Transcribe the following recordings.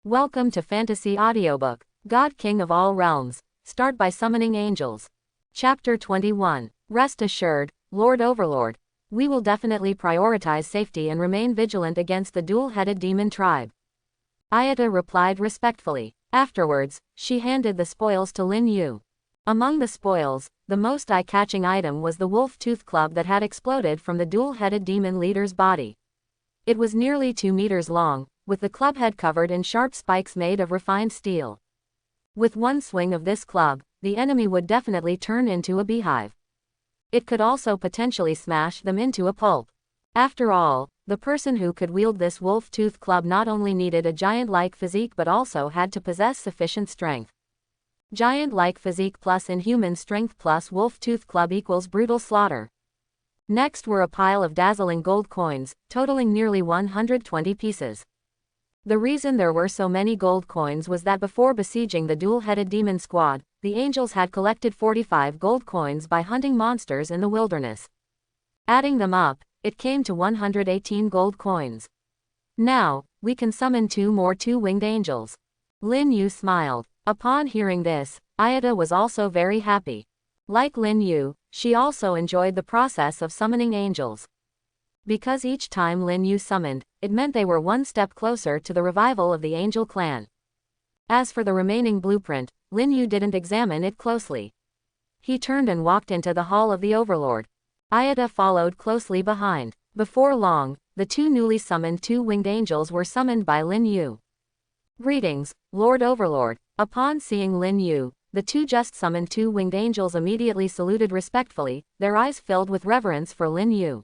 Welcome to Fantasy Audiobook, God King of All Realms. Start by summoning angels. Chapter 21. Rest assured, Lord Overlord. We will definitely prioritize safety and remain vigilant against the dual-headed demon tribe. Ayata replied respectfully. Afterwards, she handed the spoils to Lin Yu. Among the spoils, the most eye-catching item was the wolf tooth club that had exploded from the dual-headed demon leader's body. It was nearly 2 meters long, with the club head covered in sharp spikes made of refined steel. With one swing of this club, the enemy would definitely turn into a beehive. It could also potentially smash them into a pulp. After all, the person who could wield this wolf tooth club not only needed a giant-like physique but also had to possess sufficient strength. Giant-like physique plus inhuman strength plus wolf tooth club equals brutal slaughter. Next were a pile of dazzling gold coins, totaling nearly 120 pieces. The reason there were so many gold coins was that before besieging the dual-headed demon squad, the angels had collected 45 gold coins by hunting monsters in the wilderness. Adding them up, it came to 118 gold coins. Now, we can summon 2 more two-winged angels. Lin Yu smiled. Upon hearing this, Ayata was also very happy. Like Lin Yu, she also enjoyed the process of summoning angels. Because each time Lin Yu summoned, it meant they were one step closer to the revival of the angel clan. As for the remaining blueprint, Lin Yu didn't examine it closely. He turned and walked into the hall of the Overlord. Ayata followed closely behind. Before long, the 2 newly summoned two-winged angels were summoned by Lin Yu. Greetings, Lord Overlord. Upon seeing Lin Yu, the 2 just summoned two-winged angels immediately saluted respectfully, their eyes filled with reverence for Lin Yu.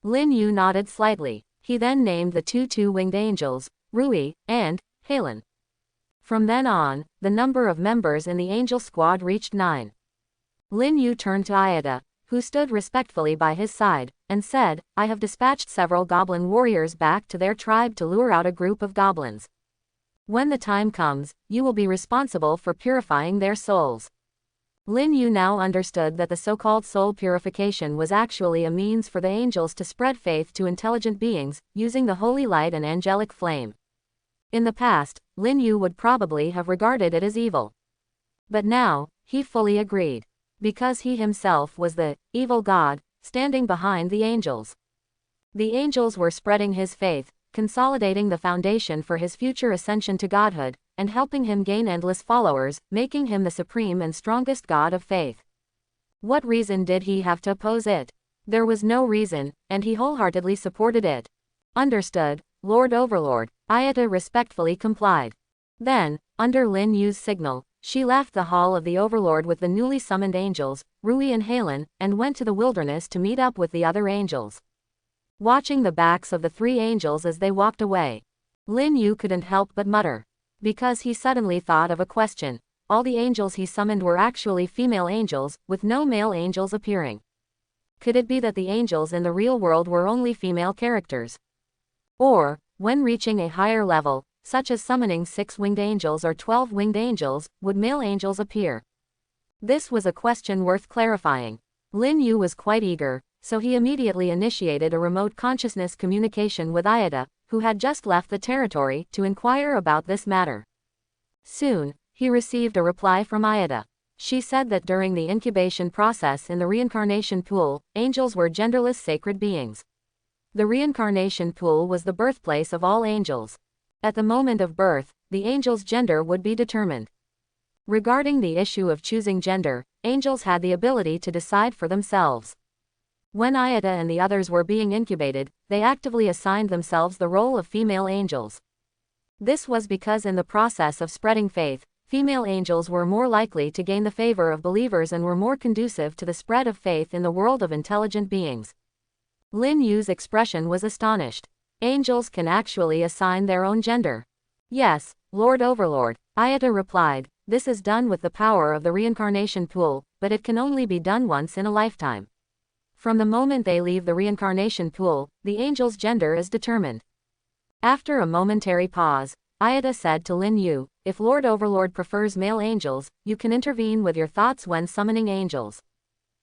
Lin Yu nodded slightly. He then named the 2 two-winged angels, Rui and Halen. From then on, the number of members in the angel squad reached 9. Lin Yu turned to Ayata, who stood respectfully by his side, and said, I have dispatched several goblin warriors back to their tribe to lure out a group of goblins. When the time comes, you will be responsible for purifying their souls. Lin Yu now understood that the so-called soul purification was actually a means for the angels to spread faith to intelligent beings, using the holy light and angelic flame. In the past, Lin Yu would probably have regarded it as evil. But now, he fully agreed. Because he himself was the evil god, standing behind the angels. The angels were spreading his faith, consolidating the foundation for his future ascension to godhood, and helping him gain endless followers, making him the supreme and strongest god of faith. What reason did he have to oppose it? There was no reason, and he wholeheartedly supported it. Understood, Lord Overlord. Ayata respectfully complied. Then, under Lin Yu's signal, she left the hall of the Overlord with the newly summoned angels, Rui and Halen, and went to the wilderness to meet up with the other angels. Watching the backs of the 3 angels as they walked away, Lin Yu couldn't help but mutter. Because he suddenly thought of a question. All the angels he summoned were actually female angels, with no male angels appearing. Could it be that the angels in the real world were only female characters? Or, when reaching a higher level, such as summoning 6 winged angels or 12 winged angels, would male angels appear? This was a question worth clarifying. Lin Yu was quite eager, so he immediately initiated a remote consciousness communication with Ayata, who had just left the territory, to inquire about this matter. Soon, he received a reply from Ayata. She said that during the incubation process in the reincarnation pool, angels were genderless sacred beings. The reincarnation pool was the birthplace of all angels. At the moment of birth, the angel's gender would be determined. Regarding the issue of choosing gender, angels had the ability to decide for themselves. When Ayata and the others were being incubated, they actively assigned themselves the role of female angels. This was because in the process of spreading faith, female angels were more likely to gain the favor of believers and were more conducive to the spread of faith in the world of intelligent beings. Lin Yu's expression was astonished. Angels can actually assign their own gender. Yes, Lord Overlord, Ayata replied, this is done with the power of the reincarnation pool, but it can only be done once in a lifetime. From the moment they leave the reincarnation pool, the angel's gender is determined. After a momentary pause, Ayata said to Lin Yu, if Lord Overlord prefers male angels, you can intervene with your thoughts when summoning angels.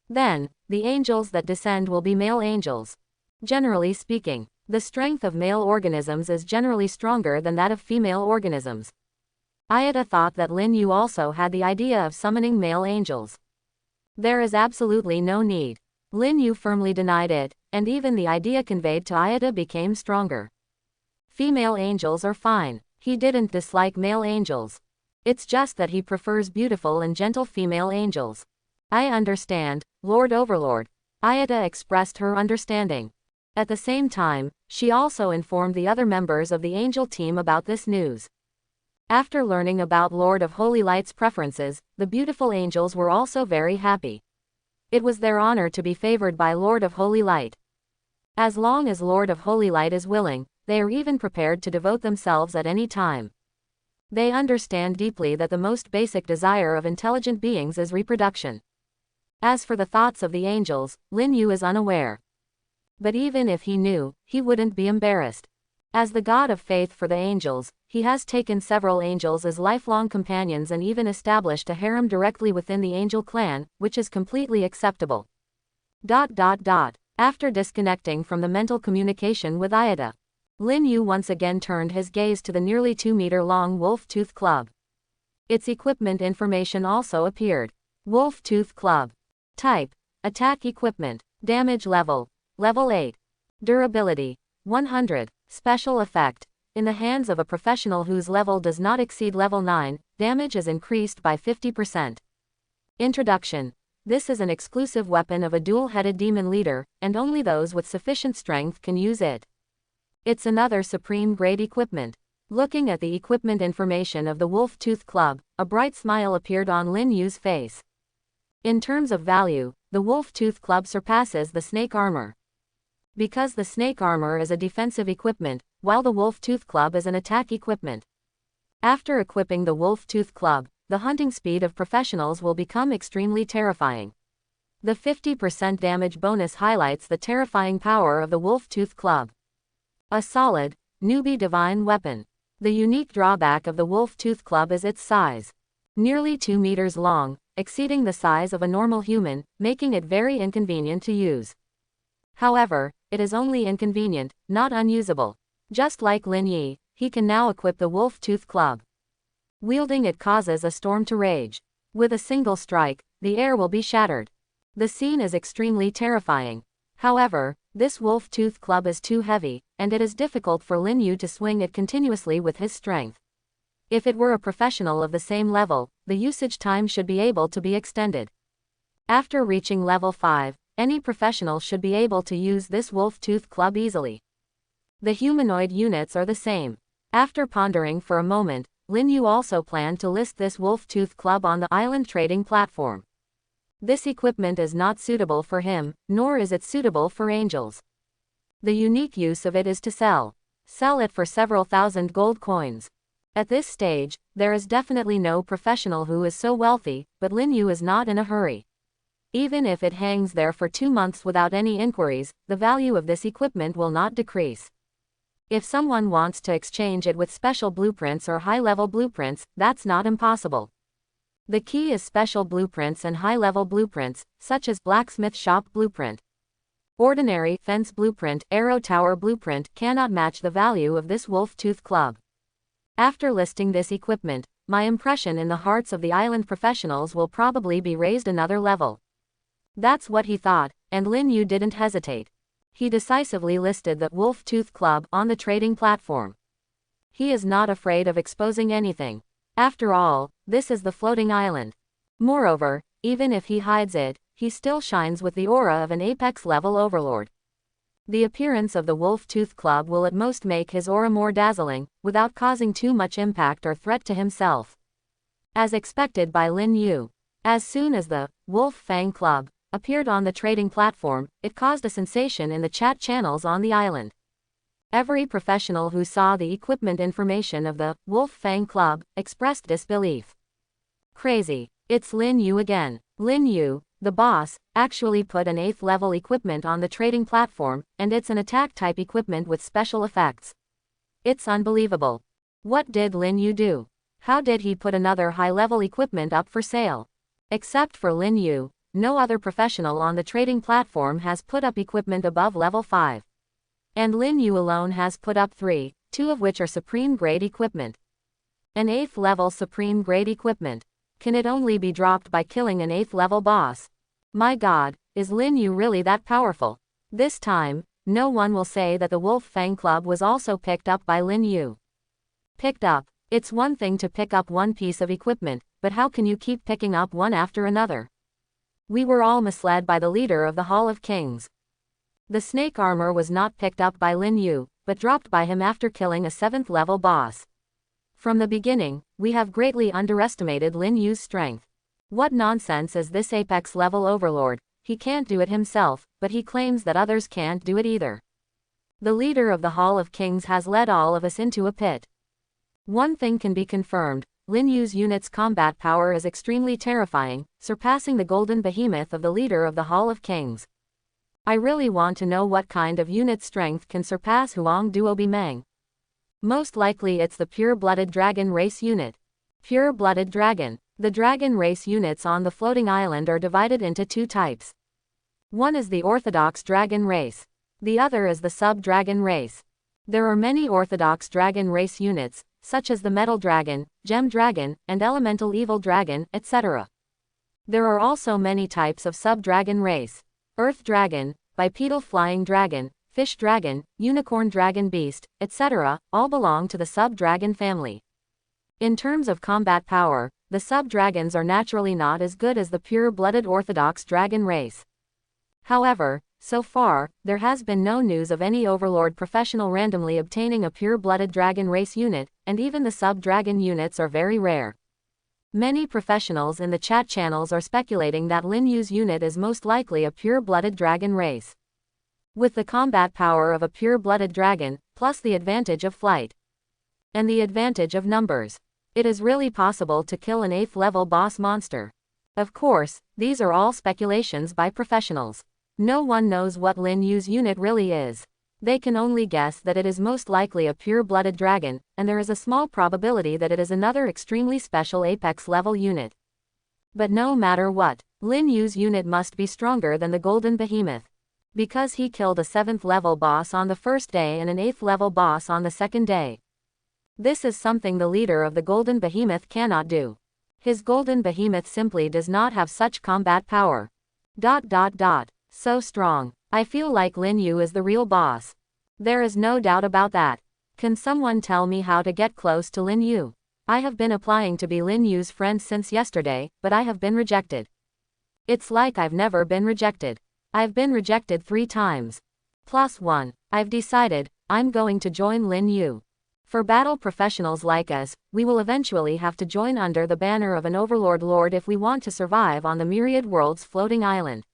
Then, the angels that descend will be male angels. Generally speaking, The strength of male organisms is generally stronger than that of female organisms. Ayada thought that Lin Yu also had the idea of summoning male angels. There is absolutely no need. Lin Yu firmly denied it, and even the idea conveyed to Ayada became stronger. Female angels are fine. He didn't dislike male angels. It's just that he prefers beautiful and gentle female angels. I understand, Lord Overlord. Ayada expressed her understanding. At the same time, she also informed the other members of the angel team about this news. After learning about Lord of Holy Light's preferences, the beautiful angels were also very happy. It was their honor to be favored by Lord of Holy Light. As long as Lord of Holy Light is willing, they are even prepared to devote themselves at any time. They understand deeply that the most basic desire of intelligent beings is reproduction. As for the thoughts of the angels, Lin Yu is unaware. But even if he knew, he wouldn't be embarrassed. As the god of faith for the angels, he has taken several angels as lifelong companions and even established a harem directly within the angel clan, which is completely acceptable. After disconnecting from the mental communication with Ayada, Lin Yu once again turned his gaze to the nearly 2-meter-long wolf-tooth club. Its equipment information also appeared. Wolf-tooth club. Type: attack equipment. Damage level: level 8. Durability: 100. Special effect: in the hands of a professional whose level does not exceed level 9, damage is increased by 50%. Introduction: this is an exclusive weapon of a dual-headed demon leader, and only those with sufficient strength can use it. It's another supreme-grade equipment. Looking at the equipment information of the Wolf-Tooth Club, a bright smile appeared on Lin Yu's face. In terms of value, the Wolf-Tooth Club surpasses the Snake Armor. Because the Snake Armor is a defensive equipment, while the Wolf-Tooth Club is an attack equipment. After equipping the Wolf-Tooth Club, the hunting speed of professionals will become extremely terrifying. The 50% damage bonus highlights the terrifying power of the Wolf-Tooth Club. A solid, newbie divine weapon. The unique drawback of the Wolf-Tooth Club is its size. Nearly 2 meters long, exceeding the size of a normal human, making it very inconvenient to use. However, it is only inconvenient, not unusable. Just like Lin Yi, he can now equip the Wolf-Tooth Club. Wielding it causes a storm to rage. With a single strike, the air will be shattered. The scene is extremely terrifying. However, this Wolf-Tooth Club is too heavy, and it is difficult for Lin Yu to swing it continuously with his strength. If it were a professional of the same level, the usage time should be able to be extended. After reaching level 5, any professional should be able to use this Wolf-Tooth Club easily. The humanoid units are the same. After pondering for a moment, Lin Yu also planned to list this Wolf-Tooth Club on the island trading platform. This equipment is not suitable for him, nor is it suitable for angels. The unique use of it is to sell. Sell it for several thousand gold coins. At this stage, there is definitely no professional who is so wealthy, but Lin Yu is not in a hurry. Even if it hangs there for 2 months without any inquiries, the value of this equipment will not decrease. If someone wants to exchange it with special blueprints or high-level blueprints, that's not impossible. The key is special blueprints and high-level blueprints, such as blacksmith shop blueprint. Ordinary fence blueprint, arrow tower blueprint cannot match the value of this Wolf-Tooth Club. After listing this equipment, my impression in the hearts of the island professionals will probably be raised another level. That's what he thought, and Lin Yu didn't hesitate. He decisively listed the Wolf-Tooth Club on the trading platform. He is not afraid of exposing anything. After all, this is the floating island. Moreover, even if he hides it, he still shines with the aura of an apex-level overlord. The appearance of the Wolf-Tooth Club will at most make his aura more dazzling, without causing too much impact or threat to himself. As expected by Lin Yu, as soon as the Wolf Fang Club appeared on the trading platform, it caused a sensation in the chat channels on the island. Every professional who saw the equipment information of the Wolf Fang Club expressed disbelief. Crazy. It's Lin Yu again. Lin Yu, the boss, actually put an 8th level equipment on the trading platform, and it's an attack type equipment with special effects. It's unbelievable. What did Lin Yu do? How did he put another high level equipment up for sale? Except for Lin Yu, no other professional on the trading platform has put up equipment above level 5. And Lin Yu alone has put up 3, 2 of which are supreme grade equipment. An 8th level supreme grade equipment. Can it only be dropped by killing an 8th level boss? My god, is Lin Yu really that powerful? This time, no one will say that the Wolf Fang Club was also picked up by Lin Yu. Picked up. It's one thing to pick up one piece of equipment, but how can you keep picking up one after another? We were all misled by the leader of the Hall of Kings. The snake armor was not picked up by Lin Yu, but dropped by him after killing a 7th level boss. From the beginning, we have greatly underestimated Lin Yu's strength. What nonsense is this apex level overlord? He can't do it himself, but he claims that others can't do it either. The leader of the Hall of Kings has led all of us into a pit. One thing can be confirmed, Lin Yu's unit's combat power is extremely terrifying, surpassing the golden behemoth of the leader of the Hall of Kings. I really want to know what kind of unit strength can surpass Huang Duo Bimeng. Most likely it's the pure-blooded dragon race unit. Pure-blooded dragon. The dragon race units on the floating island are divided into 2 types. One is the orthodox dragon race. The other is the sub-dragon race. There are many orthodox dragon race units, such as the metal dragon, gem dragon, and elemental evil dragon, etc. There are also many types of sub-dragon race. Earth dragon, bipedal flying dragon, fish dragon, unicorn dragon beast, etc., all belong to the sub-dragon family. In terms of combat power, the sub-dragons are naturally not as good as the pure-blooded orthodox dragon race. However, so far, there has been no news of any overlord professional randomly obtaining a pure-blooded dragon race unit, and even the sub-dragon units are very rare. Many professionals in the chat channels are speculating that Lin Yu's unit is most likely a pure-blooded dragon race. With the combat power of a pure-blooded dragon, plus the advantage of flight, and the advantage of numbers, it is really possible to kill an 8th level boss monster. Of course, these are all speculations by professionals. No one knows what Lin Yu's unit really is. They can only guess that it is most likely a pure-blooded dragon, and there is a small probability that it is another extremely special apex level unit. But no matter what, Lin Yu's unit must be stronger than the Golden Behemoth. Because he killed a 7th level boss on the first day and an 8th level boss on the second day. This is something the leader of the Golden Behemoth cannot do. His Golden Behemoth simply does not have such combat power. So strong. I feel like Lin Yu is the real boss. There is no doubt about that. Can someone tell me how to get close to Lin Yu? I have been applying to be Lin Yu's friend since yesterday, but I have been rejected. It's like I've never been rejected. I've been rejected 3 times. +1. I've decided, I'm going to join Lin Yu. For battle professionals like us, we will eventually have to join under the banner of an overlord lord if we want to survive on the myriad world's floating island.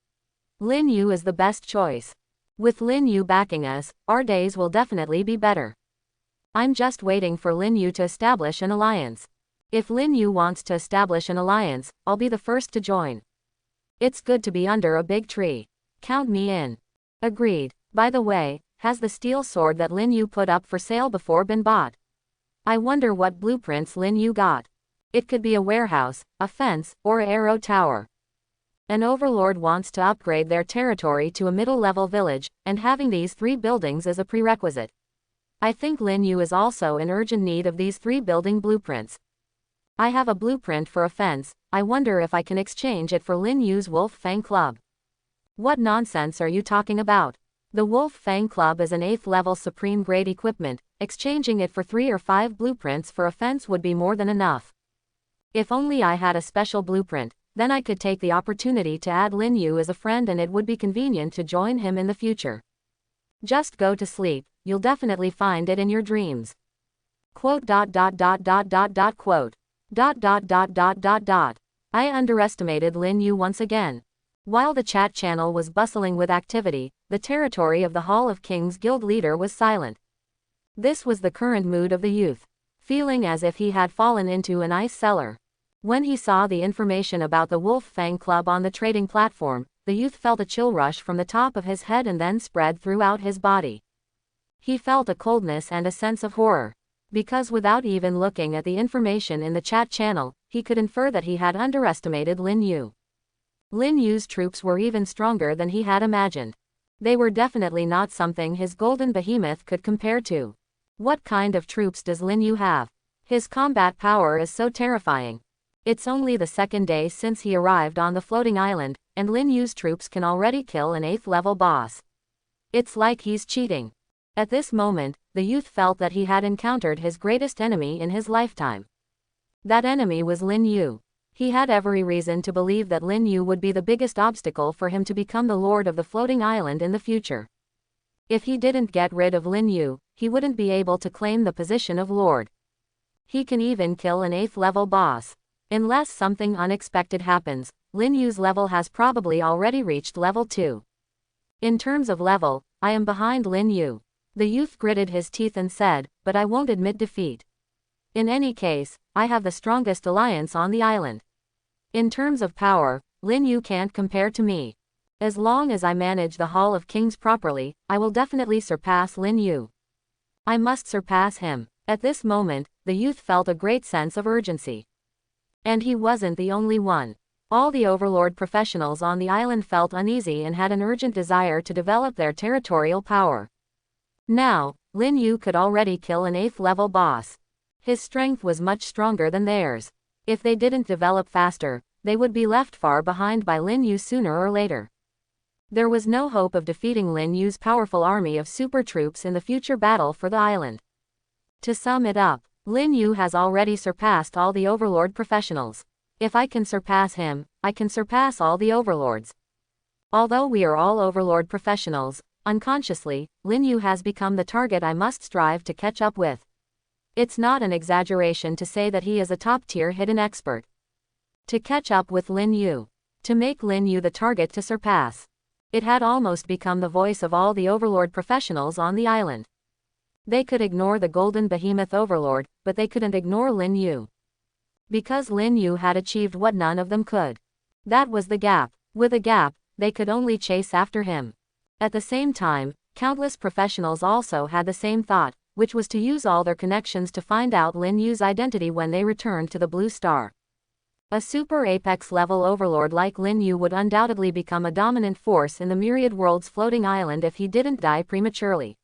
Lin Yu is the best choice. With Lin Yu backing us, our days will definitely be better. I'm just waiting for Lin Yu to establish an alliance. If Lin Yu wants to establish an alliance, I'll be the first to join. It's good to be under a big tree. Count me in. Agreed. By the way, has the steel sword that Lin Yu put up for sale before been bought? I wonder what blueprints Lin Yu got. It could be a warehouse, a fence, or an arrow tower. An overlord wants to upgrade their territory to a middle-level village, and having these 3 buildings is a prerequisite. I think Lin Yu is also in urgent need of these 3 building blueprints. I have a blueprint for a fence. I wonder if I can exchange it for Lin Yu's Wolf Fang Club. What nonsense are you talking about? The Wolf Fang Club is an 8th level supreme grade equipment. Exchanging it for 3 or 5 blueprints for a fence would be more than enough. If only I had a special blueprint, then I could take the opportunity to add Lin Yu as a friend and it would be convenient to join him in the future. Just go to sleep, you'll definitely find it in your dreams. Quote. Quote. I underestimated Lin Yu once again. While the chat channel was bustling with activity, the territory of the Hall of Kings guild leader was silent. This was the current mood of the youth, feeling as if he had fallen into an ice cellar. When he saw the information about the Wolf Fang Club on the trading platform, the youth felt a chill rush from the top of his head and then spread throughout his body. He felt a coldness and a sense of horror. Because without even looking at the information in the chat channel, he could infer that he had underestimated Lin Yu. Lin Yu's troops were even stronger than he had imagined. They were definitely not something his golden behemoth could compare to. What kind of troops does Lin Yu have? His combat power is so terrifying. It's only the second day since he arrived on the floating island, and Lin Yu's troops can already kill an 8th level boss. It's like he's cheating. At this moment, the youth felt that he had encountered his greatest enemy in his lifetime. That enemy was Lin Yu. He had every reason to believe that Lin Yu would be the biggest obstacle for him to become the lord of the floating island in the future. If he didn't get rid of Lin Yu, he wouldn't be able to claim the position of lord. He can even kill an 8th level boss. Unless something unexpected happens, Lin Yu's level has probably already reached level 2. In terms of level, I am behind Lin Yu. The youth gritted his teeth and said, but I won't admit defeat. In any case, I have the strongest alliance on the island. In terms of power, Lin Yu can't compare to me. As long as I manage the Hall of Kings properly, I will definitely surpass Lin Yu. I must surpass him. At this moment, the youth felt a great sense of urgency. And he wasn't the only one. All the overlord professionals on the island felt uneasy and had an urgent desire to develop their territorial power. Now, Lin Yu could already kill an 8th level boss. His strength was much stronger than theirs. If they didn't develop faster, they would be left far behind by Lin Yu sooner or later. There was no hope of defeating Lin Yu's powerful army of super troops in the future battle for the island. To sum it up, Lin Yu has already surpassed all the overlord professionals. If I can surpass him, I can surpass all the overlords. Although we are all overlord professionals, unconsciously, Lin Yu has become the target I must strive to catch up with. It's not an exaggeration to say that he is a top-tier hidden expert. To catch up with Lin Yu. To make Lin Yu the target to surpass. It had almost become the voice of all the overlord professionals on the island. They could ignore the golden behemoth overlord, but they couldn't ignore Lin Yu. Because Lin Yu had achieved what none of them could. That was the gap. With a gap, they could only chase after him. At the same time, countless professionals also had the same thought, which was to use all their connections to find out Lin Yu's identity when they returned to the Blue Star. A super apex level overlord like Lin Yu would undoubtedly become a dominant force in the myriad world's floating island if he didn't die prematurely.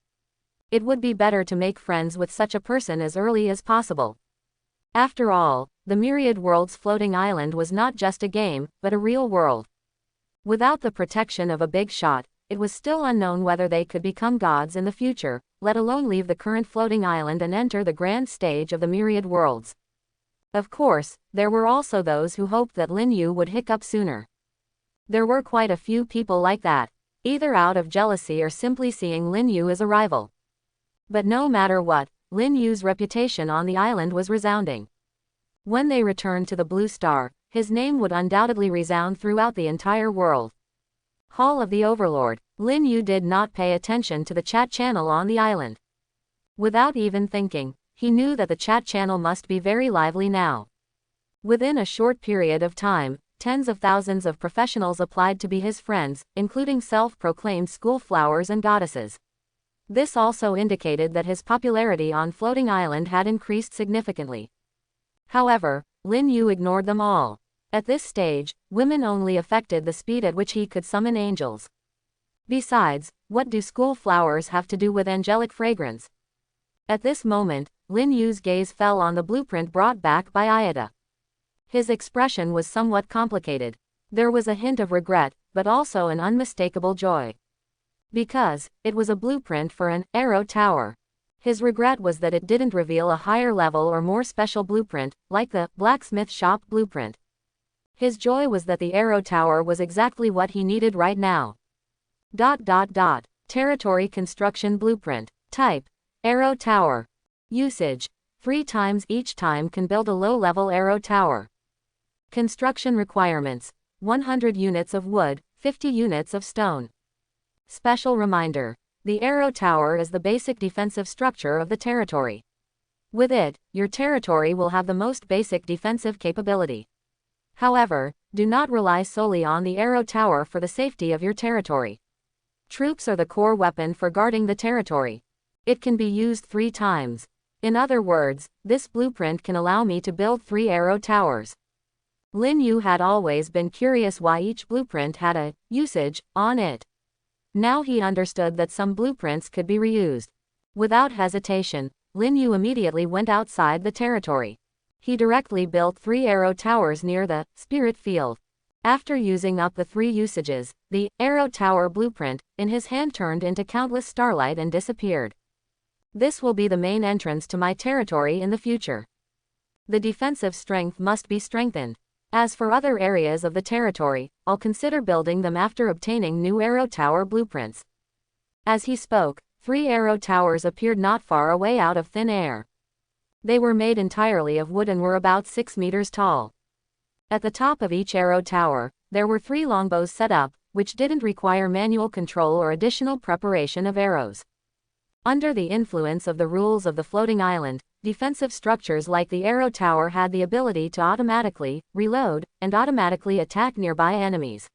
It would be better to make friends with such a person as early as possible. After all, the myriad world's floating island was not just a game, but a real world. Without the protection of a big shot, it was still unknown whether they could become gods in the future, let alone leave the current floating island and enter the grand stage of the myriad worlds. Of course, there were also those who hoped that Lin Yu would hiccup sooner. There were quite a few people like that, either out of jealousy or simply seeing Lin Yu as a rival. But no matter what, Lin Yu's reputation on the island was resounding. When they returned to the Blue Star, his name would undoubtedly resound throughout the entire world. Hall of the Overlord. Lin Yu did not pay attention to the chat channel on the island. Without even thinking, he knew that the chat channel must be very lively now. Within a short period of time, tens of thousands of professionals applied to be his friends, including self-proclaimed school flowers and goddesses. This also indicated that his popularity on Floating Island had increased significantly. However, Lin Yu ignored them all. At this stage, women only affected the speed at which he could summon angels. Besides, what do school flowers have to do with angelic fragrance? At this moment, Lin Yu's gaze fell on the blueprint brought back by Ayada. His expression was somewhat complicated. There was a hint of regret, but also an unmistakable joy. Because, it was a blueprint for an arrow tower. His regret was that it didn't reveal a higher level or more special blueprint, like the blacksmith shop blueprint. His joy was that the arrow tower was exactly what he needed right now. Territory construction blueprint. Type: arrow tower. Usage: 3 times each time can build a low-level arrow tower. Construction requirements: 100 units of wood, 50 units of stone. Special reminder: the arrow tower is the basic defensive structure of the territory. With it, your territory will have the most basic defensive capability. However, do not rely solely on the arrow tower for the safety of your territory. Troops are the core weapon for guarding the territory. It can be used 3 times. In other words, this blueprint can allow me to build 3 arrow towers. Lin Yu had always been curious why each blueprint had a usage on it. Now he understood that some blueprints could be reused. Without hesitation, Lin Yu immediately went outside the territory. He directly built 3 arrow towers near the spirit field. After using up the 3 usages, the arrow tower blueprint in his hand turned into countless starlight and disappeared. This will be the main entrance to my territory in the future. The defensive strength must be strengthened. As for other areas of the territory, I'll consider building them after obtaining new arrow tower blueprints. As he spoke, 3 arrow towers appeared not far away out of thin air. They were made entirely of wood and were about 6 meters tall. At the top of each arrow tower, there were 3 longbows set up, which didn't require manual control or additional preparation of arrows. Under the influence of the rules of the floating island, defensive structures like the arrow tower had the ability to automatically reload and automatically attack nearby enemies.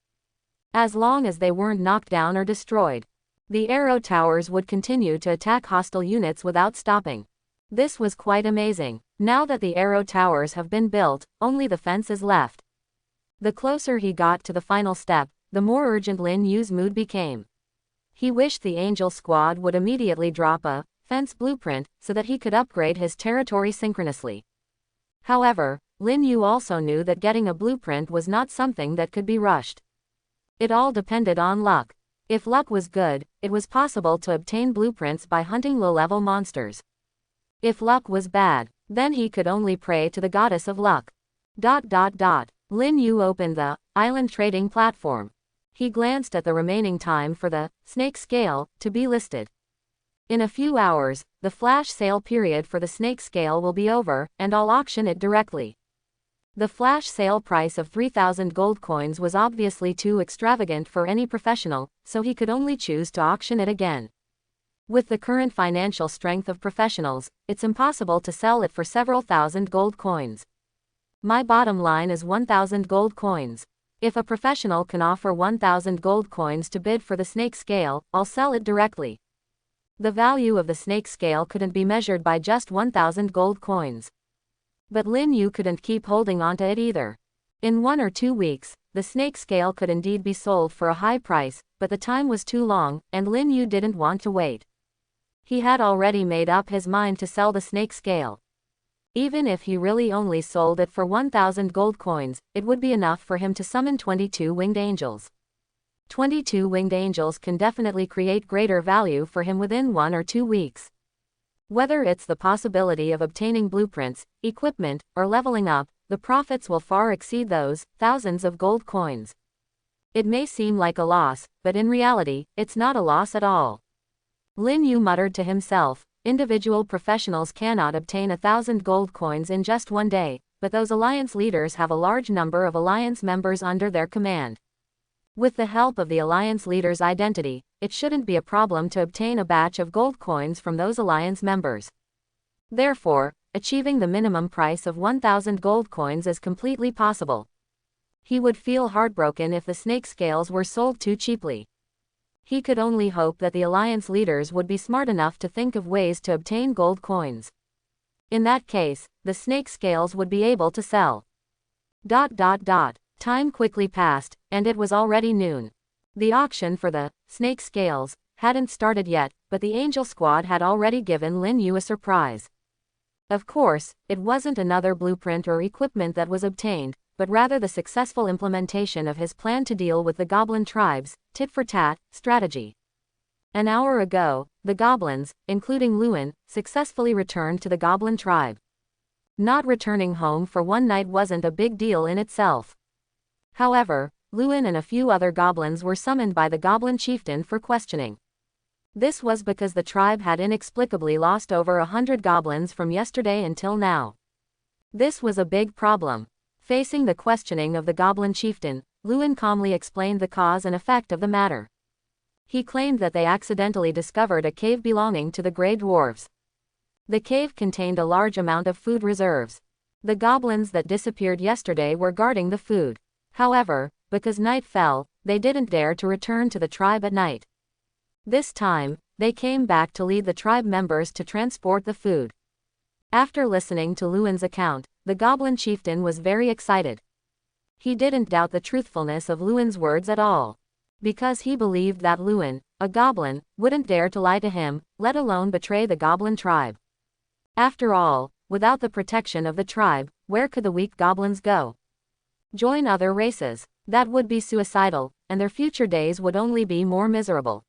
As long as they weren't knocked down or destroyed, the arrow towers would continue to attack hostile units without stopping. This was quite amazing. Now that the arrow towers have been built, only the fence is left. The closer he got to the final step, the more urgent Lin Yu's mood became. He wished the angel squad would immediately drop a fence blueprint so that he could upgrade his territory synchronously. However, Lin Yu also knew that getting a blueprint was not something that could be rushed. It all depended on luck. If luck was good, it was possible to obtain blueprints by hunting low-level monsters. If luck was bad, then he could only pray to the goddess of luck. Lin Yu opened the island trading platform. He glanced at the remaining time for the snake scale to be listed. In a few hours, the flash sale period for the snake scale will be over, and I'll auction it directly. The flash sale price of 3,000 gold coins was obviously too extravagant for any professional, so he could only choose to auction it again. With the current financial strength of professionals, it's impossible to sell it for several thousand gold coins. My bottom line is 1,000 gold coins. If a professional can offer 1,000 gold coins to bid for the snake scale, I'll sell it directly. The value of the snake scale couldn't be measured by just 1,000 gold coins. But Lin Yu couldn't keep holding onto it either. In 1 or 2 weeks, the snake scale could indeed be sold for a high price, but the time was too long, and Lin Yu didn't want to wait. He had already made up his mind to sell the snake scale. Even if he really only sold it for 1,000 gold coins, it would be enough for him to summon 22 winged angels. 22 winged angels can definitely create greater value for him within 1 or 2 weeks. Whether it's the possibility of obtaining blueprints, equipment, or leveling up, the profits will far exceed those thousands of gold coins. It may seem like a loss, but in reality, it's not a loss at all. Lin Yu muttered to himself, individual professionals cannot obtain 1,000 gold coins in just 1 day, but those alliance leaders have a large number of alliance members under their command. With the help of the alliance leader's identity, it shouldn't be a problem to obtain a batch of gold coins from those alliance members. Therefore, achieving the minimum price of 1,000 gold coins is completely possible. He would feel heartbroken if the snake scales were sold too cheaply. He could only hope that the alliance leaders would be smart enough to think of ways to obtain gold coins. In that case, the snake scales would be able to sell. Time quickly passed, and it was already noon. The auction for the snake scales hadn't started yet, but the angel squad had already given Lin Yu a surprise. Of course, it wasn't another blueprint or equipment that was obtained, but rather the successful implementation of his plan to deal with the goblin tribes, tit-for-tat, strategy. An hour ago, the goblins, including Lewin, successfully returned to the goblin tribe. Not returning home for 1 night wasn't a big deal in itself. However, Lewin and a few other goblins were summoned by the goblin chieftain for questioning. This was because the tribe had inexplicably lost over 100 goblins from yesterday until now. This was a big problem. Facing the questioning of the goblin chieftain, Lewin calmly explained the cause and effect of the matter. He claimed that they accidentally discovered a cave belonging to the Grey Dwarves. The cave contained a large amount of food reserves. The goblins that disappeared yesterday were guarding the food. However, because night fell, they didn't dare to return to the tribe at night. This time, they came back to lead the tribe members to transport the food. After listening to Lewin's account, the goblin chieftain was very excited. He didn't doubt the truthfulness of Lewin's words at all. Because he believed that Lewin, a goblin, wouldn't dare to lie to him, let alone betray the goblin tribe. After all, without the protection of the tribe, where could the weak goblins go? Join other races. That would be suicidal, and their future days would only be more miserable.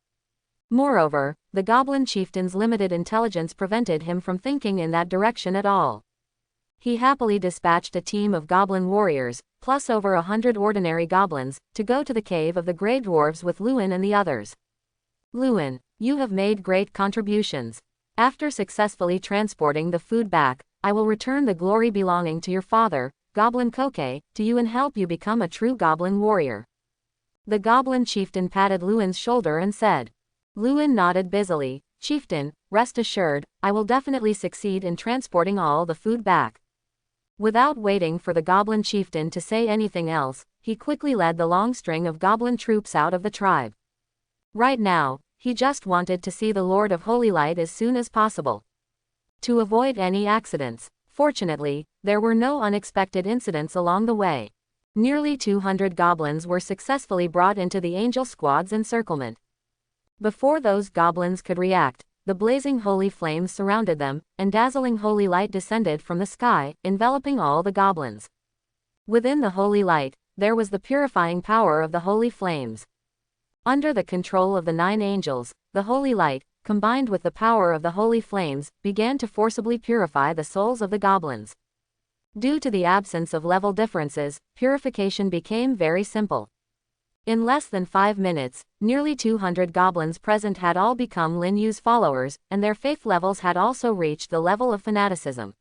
Moreover, the goblin chieftain's limited intelligence prevented him from thinking in that direction at all. He happily dispatched a team of goblin warriors, plus over 100 ordinary goblins, to go to the cave of the Grey Dwarves with Lewin and the others. Lewin, you have made great contributions. After successfully transporting the food back, I will return the glory belonging to your father, Goblin Koke, to you and help you become a true goblin warrior. The goblin chieftain patted Lewin's shoulder and said. Lewin nodded busily. Chieftain, rest assured, I will definitely succeed in transporting all the food back. Without waiting for the goblin chieftain to say anything else, he quickly led the long string of goblin troops out of the tribe. Right now, he just wanted to see the Lord of Holy Light as soon as possible. To avoid any accidents. Fortunately, there were no unexpected incidents along the way. Nearly 200 goblins were successfully brought into the angel squad's encirclement. Before those goblins could react, the blazing holy flames surrounded them, and dazzling holy light descended from the sky, enveloping all the goblins. Within the holy light, there was the purifying power of the holy flames. Under the control of the 9 angels, the holy light, combined with the power of the holy flames, began to forcibly purify the souls of the goblins. Due to the absence of level differences, purification became very simple. In less than 5 minutes, nearly 200 goblins present had all become Lin Yu's followers, and their faith levels had also reached the level of fanaticism.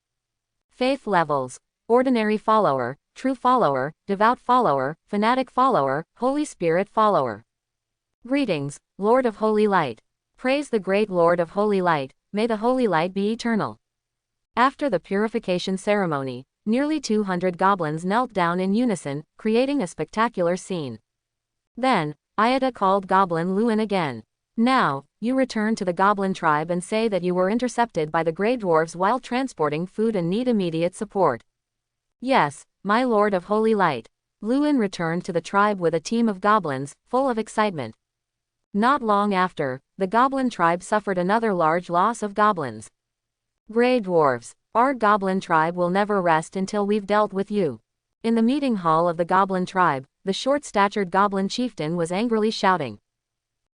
Faith levels: ordinary follower, true follower, devout follower, fanatic follower, Holy Spirit follower. Greetings, Lord of Holy Light. Praise the great Lord of Holy Light, may the Holy Light be eternal. After the purification ceremony, nearly 200 goblins knelt down in unison, creating a spectacular scene. Then, Ayada called Goblin Lewin again. Now, you return to the goblin tribe and say that you were intercepted by the Grey Dwarves while transporting food and need immediate support. Yes, my Lord of Holy Light. Lewin returned to the tribe with a team of goblins, full of excitement. Not long after, the goblin tribe suffered another large loss of goblins. Grey Dwarves, our goblin tribe will never rest until we've dealt with you. In the meeting hall of the goblin tribe, the short-statured goblin chieftain was angrily shouting.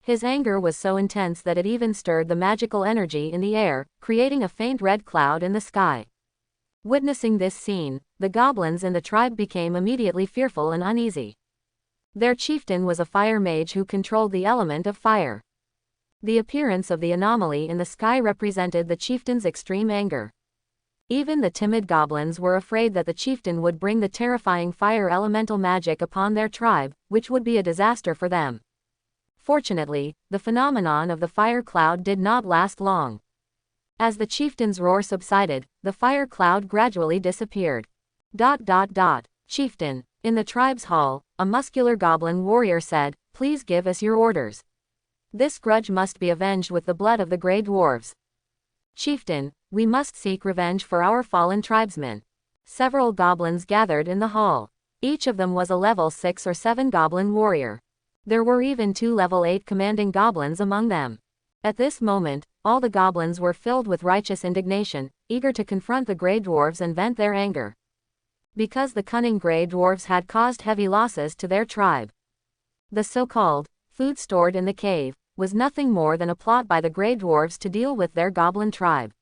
His anger was so intense that it even stirred the magical energy in the air, creating a faint red cloud in the sky. Witnessing this scene, the goblins in the tribe became immediately fearful and uneasy. Their chieftain was a fire mage who controlled the element of fire. The appearance of the anomaly in the sky represented the chieftain's extreme anger. Even the timid goblins were afraid that the chieftain would bring the terrifying fire elemental magic upon their tribe, which would be a disaster for them. Fortunately, the phenomenon of the fire cloud did not last long. As the chieftain's roar subsided, the fire cloud gradually disappeared. Chieftain. In the tribe's hall, a muscular goblin warrior said, "Please give us your orders. This grudge must be avenged with the blood of the Grey Dwarves. Chieftain, we must seek revenge for our fallen tribesmen." Several goblins gathered in the hall. Each of them was a level 6 or 7 goblin warrior. There were even 2 level 8 commanding goblins among them. At this moment, all the goblins were filled with righteous indignation, eager to confront the Grey Dwarves and vent their anger. Because the cunning Grey Dwarves had caused heavy losses to their tribe. The so-called food stored in the cave was nothing more than a plot by the Grey Dwarves to deal with their goblin tribe.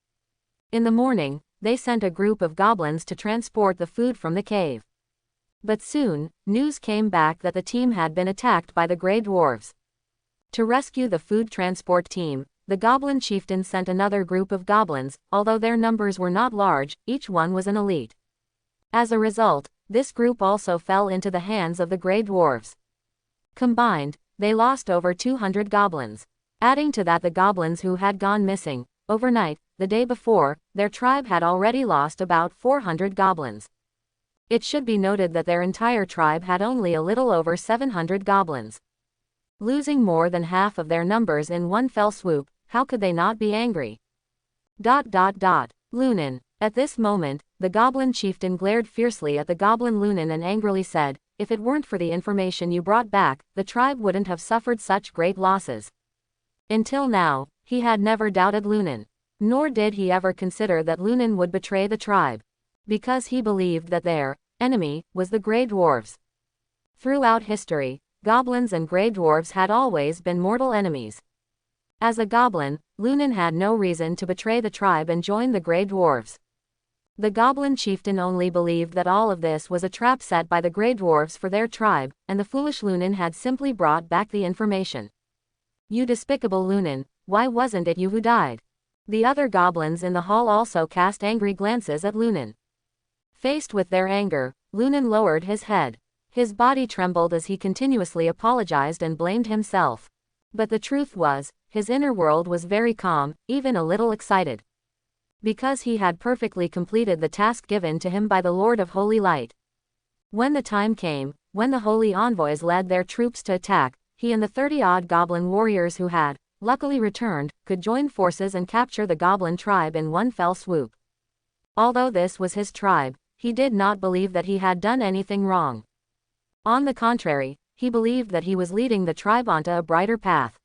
In the morning, they sent a group of goblins to transport the food from the cave. But soon, news came back that the team had been attacked by the Grey Dwarves. To rescue the food transport team, the goblin chieftain sent another group of goblins. Although their numbers were not large, each one was an elite. As a result, this group also fell into the hands of the Grey Dwarves. Combined, they lost over 200 goblins. Adding to that the goblins who had gone missing. Overnight, the day before, their tribe had already lost about 400 goblins. It should be noted that their entire tribe had only a little over 700 goblins. Losing more than half of their numbers in one fell swoop, how could they not be angry? Lunan. At this moment, the goblin chieftain glared fiercely at the goblin Lunan and angrily said, if it weren't for the information you brought back, the tribe wouldn't have suffered such great losses. Until now, he had never doubted Lunan. Nor did he ever consider that Lunan would betray the tribe. Because he believed that their enemy was the Grey Dwarves. Throughout history, goblins and Grey Dwarves had always been mortal enemies. As a goblin, Lunan had no reason to betray the tribe and join the Grey Dwarves. The goblin chieftain only believed that all of this was a trap set by the Grey Dwarves for their tribe, and the foolish Lunan had simply brought back the information. You despicable Lunan, why wasn't it you who died? The other goblins in the hall also cast angry glances at Lunan. Faced with their anger, Lunan lowered his head. His body trembled as he continuously apologized and blamed himself. But the truth was, his inner world was very calm, even a little excited. Because he had perfectly completed the task given to him by the Lord of Holy Light. When the time came, when the holy envoys led their troops to attack, he and the 30-odd goblin warriors who had, luckily returned, could join forces and capture the goblin tribe in one fell swoop. Although this was his tribe, he did not believe that he had done anything wrong. On the contrary, he believed that he was leading the tribe onto a brighter path.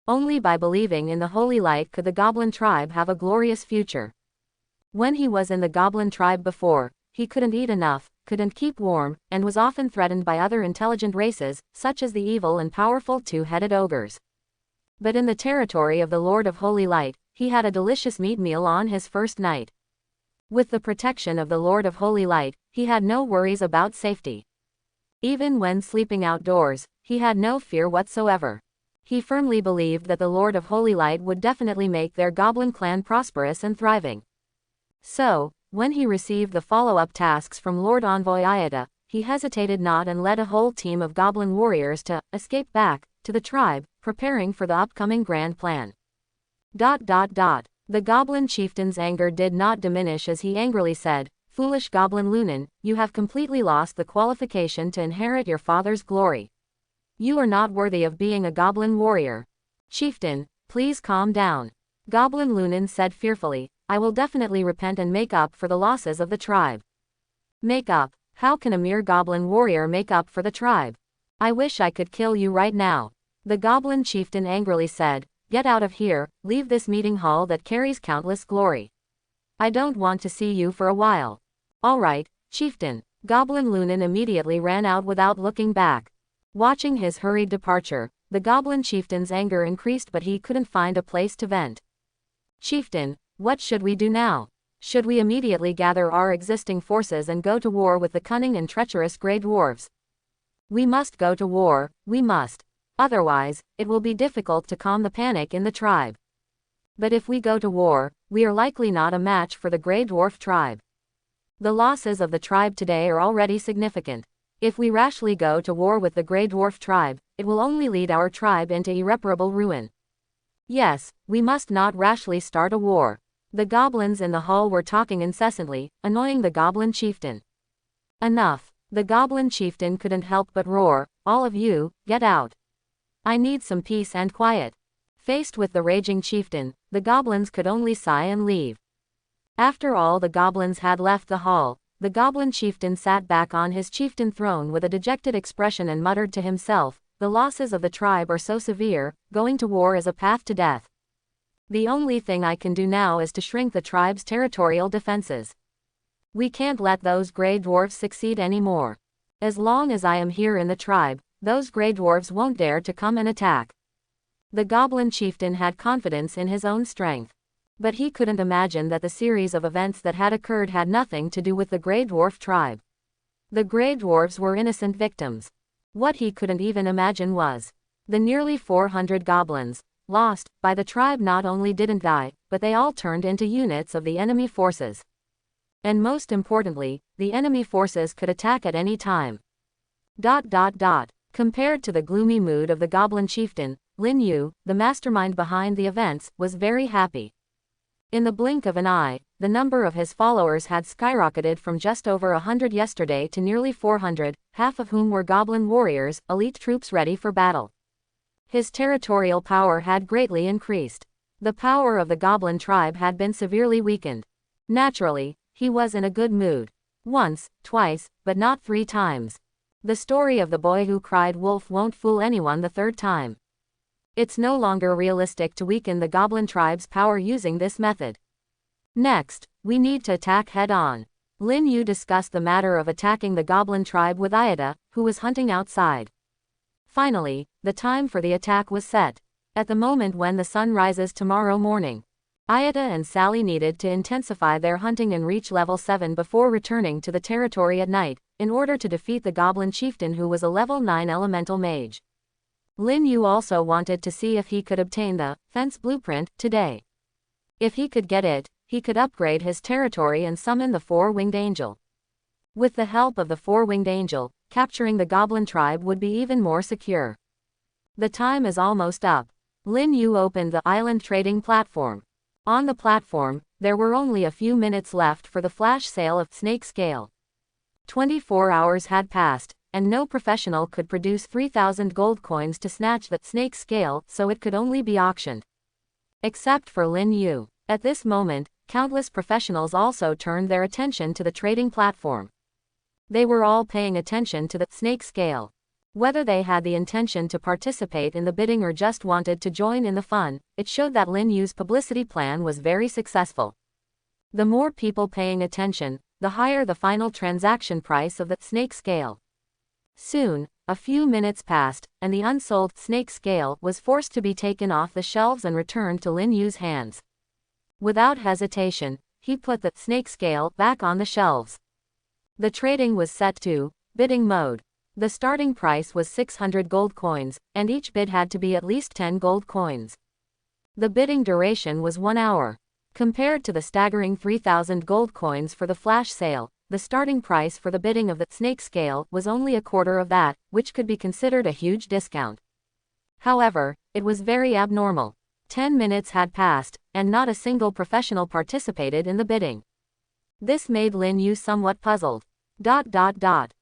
Only by believing in the holy light could the goblin tribe have a glorious future. When he was in the goblin tribe before, he couldn't eat enough, couldn't keep warm, and was often threatened by other intelligent races, such as the evil and powerful two-headed ogres. But in the territory of the Lord of Holy Light, he had a delicious meat meal on his first night. With the protection of the Lord of Holy Light, he had no worries about safety. Even when sleeping outdoors, he had no fear whatsoever. He firmly believed that the Lord of Holy Light would definitely make their goblin clan prosperous and thriving. So, when he received the follow-up tasks from Lord Envoy Iota, he hesitated not and led a whole team of goblin warriors to escape back to the tribe, preparing for the upcoming grand plan. The goblin chieftain's anger did not diminish as he angrily said, "Foolish goblin Lunan, you have completely lost the qualification to inherit your father's glory. You are not worthy of being a goblin warrior." "Chieftain, please calm down," Goblin Lunan said fearfully. "I will definitely repent and make up for the losses of the tribe." "Make up? How can a mere goblin warrior make up for the tribe? I wish I could kill you right now," the goblin chieftain angrily said. "Get out of here, leave this meeting hall that carries countless glory. I don't want to see you for a while." "All right, chieftain." Goblin Lunan immediately ran out without looking back. Watching his hurried departure, the goblin chieftain's anger increased, but he couldn't find a place to vent. "Chieftain, what should we do now? Should we immediately gather our existing forces and go to war with the cunning and treacherous Grey Dwarves?" "We must go to war, we must. Otherwise, it will be difficult to calm the panic in the tribe. But if we go to war, we are likely not a match for the Grey Dwarf tribe. The losses of the tribe today are already significant. If we rashly go to war with the Grey Dwarf tribe, it will only lead our tribe into irreparable ruin. Yes, we must not rashly start a war." The goblins in the hall were talking incessantly, annoying the goblin chieftain. "Enough." The goblin chieftain couldn't help but roar, "All of you, get out. I need some peace and quiet." Faced with the raging chieftain, the goblins could only sigh and leave. After all the goblins had left the hall, the goblin chieftain sat back on his chieftain throne with a dejected expression and muttered to himself, "The losses of the tribe are so severe, going to war is a path to death. The only thing I can do now is to shrink the tribe's territorial defenses. We can't let those Grey Dwarves succeed anymore. As long as I am here in the tribe, those Grey Dwarves won't dare to come and attack." The goblin chieftain had confidence in his own strength. But he couldn't imagine that the series of events that had occurred had nothing to do with the Grey Dwarf tribe. The Grey Dwarves were innocent victims. What he couldn't even imagine was, the nearly 400 goblins lost by the tribe not only didn't die, but they all turned into units of the enemy forces. And most importantly, the enemy forces could attack at any time. Compared to the gloomy mood of the goblin chieftain, Lin Yu, the mastermind behind the events, was very happy. In the blink of an eye, the number of his followers had skyrocketed from just over 100 yesterday to nearly 400, half of whom were goblin warriors, elite troops ready for battle. His territorial power had greatly increased. The power of the goblin tribe had been severely weakened. Naturally, he was in a good mood. Once, twice, but not 3 times. The story of the boy who cried wolf won't fool anyone the third time. It's no longer realistic to weaken the goblin tribe's power using this method. Next, we need to attack head-on. Lin Yu discussed the matter of attacking the goblin tribe with Ayada, who was hunting outside. Finally, the time for the attack was set. At the moment when the sun rises tomorrow morning, Ayada and Sally needed to intensify their hunting and reach level 7 before returning to the territory at night, in order to defeat the goblin chieftain who was a level 9 elemental mage. Lin Yu also wanted to see if he could obtain the fence blueprint today. If he could get it, he could upgrade his territory and summon the four-winged angel. With the help of the four-winged angel, capturing the goblin tribe would be even more secure. The time is almost up. Lin Yu opened the island trading platform. On the platform, there were only a few minutes left for the flash sale of snake scale. 24 hours had passed, and no professional could produce 3,000 gold coins to snatch that snake scale, so it could only be auctioned. Except for Lin Yu. At this moment, countless professionals also turned their attention to the trading platform. They were all paying attention to the snake scale. Whether they had the intention to participate in the bidding or just wanted to join in the fun, it showed that Lin Yu's publicity plan was very successful. The more people paying attention, the higher the final transaction price of the snake scale. Soon, a few minutes passed, and the unsold snake scale was forced to be taken off the shelves and returned to Lin Yu's hands. Without hesitation, he put the snake scale back on the shelves. The trading was set to bidding mode. The starting price was 600 gold coins, and each bid had to be at least 10 gold coins. The bidding duration was 1 hour. Compared to the staggering 3,000 gold coins for the flash sale, the starting price for the bidding of the snake scale was only a quarter of that, which could be considered a huge discount. However, it was very abnormal. 10 minutes had passed, and not a single professional participated in the bidding. This made Lin Yu somewhat puzzled.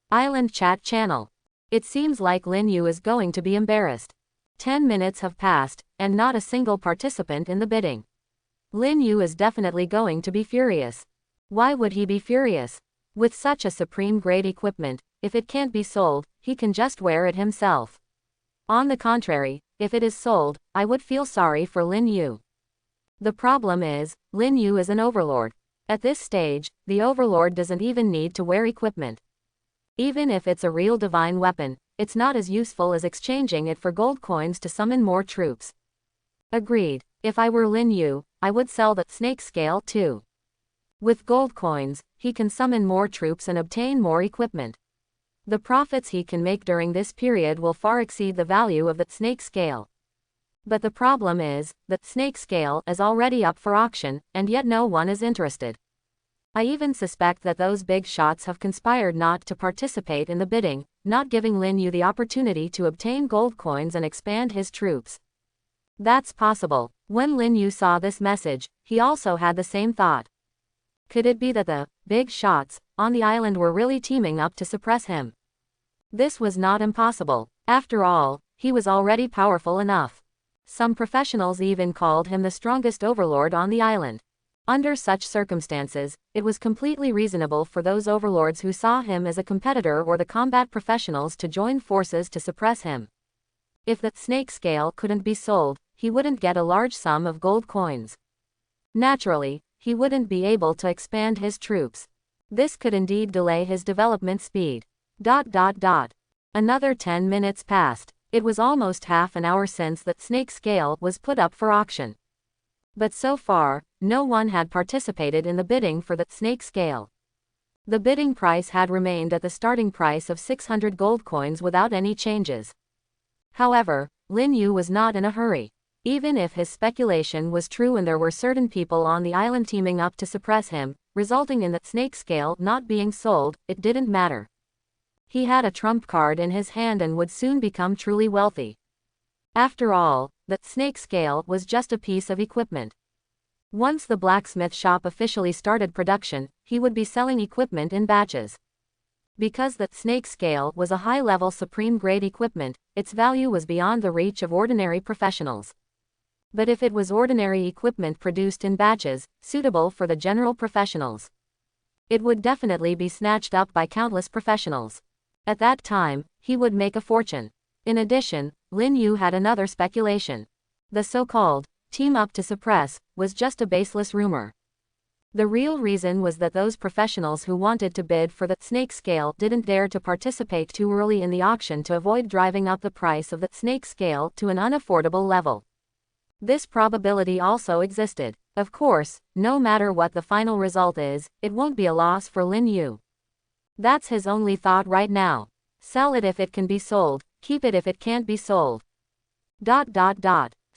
Island chat channel. It seems like Lin Yu is going to be embarrassed. 10 minutes have passed, and not a single participant in the bidding. Lin Yu is definitely going to be furious. Why would he be furious? With such a supreme grade equipment, if it can't be sold, he can just wear it himself. On the contrary, if it is sold, I would feel sorry for Lin Yu. The problem is, Lin Yu is an overlord. At this stage, the overlord doesn't even need to wear equipment. Even if it's a real divine weapon, it's not as useful as exchanging it for gold coins to summon more troops. Agreed. If I were Lin Yu, I would sell that snake scale too. With gold coins, he can summon more troops and obtain more equipment. The profits he can make during this period will far exceed the value of that snake scale. But the problem is, that snake scale is already up for auction, and yet no one is interested. I even suspect that those big shots have conspired not to participate in the bidding, not giving Lin Yu the opportunity to obtain gold coins and expand his troops. That's possible. When Lin Yu saw this message, he also had the same thought. Could it be that the big shots on the island were really teaming up to suppress him? This was not impossible. After all, he was already powerful enough. Some professionals even called him the strongest overlord on the island. Under such circumstances, it was completely reasonable for those overlords who saw him as a competitor or the combat professionals to join forces to suppress him. If that snake scale couldn't be sold, he wouldn't get a large sum of gold coins. Naturally, he wouldn't be able to expand his troops. This could indeed delay his development speed. Another 10 minutes passed. It was almost half an hour since that snake scale was put up for auction. But so far, no one had participated in the bidding for that snake scale. The bidding price had remained at the starting price of 600 gold coins without any changes. However, Lin Yu was not in a hurry. Even if his speculation was true and there were certain people on the island teaming up to suppress him, resulting in that snake scale not being sold, it didn't matter. He had a trump card in his hand and would soon become truly wealthy. After all, that snake scale was just a piece of equipment. Once the blacksmith shop officially started production, he would be selling equipment in batches. Because that snake scale was a high-level supreme-grade equipment, its value was beyond the reach of ordinary professionals. But if it was ordinary equipment produced in batches, suitable for the general professionals, it would definitely be snatched up by countless professionals. At that time, he would make a fortune. In addition, Lin Yu had another speculation. The so-called team up to suppress was just a baseless rumor. The real reason was that those professionals who wanted to bid for the snake scale didn't dare to participate too early in the auction to avoid driving up the price of the snake scale to an unaffordable level. This probability also existed. Of course, no matter what the final result is, it won't be a loss for Lin Yu. That's his only thought right now. Sell it if it can be sold, keep it if it can't be sold.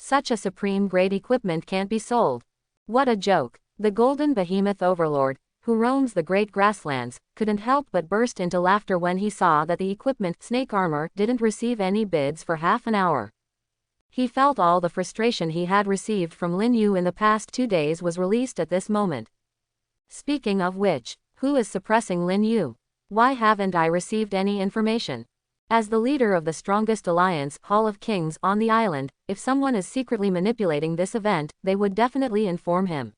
Such a supreme grade equipment can't be sold. What a joke. The golden behemoth overlord, who roams the great grasslands, couldn't help but burst into laughter when he saw that the equipment snake armor didn't receive any bids for half an hour. He felt all the frustration he had received from Lin Yu in the past 2 days was released at this moment. Speaking of which, who is suppressing Lin Yu? Why haven't I received any information? As the leader of the strongest alliance, Hall of Kings, on the island, if someone is secretly manipulating this event, they would definitely inform him.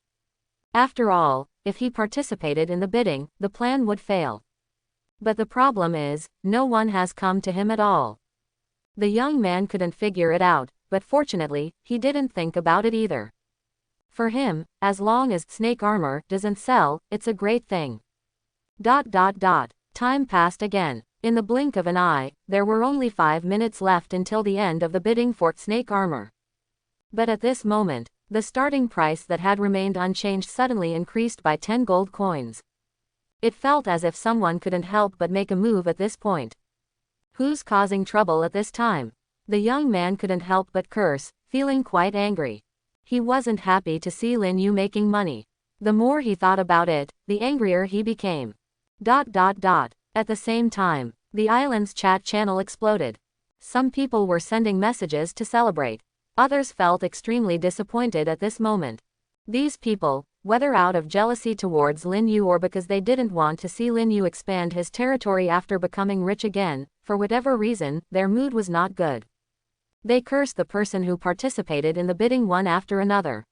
After all, if he participated in the bidding, the plan would fail. But the problem is, no one has come to him at all. The young man couldn't figure it out, but fortunately, he didn't think about it either. For him, as long as snake armor doesn't sell, it's a great thing. Time passed again. In the blink of an eye, there were only 5 minutes left until the end of the bidding for snake armor. But at this moment, the starting price that had remained unchanged suddenly increased by 10 gold coins. It felt as if someone couldn't help but make a move at this point. Who's causing trouble at this time? The young man couldn't help but curse, feeling quite angry. He wasn't happy to see Lin Yu making money. The more he thought about it, the angrier he became. At the same time, the island's chat channel exploded. Some people were sending messages to celebrate. Others felt extremely disappointed at this moment. These people, whether out of jealousy towards Lin Yu or because they didn't want to see Lin Yu expand his territory after becoming rich again, for whatever reason, their mood was not good. They cursed the person who participated in the bidding one after another.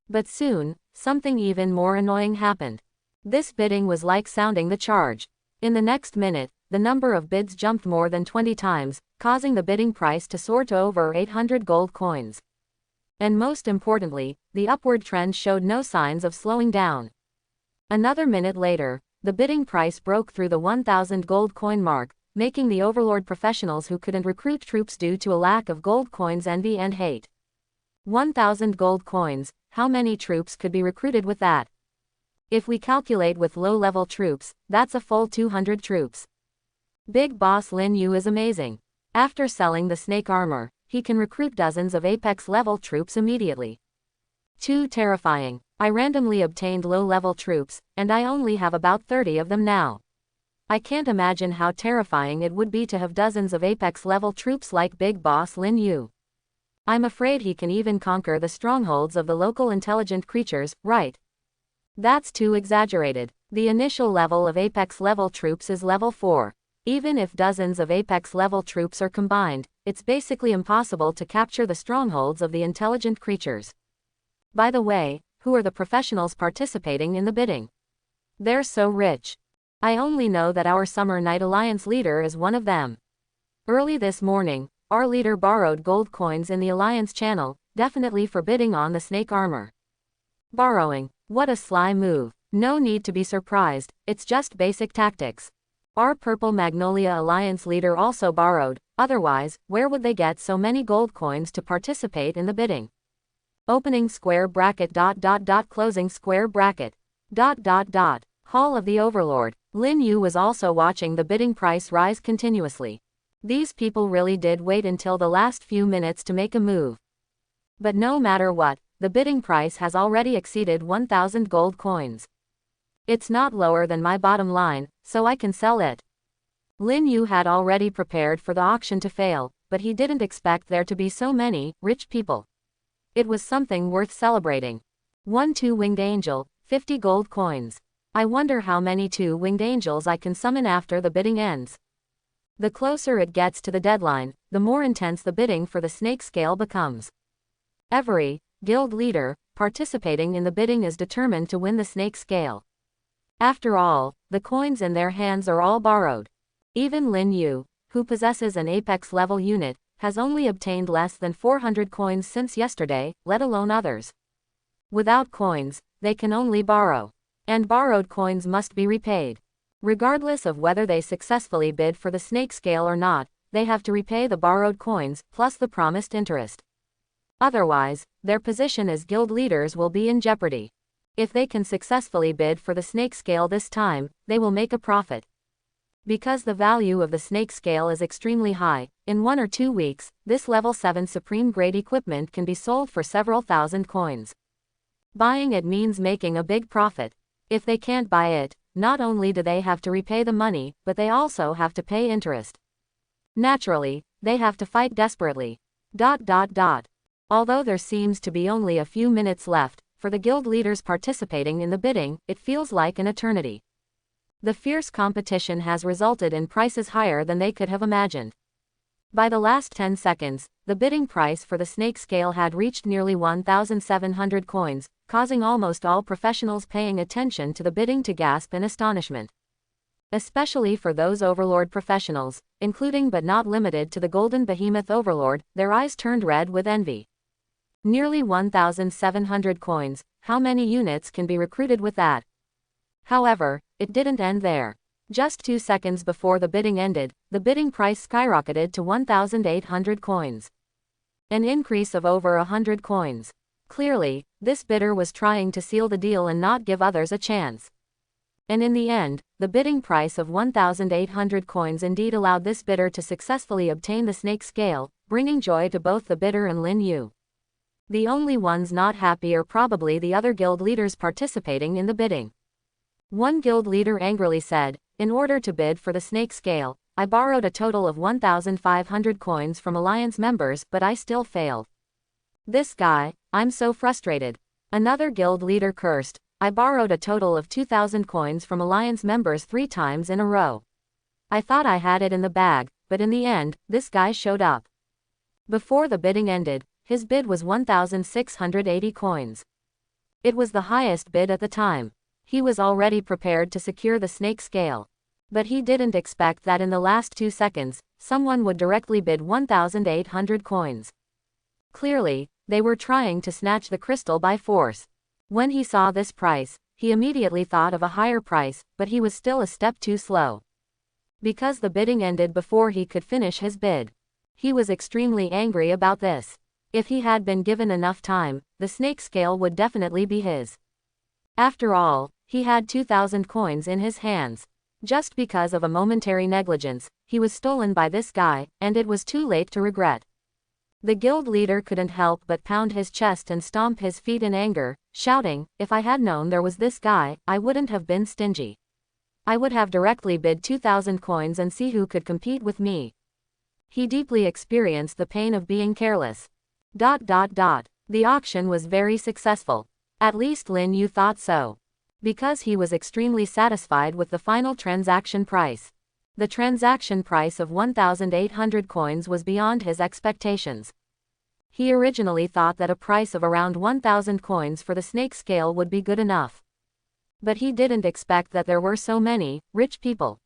But soon, something even more annoying happened. This bidding was like sounding the charge. In the next minute, the number of bids jumped more than 20 times, causing the bidding price to soar to over 800 gold coins. And most importantly, the upward trend showed no signs of slowing down. Another minute later, the bidding price broke through the 1,000 gold coin mark, making the overlord professionals who couldn't recruit troops due to a lack of gold coins envy and hate. 1,000 gold coins, how many troops could be recruited with that? If we calculate with low-level troops, that's a full 200 troops. Big Boss Lin Yu is amazing. After selling the snake armor, he can recruit dozens of apex-level troops immediately. Too terrifying. I randomly obtained low-level troops, and I only have about 30 of them now. I can't imagine how terrifying it would be to have dozens of apex-level troops like Big Boss Lin Yu. I'm afraid he can even conquer the strongholds of the local intelligent creatures, right? That's too exaggerated. The initial level of apex-level troops is level 4. Even if dozens of apex-level troops are combined, it's basically impossible to capture the strongholds of the intelligent creatures. By the way, who are the professionals participating in the bidding? They're so rich. I only know that our Summer Night Alliance leader is one of them. Early this morning, our leader borrowed gold coins in the Alliance channel, definitely for bidding on the snake armor. Borrowing. What a sly move. No need to be surprised, it's just basic tactics. Our Purple Magnolia Alliance leader also borrowed, otherwise, where would they get so many gold coins to participate in the bidding? Opening square bracket ... closing square bracket ... Hall of the Overlord. Lin Yu was also watching the bidding price rise continuously. These people really did wait until the last few minutes to make a move. But no matter what, the bidding price has already exceeded 1,000 gold coins. It's not lower than my bottom line, so I can sell it. Lin Yu had already prepared for the auction to fail, but he didn't expect there to be so many rich people. It was something worth celebrating. 1 two-winged angel, 50 gold coins. I wonder how many two-winged angels I can summon after the bidding ends. The closer it gets to the deadline, the more intense the bidding for the snake scale becomes. Every guild leader participating in the bidding is determined to win the snake scale. After all, the coins in their hands are all borrowed. Even Lin Yu, who possesses an apex-level unit, has only obtained less than 400 coins since yesterday, let alone others. Without coins, they can only borrow. And borrowed coins must be repaid. Regardless of whether they successfully bid for the snake scale or not, they have to repay the borrowed coins, plus the promised interest. Otherwise, their position as guild leaders will be in jeopardy. If they can successfully bid for the snake scale this time, they will make a profit. Because the value of the snake scale is extremely high, in 1 or 2 weeks, this level 7 supreme grade equipment can be sold for several thousand coins. Buying it means making a big profit. If they can't buy it, not only do they have to repay the money, but they also have to pay interest. Naturally, they have to fight desperately. Although there seems to be only a few minutes left, for the guild leaders participating in the bidding, it feels like an eternity. The fierce competition has resulted in prices higher than they could have imagined. By the last 10 seconds, the bidding price for the snake scale had reached nearly 1,700 coins, causing almost all professionals paying attention to the bidding to gasp in astonishment. Especially for those overlord professionals, including but not limited to the golden behemoth overlord, their eyes turned red with envy. Nearly 1,700 coins, how many units can be recruited with that? However, it didn't end there. Just 2 seconds before the bidding ended, the bidding price skyrocketed to 1,800 coins. An increase of over 100 coins. Clearly, this bidder was trying to seal the deal and not give others a chance. And in the end, the bidding price of 1,800 coins indeed allowed this bidder to successfully obtain the snake scale, bringing joy to both the bidder and Lin Yu. The only ones not happy are probably the other guild leaders participating in the bidding. One guild leader angrily said, "In order to bid for the snake scale, I borrowed a total of 1,500 coins from Alliance members, but I still failed. This guy, I'm so frustrated." Another guild leader cursed, "I borrowed a total of 2,000 coins from Alliance members 3 times in a row. I thought I had it in the bag, but in the end, this guy showed up." Before the bidding ended, his bid was 1,680 coins. It was the highest bid at the time. He was already prepared to secure the snake scale. But he didn't expect that in the last 2 seconds, someone would directly bid 1,800 coins. Clearly, they were trying to snatch the crystal by force. When he saw this price, he immediately thought of a higher price, but he was still a step too slow. Because the bidding ended before he could finish his bid. He was extremely angry about this. If he had been given enough time, the snake scale would definitely be his. After all, he had 2,000 coins in his hands. Just because of a momentary negligence, he was stolen by this guy, and it was too late to regret. The guild leader couldn't help but pound his chest and stomp his feet in anger, shouting, "If I had known there was this guy, I wouldn't have been stingy. I would have directly bid 2,000 coins and see who could compete with me." He deeply experienced the pain of being careless. The auction was very successful. At least Lin Yu thought so. Because he was extremely satisfied with the final transaction price. The transaction price of 1,800 coins was beyond his expectations. He originally thought that a price of around 1,000 coins for the snake scale would be good enough. But he didn't expect that there were so many rich people.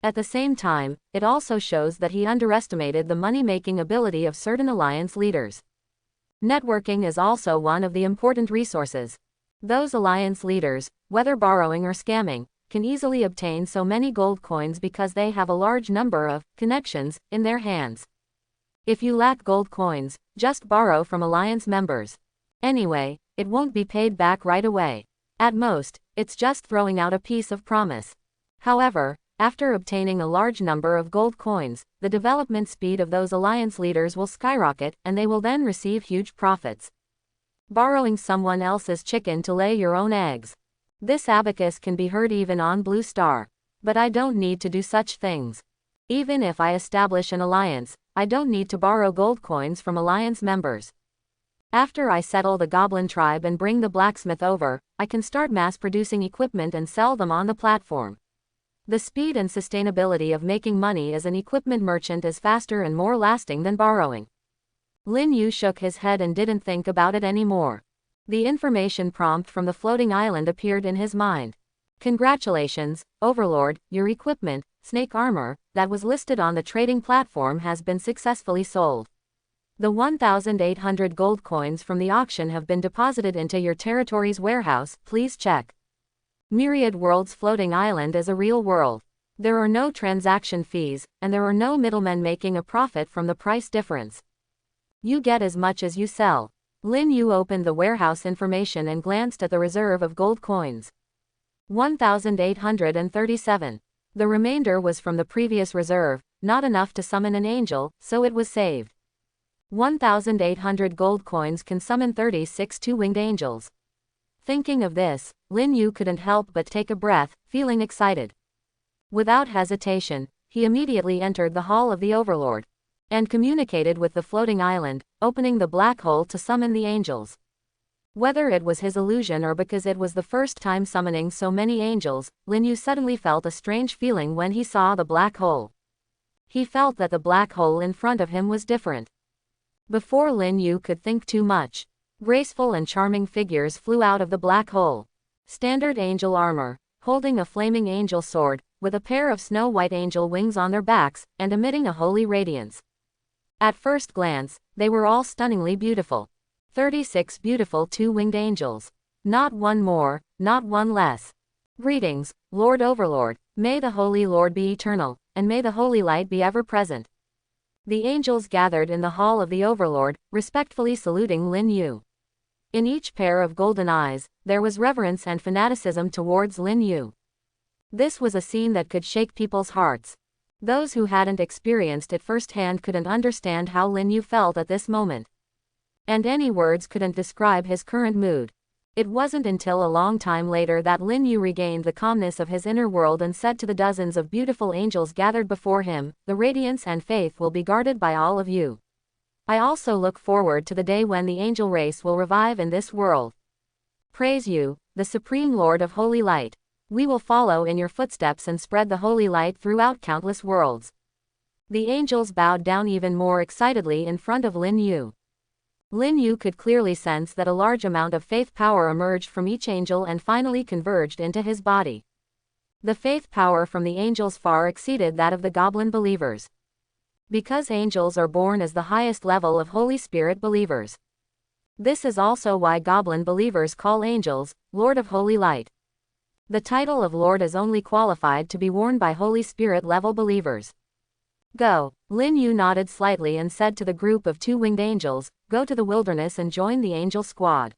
At the same time, it also shows that he underestimated the money-making ability of certain alliance leaders. Networking is also one of the important resources. Those alliance leaders, whether borrowing or scamming, can easily obtain so many gold coins because they have a large number of connections in their hands. If you lack gold coins, just borrow from alliance members. Anyway, it won't be paid back right away. At most, it's just throwing out a piece of promise. However, after obtaining a large number of gold coins, the development speed of those alliance leaders will skyrocket, and they will then receive huge profits. Borrowing someone else's chicken to lay your own eggs. This abacus can be heard even on Blue Star. But I don't need to do such things. Even if I establish an alliance, I don't need to borrow gold coins from alliance members. After I settle the goblin tribe and bring the blacksmith over, I can start mass-producing equipment and sell them on the platform. The speed and sustainability of making money as an equipment merchant is faster and more lasting than borrowing. Lin Yu shook his head and didn't think about it anymore. The information prompt from the floating island appeared in his mind. Congratulations, Overlord, your equipment, snake armor, that was listed on the trading platform has been successfully sold. The 1,800 gold coins from the auction have been deposited into your territory's warehouse, please check. Myriad World's floating island is a real world. There are no transaction fees, and there are no middlemen making a profit from the price difference. You get as much as you sell. Lin Yu opened the warehouse information and glanced at the reserve of gold coins. 1,837. The remainder was from the previous reserve, not enough to summon an angel, so it was saved. 1,800 gold coins can summon 36 two-winged angels. Thinking of this, Lin Yu couldn't help but take a breath, feeling excited. Without hesitation, he immediately entered the Hall of the Overlord and communicated with the floating island, opening the black hole to summon the angels. Whether it was his illusion or because it was the first time summoning so many angels, Lin Yu suddenly felt a strange feeling when he saw the black hole. He felt that the black hole in front of him was different. Before Lin Yu could think too much, graceful and charming figures flew out of the black hole. Standard angel armor, holding a flaming angel sword, with a pair of snow-white angel wings on their backs, and emitting a holy radiance. At first glance, they were all stunningly beautiful. 36 beautiful two-winged angels. Not one more, not one less. Greetings, Lord Overlord. May the Holy Lord be eternal, and may the Holy Light be ever present. The angels gathered in the Hall of the Overlord, respectfully saluting Lin Yu. In each pair of golden eyes, there was reverence and fanaticism towards Lin Yu. This was a scene that could shake people's hearts. Those who hadn't experienced it firsthand couldn't understand how Lin Yu felt at this moment. And any words couldn't describe his current mood. It wasn't until a long time later that Lin Yu regained the calmness of his inner world and said to the dozens of beautiful angels gathered before him, "The radiance and faith will be guarded by all of you. I also look forward to the day when the angel race will revive in this world. Praise you, the Supreme Lord of Holy Light. We will follow in your footsteps and spread the holy light throughout countless worlds." The angels bowed down even more excitedly in front of Lin Yu. Lin Yu could clearly sense that a large amount of faith power emerged from each angel and finally converged into his body. The faith power from the angels far exceeded that of the goblin believers. Because angels are born as the highest level of Holy Spirit believers. This is also why goblin believers call angels, Lord of Holy Light. The title of Lord is only qualified to be worn by Holy Spirit level believers. Go. Lin Yu nodded slightly and said to the group of two-winged angels, "Go to the wilderness and join the angel squad.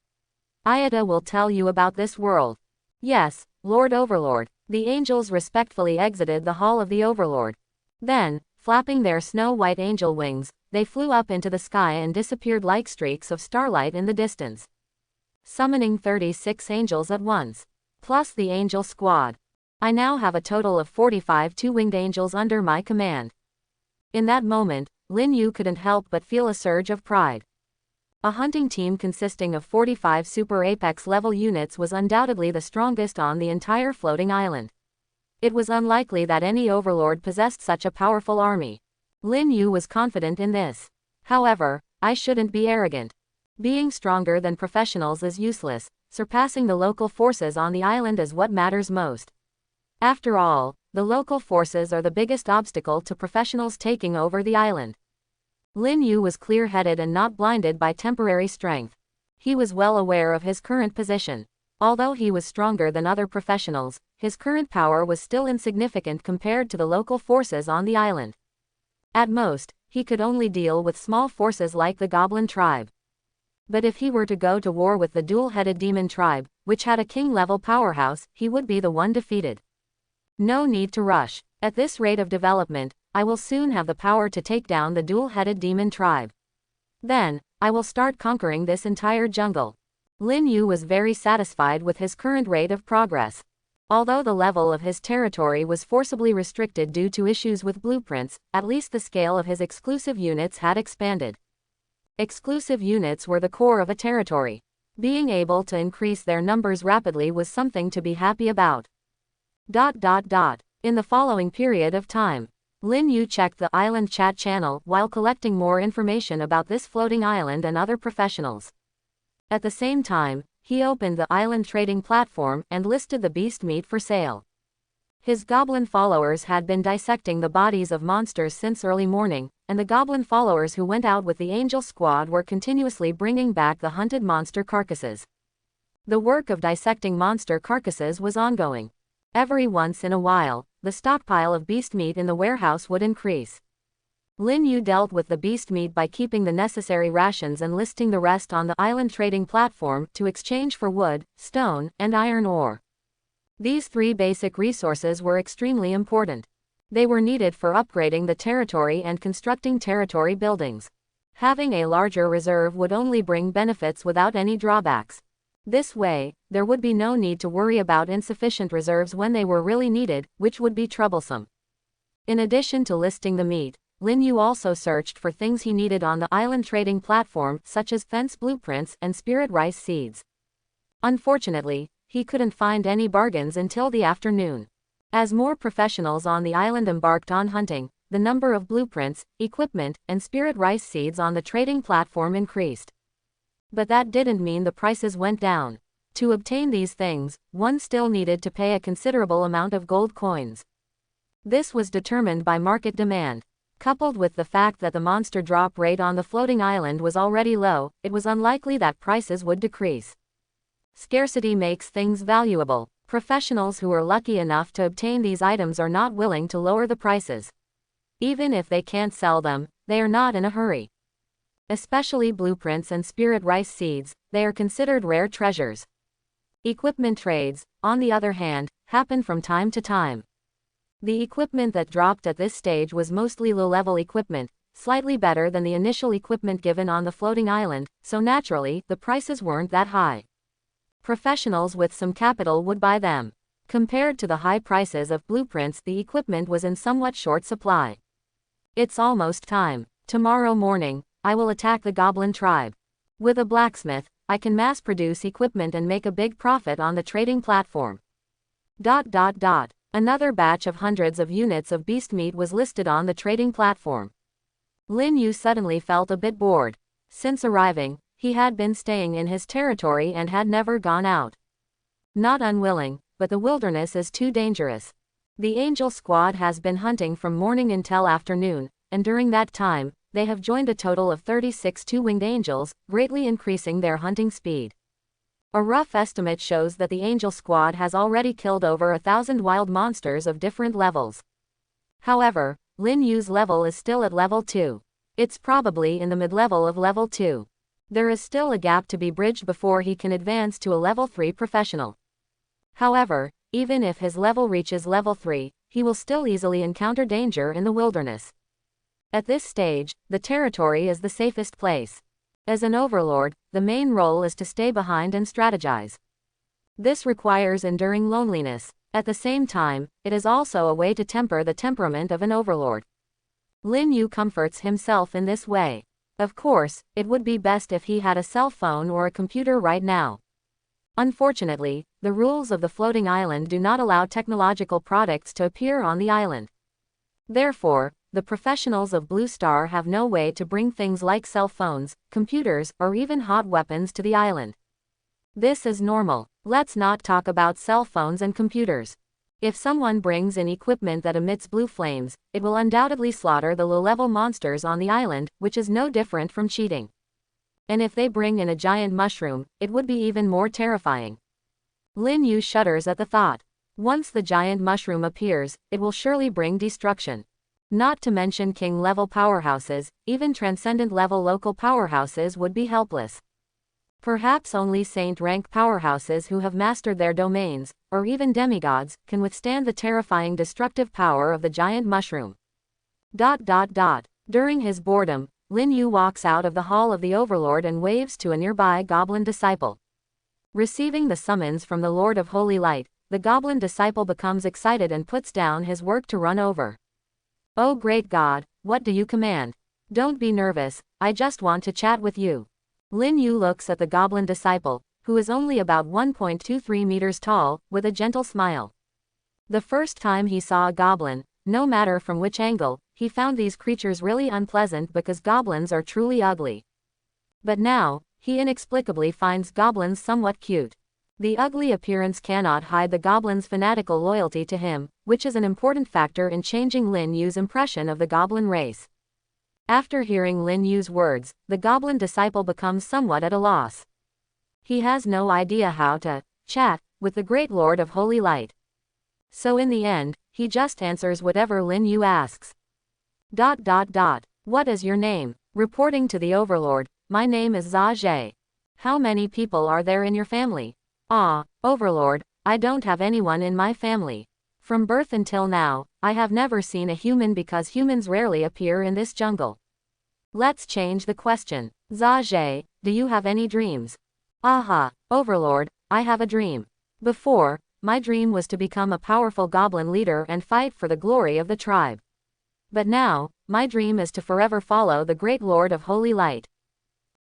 Ayada will tell you about this world." "Yes, Lord Overlord." The angels respectfully exited the Hall of the Overlord. Then, flapping their snow-white angel wings, they flew up into the sky and disappeared like streaks of starlight in the distance. Summoning 36 angels at once. Plus the angel squad. I now have a total of 45 two-winged angels under my command. In that moment, Lin Yu couldn't help but feel a surge of pride. A hunting team consisting of 45 super apex level units was undoubtedly the strongest on the entire floating island. It was unlikely that any overlord possessed such a powerful army. Lin Yu was confident in this. However, I shouldn't be arrogant. Being stronger than professionals is useless, surpassing the local forces on the island is what matters most. After all, the local forces are the biggest obstacle to professionals taking over the island. Lin Yu was clear-headed and not blinded by temporary strength. He was well aware of his current position. Although he was stronger than other professionals, his current power was still insignificant compared to the local forces on the island. At most, he could only deal with small forces like the Goblin tribe. But if he were to go to war with the dual-headed demon tribe, which had a king-level powerhouse, he would be the one defeated. No need to rush. At this rate of development, I will soon have the power to take down the dual-headed demon tribe. Then, I will start conquering this entire jungle. Lin Yu was very satisfied with his current rate of progress. Although the level of his territory was forcibly restricted due to issues with blueprints, at least the scale of his exclusive units had expanded. Exclusive units were the core of a territory. Being able to increase their numbers rapidly was something to be happy about. In the following period of time, Lin Yu checked the island chat channel while collecting more information about this floating island and other professionals. At the same time, he opened the island trading platform and listed the beast meat for sale. His goblin followers had been dissecting the bodies of monsters since early morning, and the goblin followers who went out with the angel squad were continuously bringing back the hunted monster carcasses. The work of dissecting monster carcasses was ongoing. Every once in a while, the stockpile of beast meat in the warehouse would increase. Lin Yu dealt with the beast meat by keeping the necessary rations and listing the rest on the island trading platform to exchange for wood, stone, and iron ore. These three basic resources were extremely important. They were needed for upgrading the territory and constructing territory buildings. Having a larger reserve would only bring benefits without any drawbacks. This way, there would be no need to worry about insufficient reserves when they were really needed, which would be troublesome. In addition to listing the meat, Lin Yu also searched for things he needed on the island trading platform, such as fence blueprints and spirit rice seeds. Unfortunately, he couldn't find any bargains until the afternoon. As more professionals on the island embarked on hunting, the number of blueprints, equipment, and spirit rice seeds on the trading platform increased. But that didn't mean the prices went down. To obtain these things, one still needed to pay a considerable amount of gold coins. This was determined by market demand. Coupled with the fact that the monster drop rate on the floating island was already low, it was unlikely that prices would decrease. Scarcity makes things valuable. Professionals who are lucky enough to obtain these items are not willing to lower the prices. Even if they can't sell them, they are not in a hurry. Especially blueprints and spirit rice seeds, they are considered rare treasures. Equipment trades, on the other hand, happen from time to time. The equipment that dropped at this stage was mostly low-level equipment, slightly better than the initial equipment given on the floating island, so naturally, the prices weren't that high. Professionals with some capital would buy them. Compared to the high prices of blueprints, the equipment was in somewhat short supply. It's almost time. Tomorrow morning, I will attack the goblin tribe. With a blacksmith, I can mass-produce equipment and make a big profit on the trading platform. Another batch of hundreds of units of beast meat was listed on the trading platform. Lin Yu suddenly felt a bit bored. Since arriving, he had been staying in his territory and had never gone out. Not unwilling, but the wilderness is too dangerous. The angel squad has been hunting from morning until afternoon, and during that time, they have joined a total of 36 two-winged angels, greatly increasing their hunting speed. A rough estimate shows that the angel squad has already killed over 1,000 wild monsters of different levels. However, Lin Yu's level is still at level 2. It's probably in the mid-level of level 2. There is still a gap to be bridged before he can advance to a level 3 professional. However, even if his level reaches level 3, he will still easily encounter danger in the wilderness. At this stage, the territory is the safest place. As an overlord, the main role is to stay behind and strategize. This requires enduring loneliness. At the same time, it is also a way to temper the temperament of an overlord. Lin Yu comforts himself in this way. Of course, it would be best if he had a cell phone or a computer right now. Unfortunately, the rules of the floating island do not allow technological products to appear on the island. Therefore, the professionals of Blue Star have no way to bring things like cell phones, computers, or even hot weapons to the island. This is normal. Let's not talk about cell phones and computers. If someone brings in equipment that emits blue flames, it will undoubtedly slaughter the low-level monsters on the island, which is no different from cheating. And if they bring in a giant mushroom, it would be even more terrifying. Lin Yu shudders at the thought. Once the giant mushroom appears, it will surely bring destruction. Not to mention king-level powerhouses, even transcendent-level local powerhouses would be helpless. Perhaps only saint-rank powerhouses who have mastered their domains, or even demigods, can withstand the terrifying destructive power of the giant mushroom. During his boredom, Lin Yu walks out of the hall of the Overlord and waves to a nearby goblin disciple. Receiving the summons from the Lord of Holy Light, the goblin disciple becomes excited and puts down his work to run over. "Oh great God, what do you command? Don't be nervous, I just want to chat with you." Lin Yu looks at the goblin disciple, who is only about 1.23 meters tall, with a gentle smile. The first time he saw a goblin, no matter from which angle, he found these creatures really unpleasant because goblins are truly ugly. But now, he inexplicably finds goblins somewhat cute. The ugly appearance cannot hide the goblin's fanatical loyalty to him, which is an important factor in changing Lin Yu's impression of the goblin race. After hearing Lin Yu's words, the goblin disciple becomes somewhat at a loss. He has no idea how to chat with the great Lord of Holy Light. So in the end, he just answers whatever Lin Yu asks. What is your name? Reporting to the Overlord, my name is Zha Zhe. How many people are there in your family? Ah, Overlord, I don't have anyone in my family. From birth until now, I have never seen a human because humans rarely appear in this jungle. Let's change the question. Zha Zhe, do you have any dreams? Aha, Overlord, I have a dream. Before, my dream was to become a powerful goblin leader and fight for the glory of the tribe. But now, my dream is to forever follow the great Lord of Holy Light.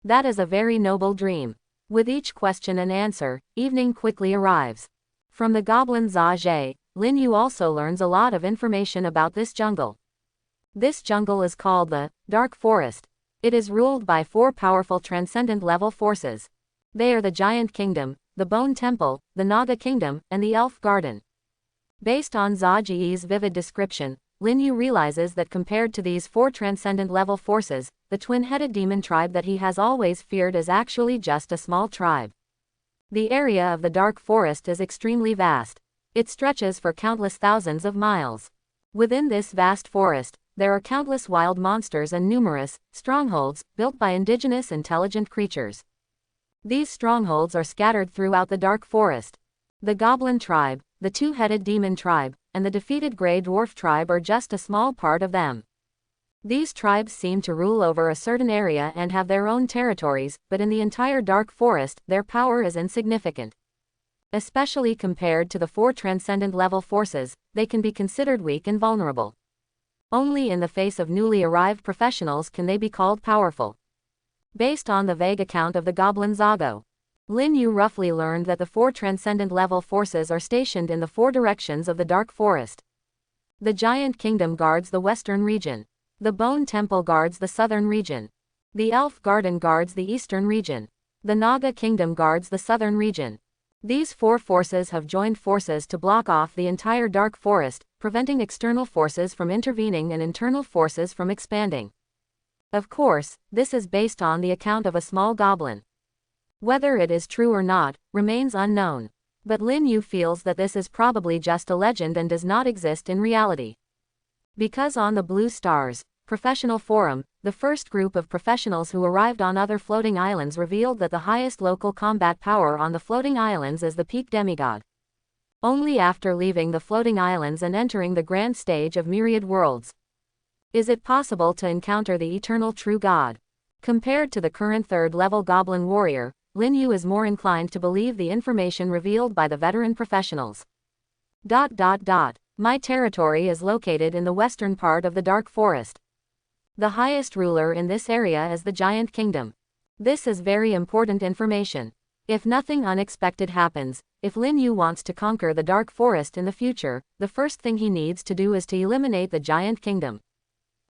That is a very noble dream. With each question and answer, evening quickly arrives. From the goblin Zha Zhe, Lin Yu also learns a lot of information about this jungle. This jungle is called the Dark Forest. It is ruled by 4 powerful transcendent level forces. They are the Giant Kingdom, the Bone Temple, the Naga Kingdom, and the Elf Garden. Based on Zha Zhe's vivid description, Lin Yu realizes that compared to these 4 transcendent level forces, the twin-headed demon tribe that he has always feared is actually just a small tribe. The area of the Dark Forest is extremely vast. It stretches for countless thousands of miles. Within this vast forest, there are countless wild monsters and numerous strongholds built by indigenous intelligent creatures. These strongholds are scattered throughout the Dark Forest. The Goblin tribe, the two-headed demon tribe, and the defeated Grey Dwarf tribe are just a small part of them. These tribes seem to rule over a certain area and have their own territories, but in the entire Dark Forest, their power is insignificant. Especially compared to the 4 transcendent level forces, they can be considered weak and vulnerable. Only in the face of newly arrived professionals can they be called powerful. Based on the vague account of the Goblin Zago, Lin Yu roughly learned that the 4 transcendent level forces are stationed in the 4 directions of the Dark Forest. The Giant Kingdom guards the western region. The Bone Temple guards the southern region. The Elf Garden guards the eastern region. The Naga Kingdom guards the southern region. These 4 forces have joined forces to block off the entire Dark Forest, preventing external forces from intervening and internal forces from expanding. Of course, this is based on the account of a small goblin. Whether it is true or not, remains unknown. But Lin Yu feels that this is probably just a legend and does not exist in reality. Because on the Blue Stars Professional Forum, the first group of professionals who arrived on other floating islands revealed that the highest local combat power on the floating islands is the Peak Demigod. Only after leaving the floating islands and entering the grand stage of Myriad Worlds is it possible to encounter the eternal true God. Compared to the current 3rd level Goblin Warrior, Lin Yu is more inclined to believe the information revealed by the veteran professionals. My territory is located in the western part of the Dark Forest. The highest ruler in this area is the Giant Kingdom. This is very important information. If nothing unexpected happens, if Lin Yu wants to conquer the Dark Forest in the future, the first thing he needs to do is to eliminate the Giant Kingdom.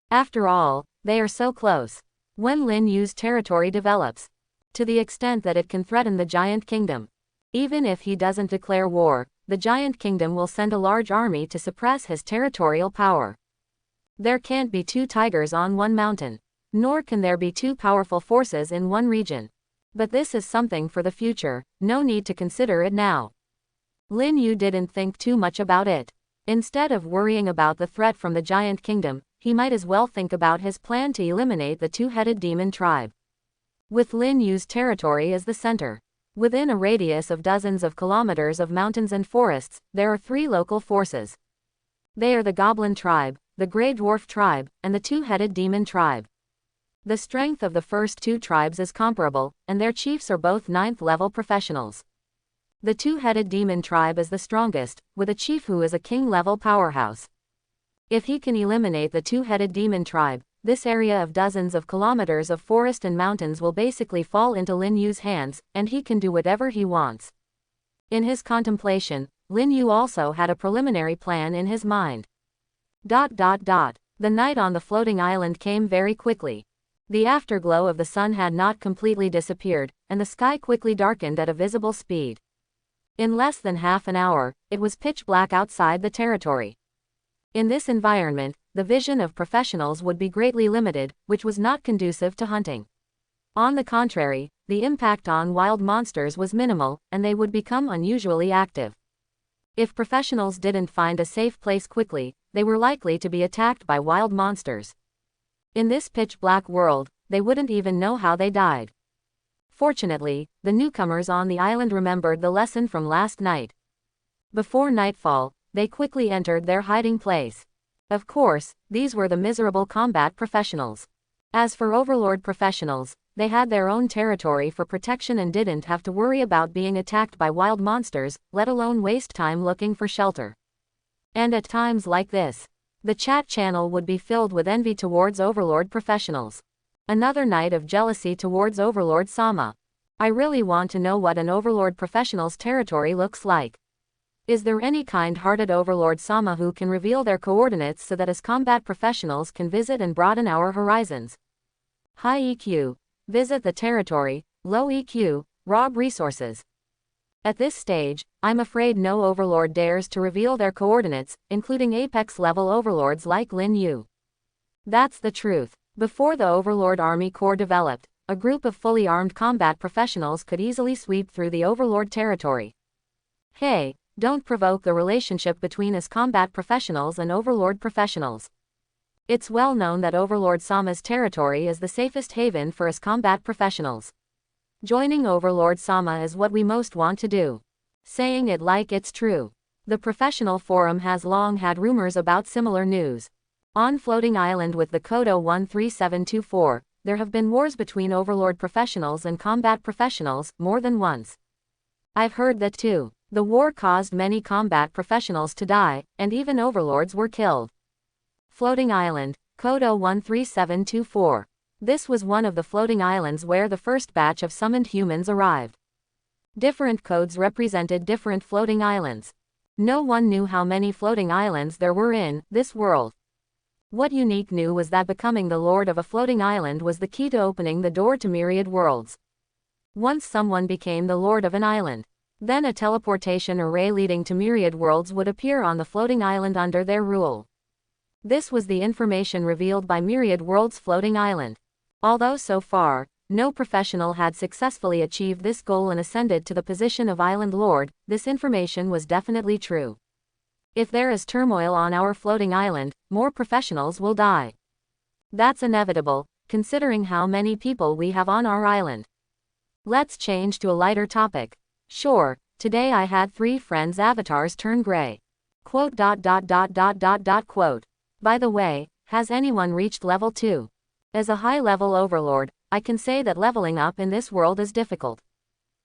After all, they are so close. When Lin Yu's territory develops to the extent that it can threaten the Giant Kingdom, even if he doesn't declare war, the Giant Kingdom will send a large army to suppress his territorial power. There can't be 2 tigers on one mountain, nor can there be 2 powerful forces in one region. But this is something for the future, no need to consider it now. Lin Yu didn't think too much about it. Instead of worrying about the threat from the Giant Kingdom, he might as well think about his plan to eliminate the 2-headed demon tribe. With Lin Yu's territory as the center, within a radius of dozens of kilometers of mountains and forests, there are 3 local forces. They are the Goblin tribe, the Grey Dwarf tribe, and the 2-headed demon tribe. The strength of the first 2 tribes is comparable, and their chiefs are both 9th level professionals. The 2-headed demon tribe is the strongest, with a chief who is a king-level powerhouse. If he can eliminate the 2-headed demon tribe, this area of dozens of kilometers of forest and mountains will basically fall into Lin Yu's hands, and he can do whatever he wants. In his contemplation, Lin Yu also had a preliminary plan in his mind. The night on the floating island came very quickly. The afterglow of the sun had not completely disappeared, and the sky quickly darkened at a visible speed. In less than half an hour, it was pitch black outside the territory. In this environment, the vision of professionals would be greatly limited, which was not conducive to hunting. On the contrary, the impact on wild monsters was minimal, and they would become unusually active. If professionals didn't find a safe place quickly, they were likely to be attacked by wild monsters. In this pitch-black world, they wouldn't even know how they died. Fortunately, the newcomers on the island remembered the lesson from last night. Before nightfall, they quickly entered their hiding place. Of course, these were the miserable combat professionals. As for overlord professionals, they had their own territory for protection and didn't have to worry about being attacked by wild monsters, let alone waste time looking for shelter. And at times like this, the chat channel would be filled with envy towards overlord professionals. Another night of jealousy towards overlord Sama. I really want to know what an overlord professional's territory looks like. Is there any kind-hearted overlord Sama who can reveal their coordinates so that as combat professionals can visit and broaden our horizons? High EQ. Visit the territory. Low EQ. Rob resources. At this stage, I'm afraid no overlord dares to reveal their coordinates, including apex-level overlords like Lin Yu. That's the truth. Before the Overlord Army Corps developed, a group of fully armed combat professionals could easily sweep through the Overlord territory. Hey, don't provoke the relationship between us combat professionals and Overlord professionals. It's well known that Overlord Sama's territory is the safest haven for us combat professionals. Joining Overlord Sama is what we most want to do. Saying it like it's true. The professional forum has long had rumors about similar news. On Floating Island with the Kodo 13724, there have been wars between Overlord professionals and combat professionals, more than once. I've heard that too. The war caused many combat professionals to die, and even overlords were killed. Floating Island, Kodo 13724. This was one of the floating islands where the first batch of summoned humans arrived. Different codes represented different floating islands. No one knew how many floating islands there were in this world. What Unique knew was that becoming the lord of a floating island was the key to opening the door to myriad worlds. Once someone became the lord of an island, then a teleportation array leading to myriad worlds would appear on the floating island under their rule. This was the information revealed by Myriad Worlds Floating Island. Although so far, no professional had successfully achieved this goal and ascended to the position of Island Lord, this information was definitely true. If there is turmoil on our floating island, more professionals will die. That's inevitable, considering how many people we have on our island. Let's change to a lighter topic. Sure, today I had 3 friends' avatars turn gray. Quote. By the way, has anyone reached level 2? As a high-level overlord, I can say that leveling up in this world is difficult.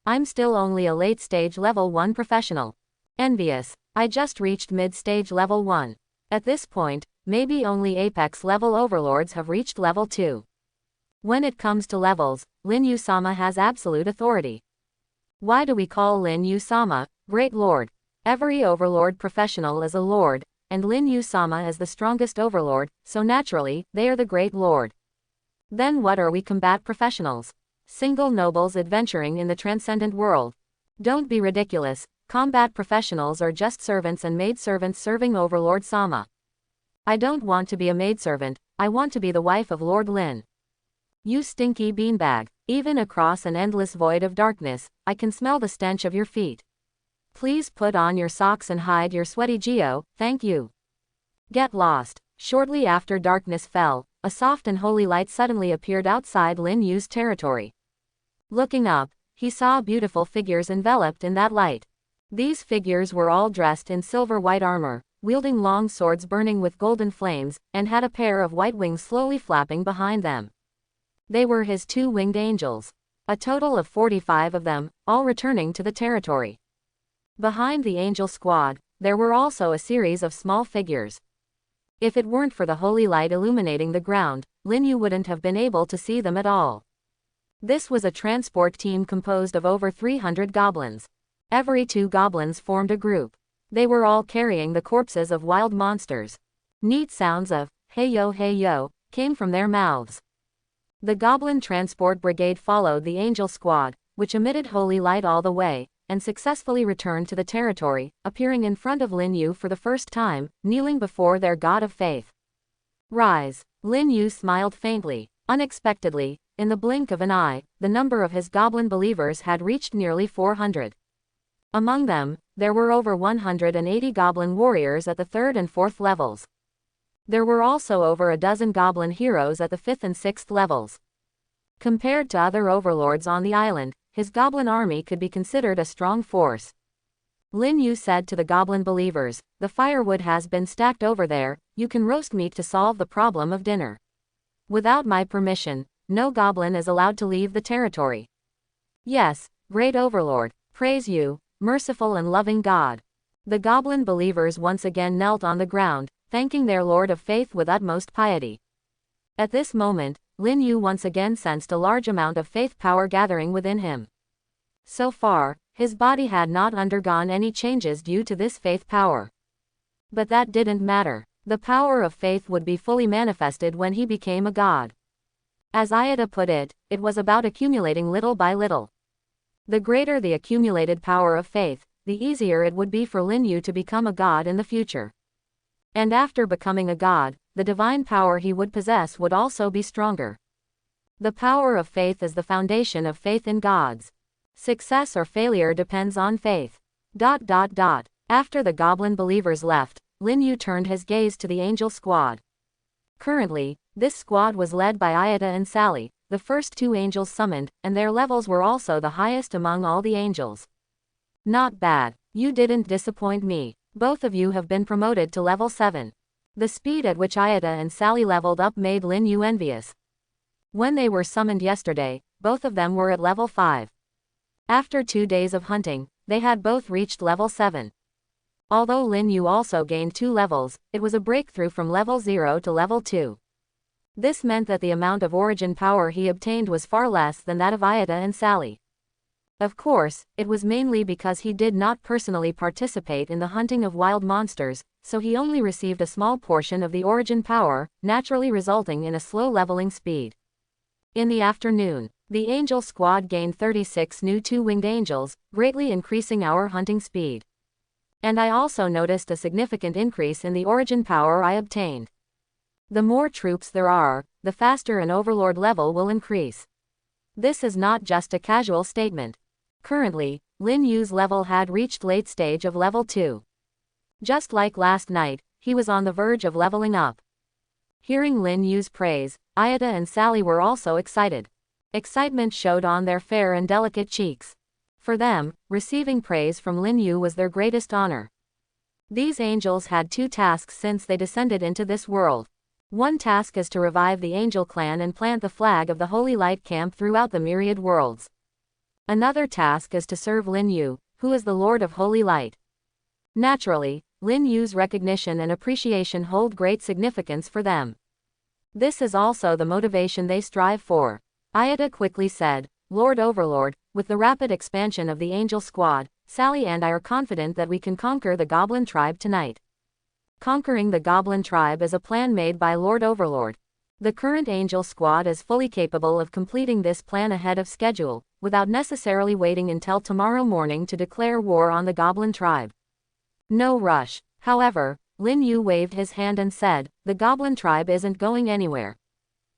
I'm still only a late-stage level 1 professional. Envious. I just reached mid-stage level 1. At this point, maybe only apex-level overlords have reached level 2. When it comes to levels, Lin Yu Sama has absolute authority. Why do we call Lin Yu Sama Great Lord? Every overlord professional is a lord, and Lin Yu Sama is the strongest overlord, so naturally, they are the Great Lord. Then what are we combat professionals? Single nobles adventuring in the transcendent world. Don't be ridiculous, combat professionals are just servants and maidservants serving Overlord Sama. I don't want to be a maidservant, I want to be the wife of Lord Lin. You stinky beanbag, even across an endless void of darkness, I can smell the stench of your feet. Please put on your socks and hide your sweaty geo, thank you. Get lost. Shortly after darkness fell, a soft and holy light suddenly appeared outside Lin Yu's territory. Looking up, he saw beautiful figures enveloped in that light. These figures were all dressed in silver-white armor, wielding long swords burning with golden flames, and had a pair of white wings slowly flapping behind them. They were his 2 winged angels. A total of 45 of them, all returning to the territory. Behind the angel squad, there were also a series of small figures. If it weren't for the holy light illuminating the ground, Lin Yu wouldn't have been able to see them at all. This was a transport team composed of over 300 goblins. Every 2 goblins formed a group. They were all carrying the corpses of wild monsters. Neat sounds of, hey yo, came from their mouths. The Goblin Transport Brigade followed the Angel Squad, which emitted holy light all the way, and successfully returned to the territory, appearing in front of Lin Yu for the first time, kneeling before their god of faith. Rise. Lin Yu smiled faintly. Unexpectedly, in the blink of an eye, the number of his goblin believers had reached nearly 400. Among them, there were over 180 goblin warriors at the 3rd and 4th levels. There were also over a dozen goblin heroes at the 5th and 6th levels. Compared to other overlords on the island, his goblin army could be considered a strong force. Lin Yu said to the goblin believers, "The firewood has been stacked over there, you can roast meat to solve the problem of dinner. Without my permission, no goblin is allowed to leave the territory." "Yes, great overlord, praise you, merciful and loving God." The goblin believers once again knelt on the ground, thanking their Lord of Faith with utmost piety. At this moment, Lin Yu once again sensed a large amount of faith power gathering within him. So far, his body had not undergone any changes due to this faith power. But that didn't matter. The power of faith would be fully manifested when he became a god. As Ayada put it, it was about accumulating little by little. The greater the accumulated power of faith, the easier it would be for Lin Yu to become a god in the future. And after becoming a god, the divine power he would possess would also be stronger. The power of faith is the foundation of faith in gods. Success or failure depends on faith. After the goblin believers left, Lin Yu turned his gaze to the angel squad. Currently, this squad was led by Ayada and Sally, the first two angels summoned, and their levels were also the highest among all the angels. Not bad. You didn't disappoint me. Both of you have been promoted to level 7. The speed at which Ayada and Sally leveled up made Lin Yu envious. When they were summoned yesterday, both of them were at level 5. After 2 days of hunting, they had both reached level 7. Although Lin Yu also gained 2 levels, it was a breakthrough from level 0 to level 2. This meant that the amount of origin power he obtained was far less than that of Ayada and Sally. Of course, it was mainly because he did not personally participate in the hunting of wild monsters, so he only received a small portion of the origin power, naturally resulting in a slow leveling speed. In the afternoon, the angel squad gained 36 new 2-winged angels, greatly increasing our hunting speed. And I also noticed a significant increase in the origin power I obtained. The more troops there are, the faster an overlord level will increase. This is not just a casual statement. Currently, Lin Yu's level had reached late stage of level 2. Just like last night, he was on the verge of leveling up. Hearing Lin Yu's praise, Ayada and Sally were also excited. Excitement showed on their fair and delicate cheeks. For them, receiving praise from Lin Yu was their greatest honor. These angels had 2 tasks since they descended into this world. One task is to revive the angel clan and plant the flag of the Holy Light camp throughout the myriad worlds. Another task is to serve Lin Yu, who is the Lord of Holy Light. Naturally, Lin Yu's recognition and appreciation hold great significance for them. This is also the motivation they strive for. Ayada quickly said, "Lord Overlord, with the rapid expansion of the angel squad, Sally and I are confident that we can conquer the goblin tribe tonight." Conquering the goblin tribe is a plan made by Lord Overlord. The current angel squad is fully capable of completing this plan ahead of schedule, without necessarily waiting until tomorrow morning to declare war on the goblin tribe. No rush. However, Lin Yu waved his hand and said, "The goblin tribe isn't going anywhere.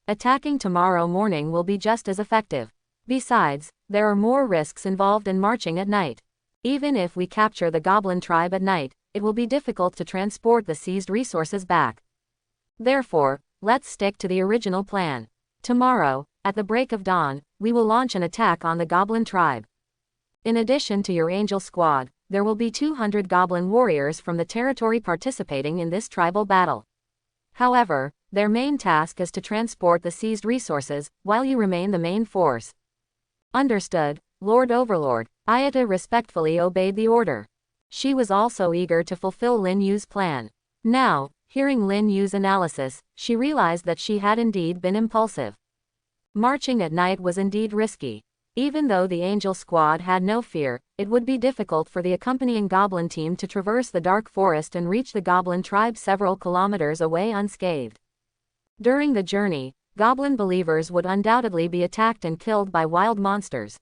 Attacking tomorrow morning will be just as effective. Besides, there are more risks involved in marching at night. Even if we capture the goblin tribe at night, it will be difficult to transport the seized resources back. Therefore, let's stick to the original plan. Tomorrow, at the break of dawn, we will launch an attack on the goblin tribe. In addition to your angel squad, there will be 200 goblin warriors from the territory participating in this tribal battle. However, their main task is to transport the seized resources, while you remain the main force." "Understood, Lord Overlord." Ayada respectfully obeyed the order. She was also eager to fulfill Lin Yu's plan. Now, hearing Lin Yu's analysis, she realized that she had indeed been impulsive. Marching at night was indeed risky. Even though the angel squad had no fear, it would be difficult for the accompanying goblin team to traverse the dark forest and reach the goblin tribe several kilometers away unscathed. During the journey, goblin believers would undoubtedly be attacked and killed by wild monsters.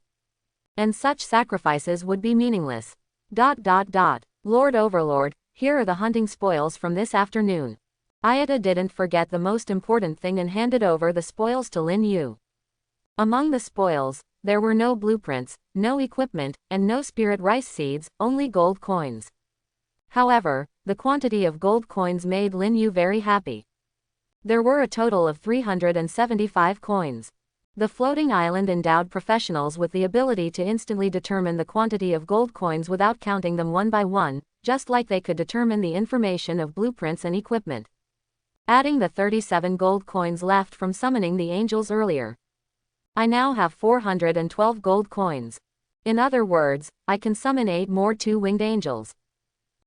And such sacrifices would be meaningless. Lord Overlord, here are the hunting spoils from this afternoon. Ayata didn't forget the most important thing and handed over the spoils to Lin Yu. Among the spoils, there were no blueprints, no equipment, and no spirit rice seeds, only gold coins. However, the quantity of gold coins made Lin Yu very happy. There were a total of 375 coins. The floating island endowed professionals with the ability to instantly determine the quantity of gold coins without counting them one by one, just like they could determine the information of blueprints and equipment. Adding the 37 gold coins left from summoning the angels earlier, I now have 412 gold coins. In other words, I can summon 8 more two-winged angels.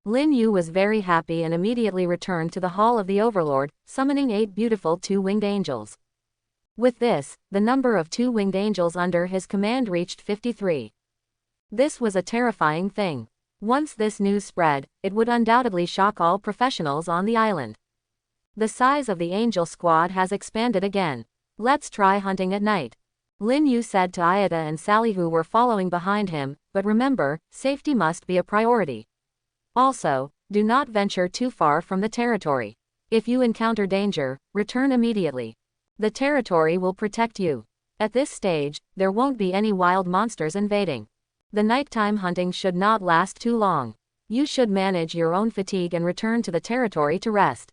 Lin Yu was very happy and immediately returned to the Hall of the Overlord, summoning 8 beautiful two-winged angels. With this, the number of two-winged angels under his command reached 53. This was a terrifying thing. Once this news spread, it would undoubtedly shock all professionals on the island. The size of the angel squad has expanded again. Let's try hunting at night, Lin Yu said to Ayata and Sally, who were following behind him, but remember, safety must be a priority. Also, do not venture too far from the territory. If you encounter danger, return immediately. The territory will protect you. At this stage, there won't be any wild monsters invading. The nighttime hunting should not last too long. You should manage your own fatigue and return to the territory to rest.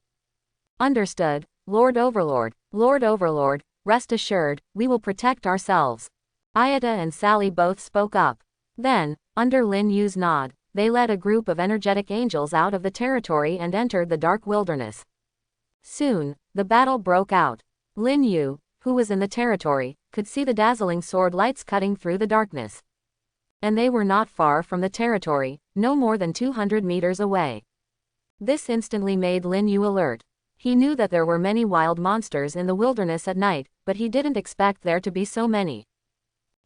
Understood, Lord Overlord. Lord Overlord, rest assured, we will protect ourselves. Ayata and Sally both spoke up. Then, under Lin Yu's nod, they led a group of energetic angels out of the territory and entered the dark wilderness. Soon, the battle broke out. Lin Yu, who was in the territory, could see the dazzling sword lights cutting through the darkness. And they were not far from the territory, no more than 200 meters away. This instantly made Lin Yu alert. He knew that there were many wild monsters in the wilderness at night, but he didn't expect there to be so many.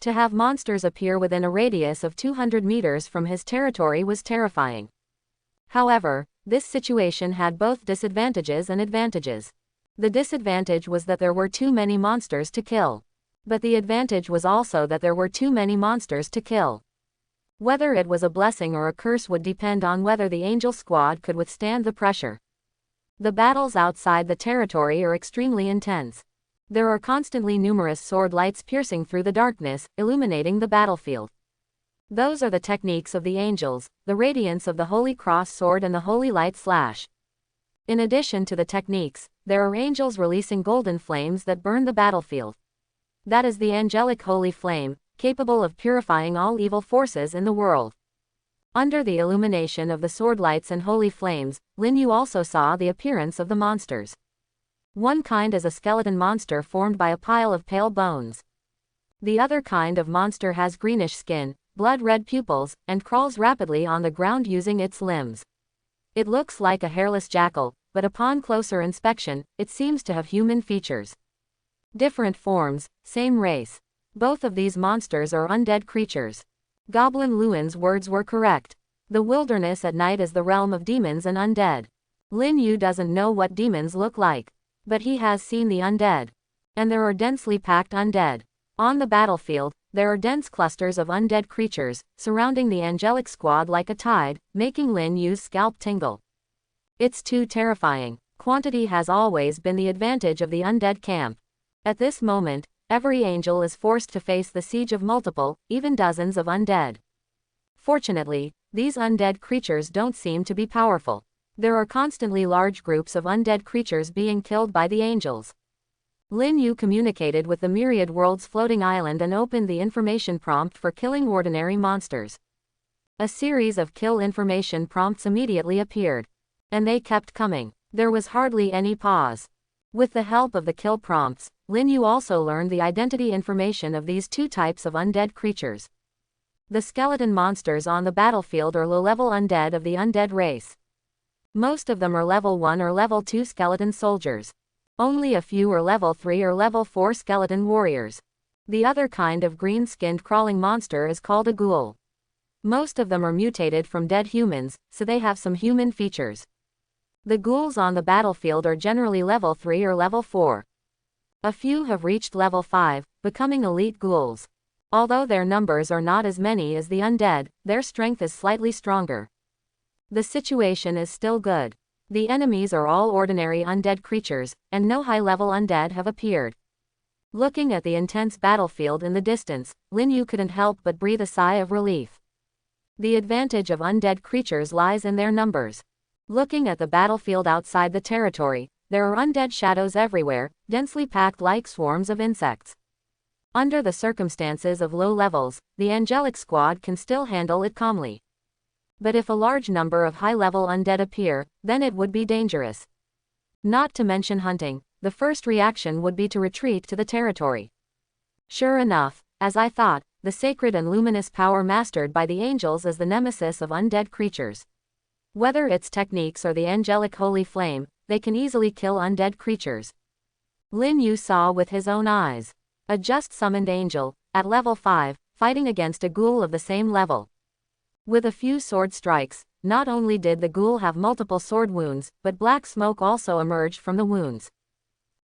To have monsters appear within a radius of 200 meters from his territory was terrifying. However, this situation had both disadvantages and advantages. The disadvantage was that there were too many monsters to kill. But the advantage was also that there were too many monsters to kill. Whether it was a blessing or a curse would depend on whether the angel squad could withstand the pressure. The battles outside the territory are extremely intense. There are constantly numerous sword lights piercing through the darkness, illuminating the battlefield. Those are the techniques of the angels, the radiance of the Holy Cross sword and the Holy Light Slash. In addition to the techniques, there are angels releasing golden flames that burn the battlefield. That is the angelic holy flame, capable of purifying all evil forces in the world. Under the illumination of the sword lights and holy flames, Lin Yu also saw the appearance of the monsters. One kind is a skeleton monster formed by a pile of pale bones. The other kind of monster has greenish skin, blood-red pupils, and crawls rapidly on the ground using its limbs. It looks like a hairless jackal, but upon closer inspection, it seems to have human features. Different forms, same race. Both of these monsters are undead creatures. Goblin Luan's words were correct. The wilderness at night is the realm of demons and undead. Lin Yu doesn't know what demons look like, but he has seen the undead. And there are densely packed undead. On the battlefield, there are dense clusters of undead creatures, surrounding the angelic squad like a tide, making Lin Yu's scalp tingle. It's too terrifying. Quantity has always been the advantage of the undead camp. At this moment, every angel is forced to face the siege of multiple, even dozens of undead. Fortunately, these undead creatures don't seem to be powerful. There are constantly large groups of undead creatures being killed by the angels. Lin Yu communicated with the Myriad World's floating island and opened the information prompt for killing ordinary monsters. A series of kill information prompts immediately appeared. And they kept coming. There was hardly any pause. With the help of the kill prompts, Lin Yu also learned the identity information of these two types of undead creatures. The skeleton monsters on the battlefield are low-level undead of the undead race. Most of them are level 1 or level 2 skeleton soldiers. Only a few are level 3 or level 4 skeleton warriors. The other kind of green-skinned crawling monster is called a ghoul. Most of them are mutated from dead humans, so they have some human features. The ghouls on the battlefield are generally level 3 or level 4. A few have reached level 5, becoming elite ghouls. Although their numbers are not as many as the undead, their strength is slightly stronger. The situation is still good. The enemies are all ordinary undead creatures, and no high-level undead have appeared. Looking at the intense battlefield in the distance, Lin Yu couldn't help but breathe a sigh of relief. The advantage of undead creatures lies in their numbers. Looking at the battlefield outside the territory, there are undead shadows everywhere, densely packed like swarms of insects. Under the circumstances of low levels, the angelic squad can still handle it calmly. But if a large number of high-level undead appear, then it would be dangerous. Not to mention hunting, the first reaction would be to retreat to the territory. Sure enough, as I thought, the sacred and luminous power mastered by the angels is the nemesis of undead creatures. Whether its techniques or the angelic holy flame, they can easily kill undead creatures. Lin Yu saw with his own eyes. A just summoned angel, at level 5, fighting against a ghoul of the same level. With a few sword strikes, not only did the ghoul have multiple sword wounds, but black smoke also emerged from the wounds.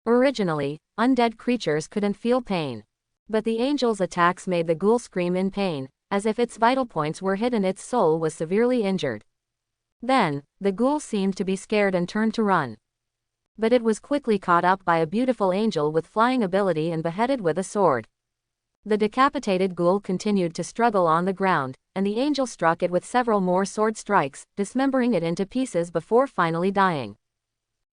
Originally, undead creatures couldn't feel pain. But the angel's attacks made the ghoul scream in pain, as if its vital points were hit and its soul was severely injured. Then, the ghoul seemed to be scared and turned to run. But it was quickly caught up by a beautiful angel with flying ability and beheaded with a sword. The decapitated ghoul continued to struggle on the ground, and the angel struck it with several more sword strikes, dismembering it into pieces before finally dying.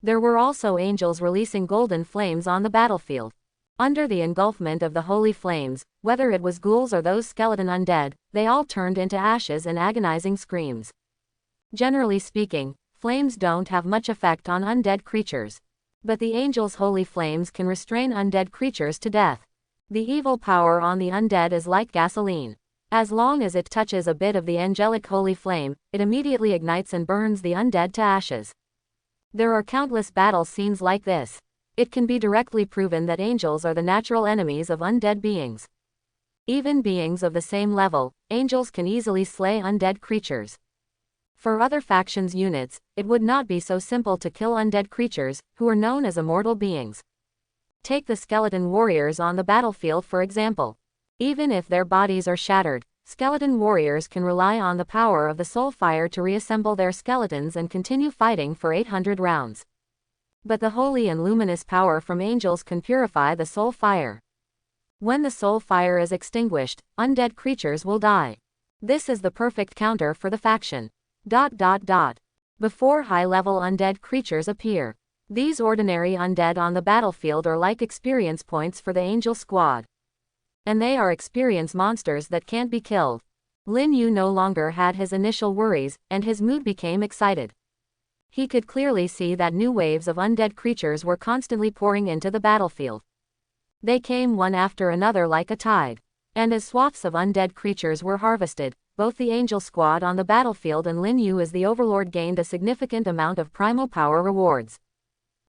There were also angels releasing golden flames on the battlefield. Under the engulfment of the holy flames, whether it was ghouls or those skeleton undead, they all turned into ashes in agonizing screams. Generally speaking, flames don't have much effect on undead creatures. But the angel's holy flames can restrain undead creatures to death. The evil power on the undead is like gasoline. As long as it touches a bit of the angelic holy flame, it immediately ignites and burns the undead to ashes. There are countless battle scenes like this. It can be directly proven that angels are the natural enemies of undead beings. Even beings of the same level, angels can easily slay undead creatures. For other factions' units, it would not be so simple to kill undead creatures, who are known as immortal beings. Take the skeleton warriors on the battlefield for example. Even if their bodies are shattered, skeleton warriors can rely on the power of the soul fire to reassemble their skeletons and continue fighting for 800 rounds. But the holy and luminous power from angels can purify the soul fire. When the soul fire is extinguished, undead creatures will die. This is the perfect counter for the faction. Before high-level undead creatures appear. These ordinary undead on the battlefield are like experience points for the angel squad. And they are experience monsters that can't be killed. Lin Yu no longer had his initial worries, and his mood became excited. He could clearly see that new waves of undead creatures were constantly pouring into the battlefield. They came one after another like a tide. And as swaths of undead creatures were harvested, both the angel squad on the battlefield and Lin Yu as the overlord gained a significant amount of primal power rewards.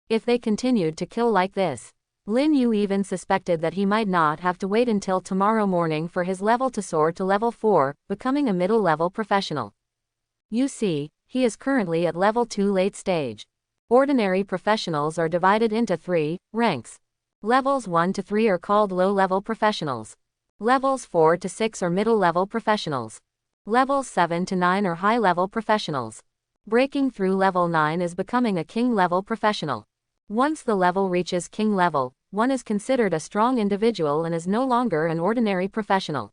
If they continued to kill like this, Lin Yu even suspected that he might not have to wait until tomorrow morning for his level to soar to level 4, becoming a middle-level professional. You see, he is currently at level 2 late stage. Ordinary professionals are divided into 3 ranks. Levels 1 to 3 are called low-level professionals. Levels 4 to 6 are middle-level professionals. Levels 7 to 9 are high-level professionals. Breaking through level 9 is becoming a king-level professional. Once the level reaches king level, one is considered a strong individual and is no longer an ordinary professional.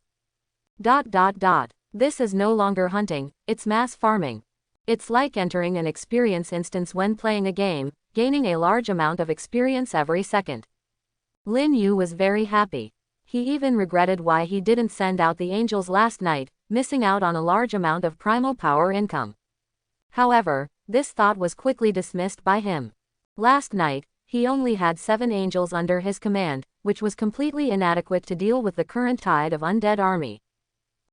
This is no longer hunting, it's mass farming. It's like entering an experience instance when playing a game, gaining a large amount of experience every second. Lin Yu was very happy. He even regretted why he didn't send out the angels last night, missing out on a large amount of primal power income. However, this thought was quickly dismissed by him. Last night, he only had 7 angels under his command, which was completely inadequate to deal with the current tide of undead army.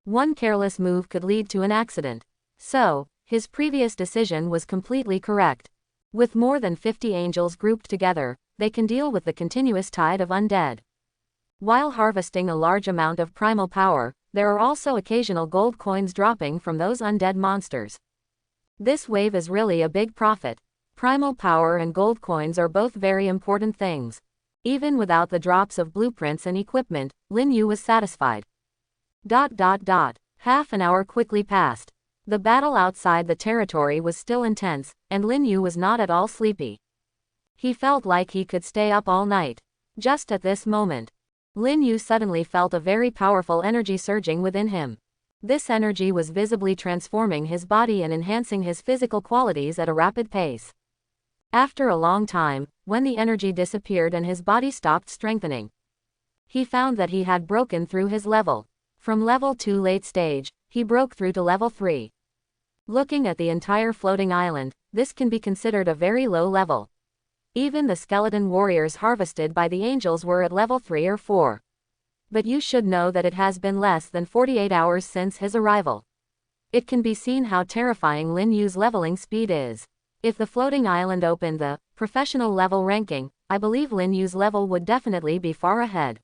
One careless move could lead to an accident. So, his previous decision was completely correct. With more than 50 angels grouped together, they can deal with the continuous tide of undead. While harvesting a large amount of primal power, there are also occasional gold coins dropping from those undead monsters. This wave is really a big profit. Primal power and gold coins are both very important things. Even without the drops of blueprints and equipment, Lin Yu was satisfied. Half an hour quickly passed. The battle outside the territory was still intense, and Lin Yu was not at all sleepy. He felt like he could stay up all night. Just at this moment, Lin Yu suddenly felt a very powerful energy surging within him. This energy was visibly transforming his body and enhancing his physical qualities at a rapid pace. After a long time, when the energy disappeared and his body stopped strengthening, he found that he had broken through his level. From level 2 late stage, he broke through to level 3. Looking at the entire floating island, this can be considered a very low level. Even the skeleton warriors harvested by the angels were at level 3 or 4. But you should know that it has been less than 48 hours since his arrival. It can be seen how terrifying Lin Yu's leveling speed is. If the floating island opened the professional level ranking, I believe Lin Yu's level would definitely be far ahead.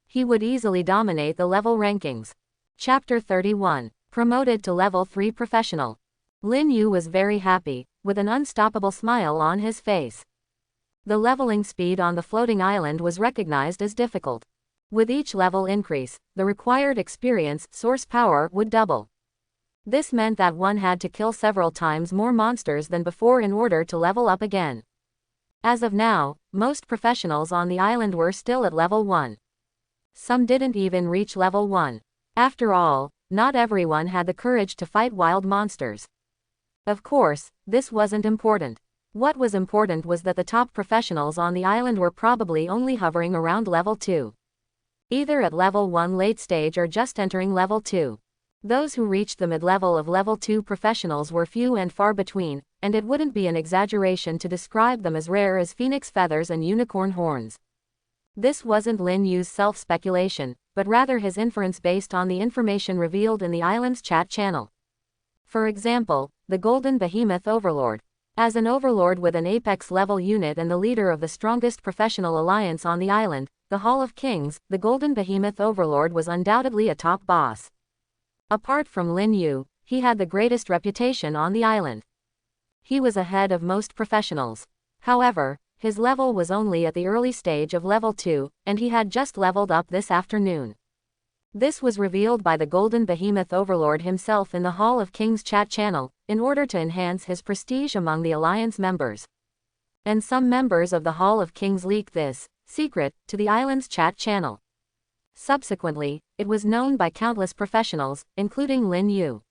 He would easily dominate the level rankings. Chapter 31. Promoted to level 3 professional. Lin Yu was very happy, with an unstoppable smile on his face. The leveling speed on the floating island was recognized as difficult. With each level increase, the required experience source power would double. This meant that one had to kill several times more monsters than before in order to level up again. As of now, most professionals on the island were still at level 1. Some didn't even reach level 1. After all, not everyone had the courage to fight wild monsters. Of course, this wasn't important. What was important was that the top professionals on the island were probably only hovering around level 2. Either at level 1 late stage or just entering level 2. Those who reached the mid-level of level 2 professionals were few and far between, and it wouldn't be an exaggeration to describe them as rare as phoenix feathers and unicorn horns. This wasn't Lin Yu's self-speculation, but rather his inference based on the information revealed in the island's chat channel. For example, the Golden Behemoth Overlord. As an overlord with an apex level unit and the leader of the strongest professional alliance on the island, the Hall of Kings, the Golden Behemoth Overlord was undoubtedly a top boss. Apart from Lin Yu, he had the greatest reputation on the island. He was ahead of most professionals. However, his level was only at the early stage of level 2, and he had just leveled up this afternoon. This was revealed by the Golden Behemoth Overlord himself in the Hall of Kings chat channel, in order to enhance his prestige among the Alliance members. And some members of the Hall of Kings leaked this secret to the island's chat channel. Subsequently, it was known by countless professionals, including Lin Yu.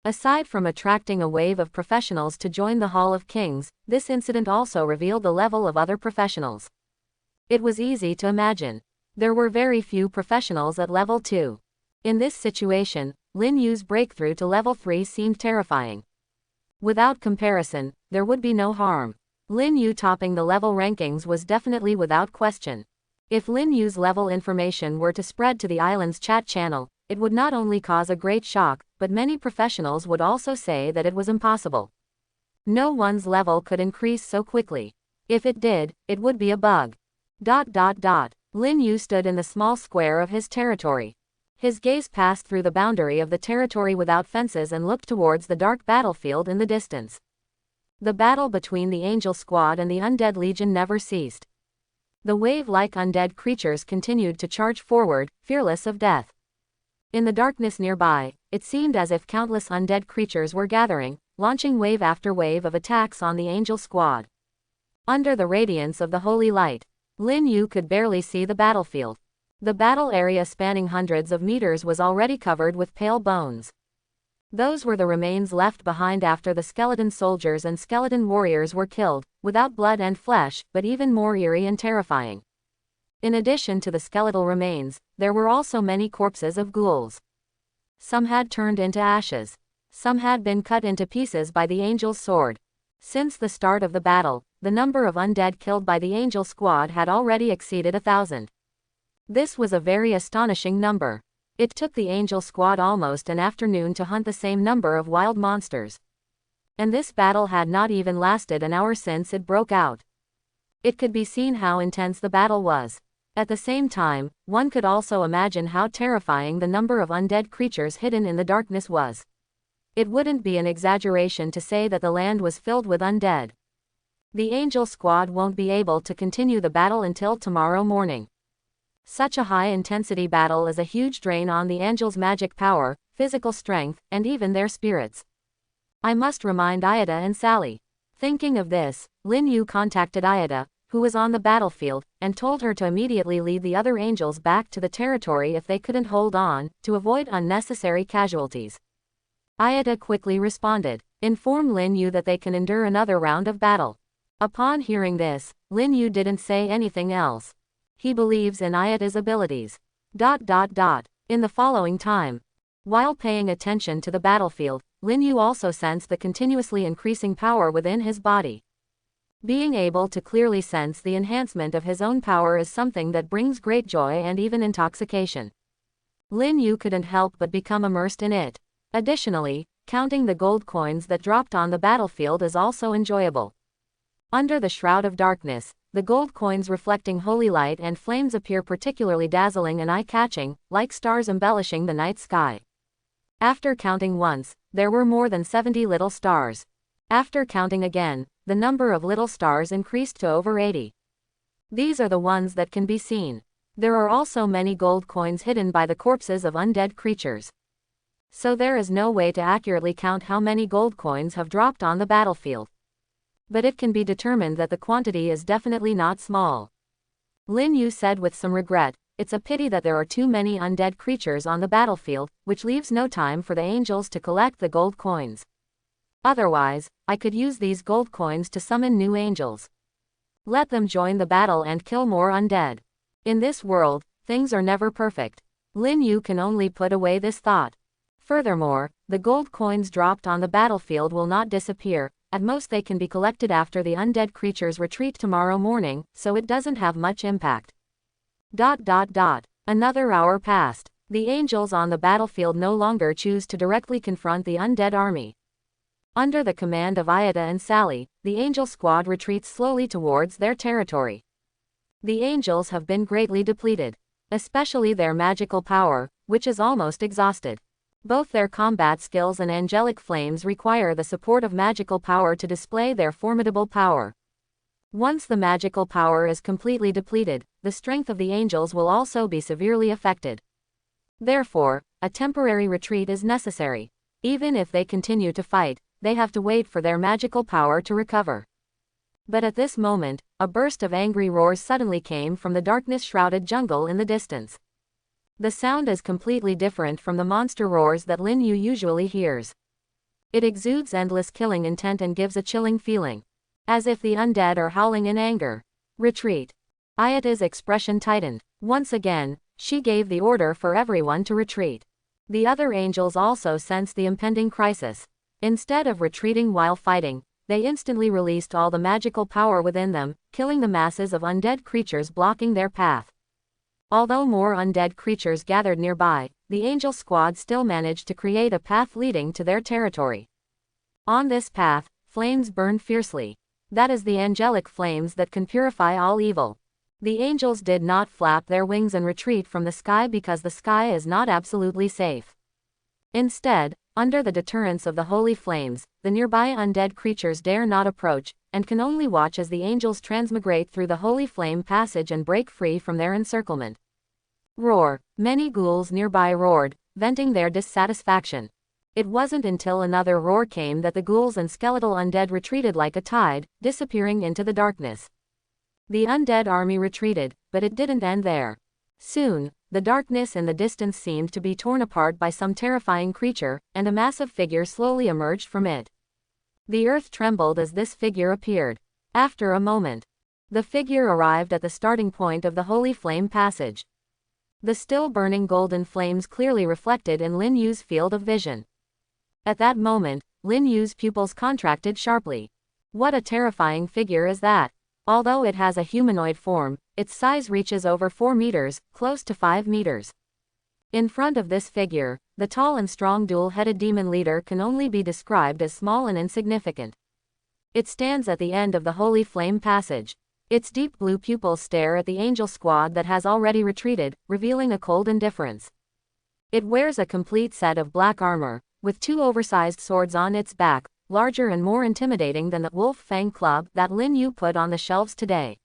Aside from attracting a wave of professionals to join the Hall of Kings, this incident also revealed the level of other professionals. It was easy to imagine. There were very few professionals at level 2. In this situation, Lin Yu's breakthrough to level 3 seemed terrifying. Without comparison, there would be no harm. Lin Yu topping the level rankings was definitely without question. If Lin Yu's level information were to spread to the island's chat channel, it would not only cause a great shock, but many professionals would also say that it was impossible. No one's level could increase so quickly. If it did, it would be a bug. Lin Yu stood in the small square of his territory. His gaze passed through the boundary of the territory without fences and looked towards the dark battlefield in the distance. The battle between the Angel Squad and the Undead Legion never ceased. The wave-like undead creatures continued to charge forward, fearless of death. In the darkness nearby, it seemed as if countless undead creatures were gathering, launching wave after wave of attacks on the Angel Squad. Under the radiance of the holy light, Lin Yu could barely see the battlefield. The battle area spanning hundreds of meters was already covered with pale bones. Those were the remains left behind after the skeleton soldiers and skeleton warriors were killed, without blood and flesh, but even more eerie and terrifying. In addition to the skeletal remains, there were also many corpses of ghouls. Some had turned into ashes. Some had been cut into pieces by the Angel's sword. Since the start of the battle, the number of undead killed by the Angel Squad had already exceeded 1,000. This was a very astonishing number. It took the Angel Squad almost an afternoon to hunt the same number of wild monsters. And this battle had not even lasted an hour since it broke out. It could be seen how intense the battle was. At the same time, one could also imagine how terrifying the number of undead creatures hidden in the darkness was. It wouldn't be an exaggeration to say that the land was filled with undead. The angel squad won't be able to continue the battle until tomorrow morning. Such a high-intensity battle is a huge drain on the angels' magic power, physical strength, and even their spirits. I must remind Ayada and Sally. Thinking of this, Lin Yu contacted Ayada, who was on the battlefield, and told her to immediately lead the other angels back to the territory if they couldn't hold on, to avoid unnecessary casualties. Ayada quickly responded, "Inform Lin Yu that they can endure another round of battle." Upon hearing this, Lin Yu didn't say anything else. He believes in Ayada's abilities. In the following time, while paying attention to the battlefield, Lin Yu also sensed the continuously increasing power within his body. Being able to clearly sense the enhancement of his own power is something that brings great joy and even intoxication. Lin Yu couldn't help but become immersed in it. Additionally, counting the gold coins that dropped on the battlefield is also enjoyable. Under the shroud of darkness, the gold coins reflecting holy light and flames appear particularly dazzling and eye-catching, like stars embellishing the night sky. After counting once, there were more than 70 little stars. After counting again, the number of little stars increased to over 80. These are the ones that can be seen. There are also many gold coins hidden by the corpses of undead creatures. So there is no way to accurately count how many gold coins have dropped on the battlefield. But it can be determined that the quantity is definitely not small. Lin Yu said with some regret, "It's a pity that there are too many undead creatures on the battlefield, which leaves no time for the angels to collect the gold coins. Otherwise, I could use these gold coins to summon new angels. Let them join the battle and kill more undead." In this world, things are never perfect. Lin Yu can only put away this thought. Furthermore, the gold coins dropped on the battlefield will not disappear. At most they can be collected after the undead creatures retreat tomorrow morning, so it doesn't have much impact. Another hour passed. The angels on the battlefield no longer choose to directly confront the undead army. Under the command of Ayada and Sally, the angel squad retreats slowly towards their territory. The angels have been greatly depleted, especially their magical power, which is almost exhausted. Both their combat skills and angelic flames require the support of magical power to display their formidable power. Once the magical power is completely depleted, the strength of the angels will also be severely affected. Therefore, a temporary retreat is necessary. Even if they continue to fight, they have to wait for their magical power to recover. But at this moment, a burst of angry roars suddenly came from the darkness-shrouded jungle in the distance. The sound is completely different from the monster roars that Lin Yu usually hears. It exudes endless killing intent and gives a chilling feeling, as if the undead are howling in anger. Retreat. Ayada's expression tightened. Once again, she gave the order for everyone to retreat. The other angels also sensed the impending crisis. Instead of retreating while fighting, they instantly released all the magical power within them, killing the masses of undead creatures blocking their path. Although more undead creatures gathered nearby, the angel squad still managed to create a path leading to their territory. On this path, flames burn fiercely. That is the angelic flames that can purify all evil. The angels did not flap their wings and retreat from the sky because the sky is not absolutely safe. Instead, under the deterrence of the holy flames, the nearby undead creatures dare not approach, and can only watch as the angels transmigrate through the holy flame passage and break free from their encirclement. Roar. Many ghouls nearby roared, venting their dissatisfaction. It wasn't until another roar came that the ghouls and skeletal undead retreated like a tide, disappearing into the darkness. The undead army retreated, but it didn't end there. Soon, the darkness in the distance seemed to be torn apart by some terrifying creature, and a massive figure slowly emerged from it. The earth trembled as this figure appeared. After a moment, the figure arrived at the starting point of the holy flame passage. The still burning golden flames clearly reflected in Lin Yu's field of vision. At that moment, Lin Yu's pupils contracted sharply. What a terrifying figure is that! Although it has a humanoid form, its size reaches over 4 meters, close to 5 meters. In front of this figure, the tall and strong dual-headed demon leader can only be described as small and insignificant. It stands at the end of the holy flame passage. Its deep blue pupils stare at the angel squad that has already retreated, revealing a cold indifference. It wears a complete set of black armor, with 2 oversized swords on its back, larger and more intimidating than the wolf fang club that Lin Yu put on the shelves today.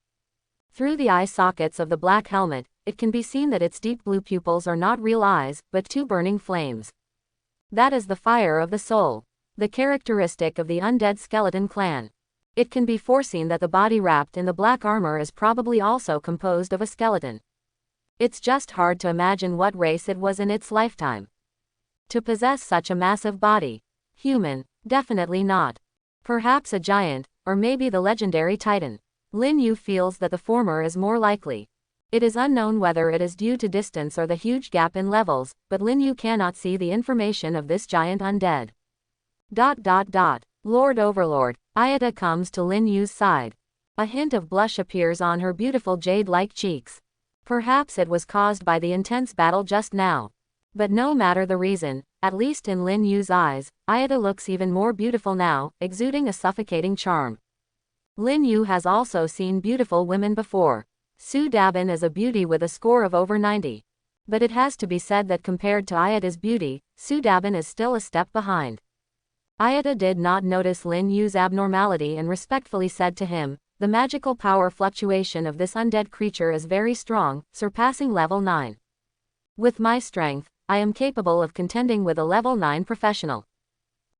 Through the eye sockets of the black helmet, it can be seen that its deep blue pupils are not real eyes, but two burning flames. That is the fire of the soul, the characteristic of the undead skeleton clan. It can be foreseen that the body wrapped in the black armor is probably also composed of a skeleton. It's just hard to imagine what race it was in its lifetime to possess such a massive body. Human, definitely not. Perhaps a giant, or maybe the legendary Titan. Lin Yu feels that the former is more likely. It is unknown whether it is due to distance or the huge gap in levels, but Lin Yu cannot see the information of this giant undead. Lord Overlord, Ayada comes to Lin Yu's side. A hint of blush appears on her beautiful jade-like cheeks. Perhaps it was caused by the intense battle just now. But no matter the reason, at least in Lin Yu's eyes, Ayada looks even more beautiful now, exuding a suffocating charm. Lin Yu has also seen beautiful women before. Su Dabin is a beauty with a score of over 90. But it has to be said that compared to Ayada's beauty, Su Dabin is still a step behind. Ayada did not notice Lin Yu's abnormality and respectfully said to him, "The magical power fluctuation of this undead creature is very strong, surpassing level 9. With my strength, I am capable of contending with a level 9 professional.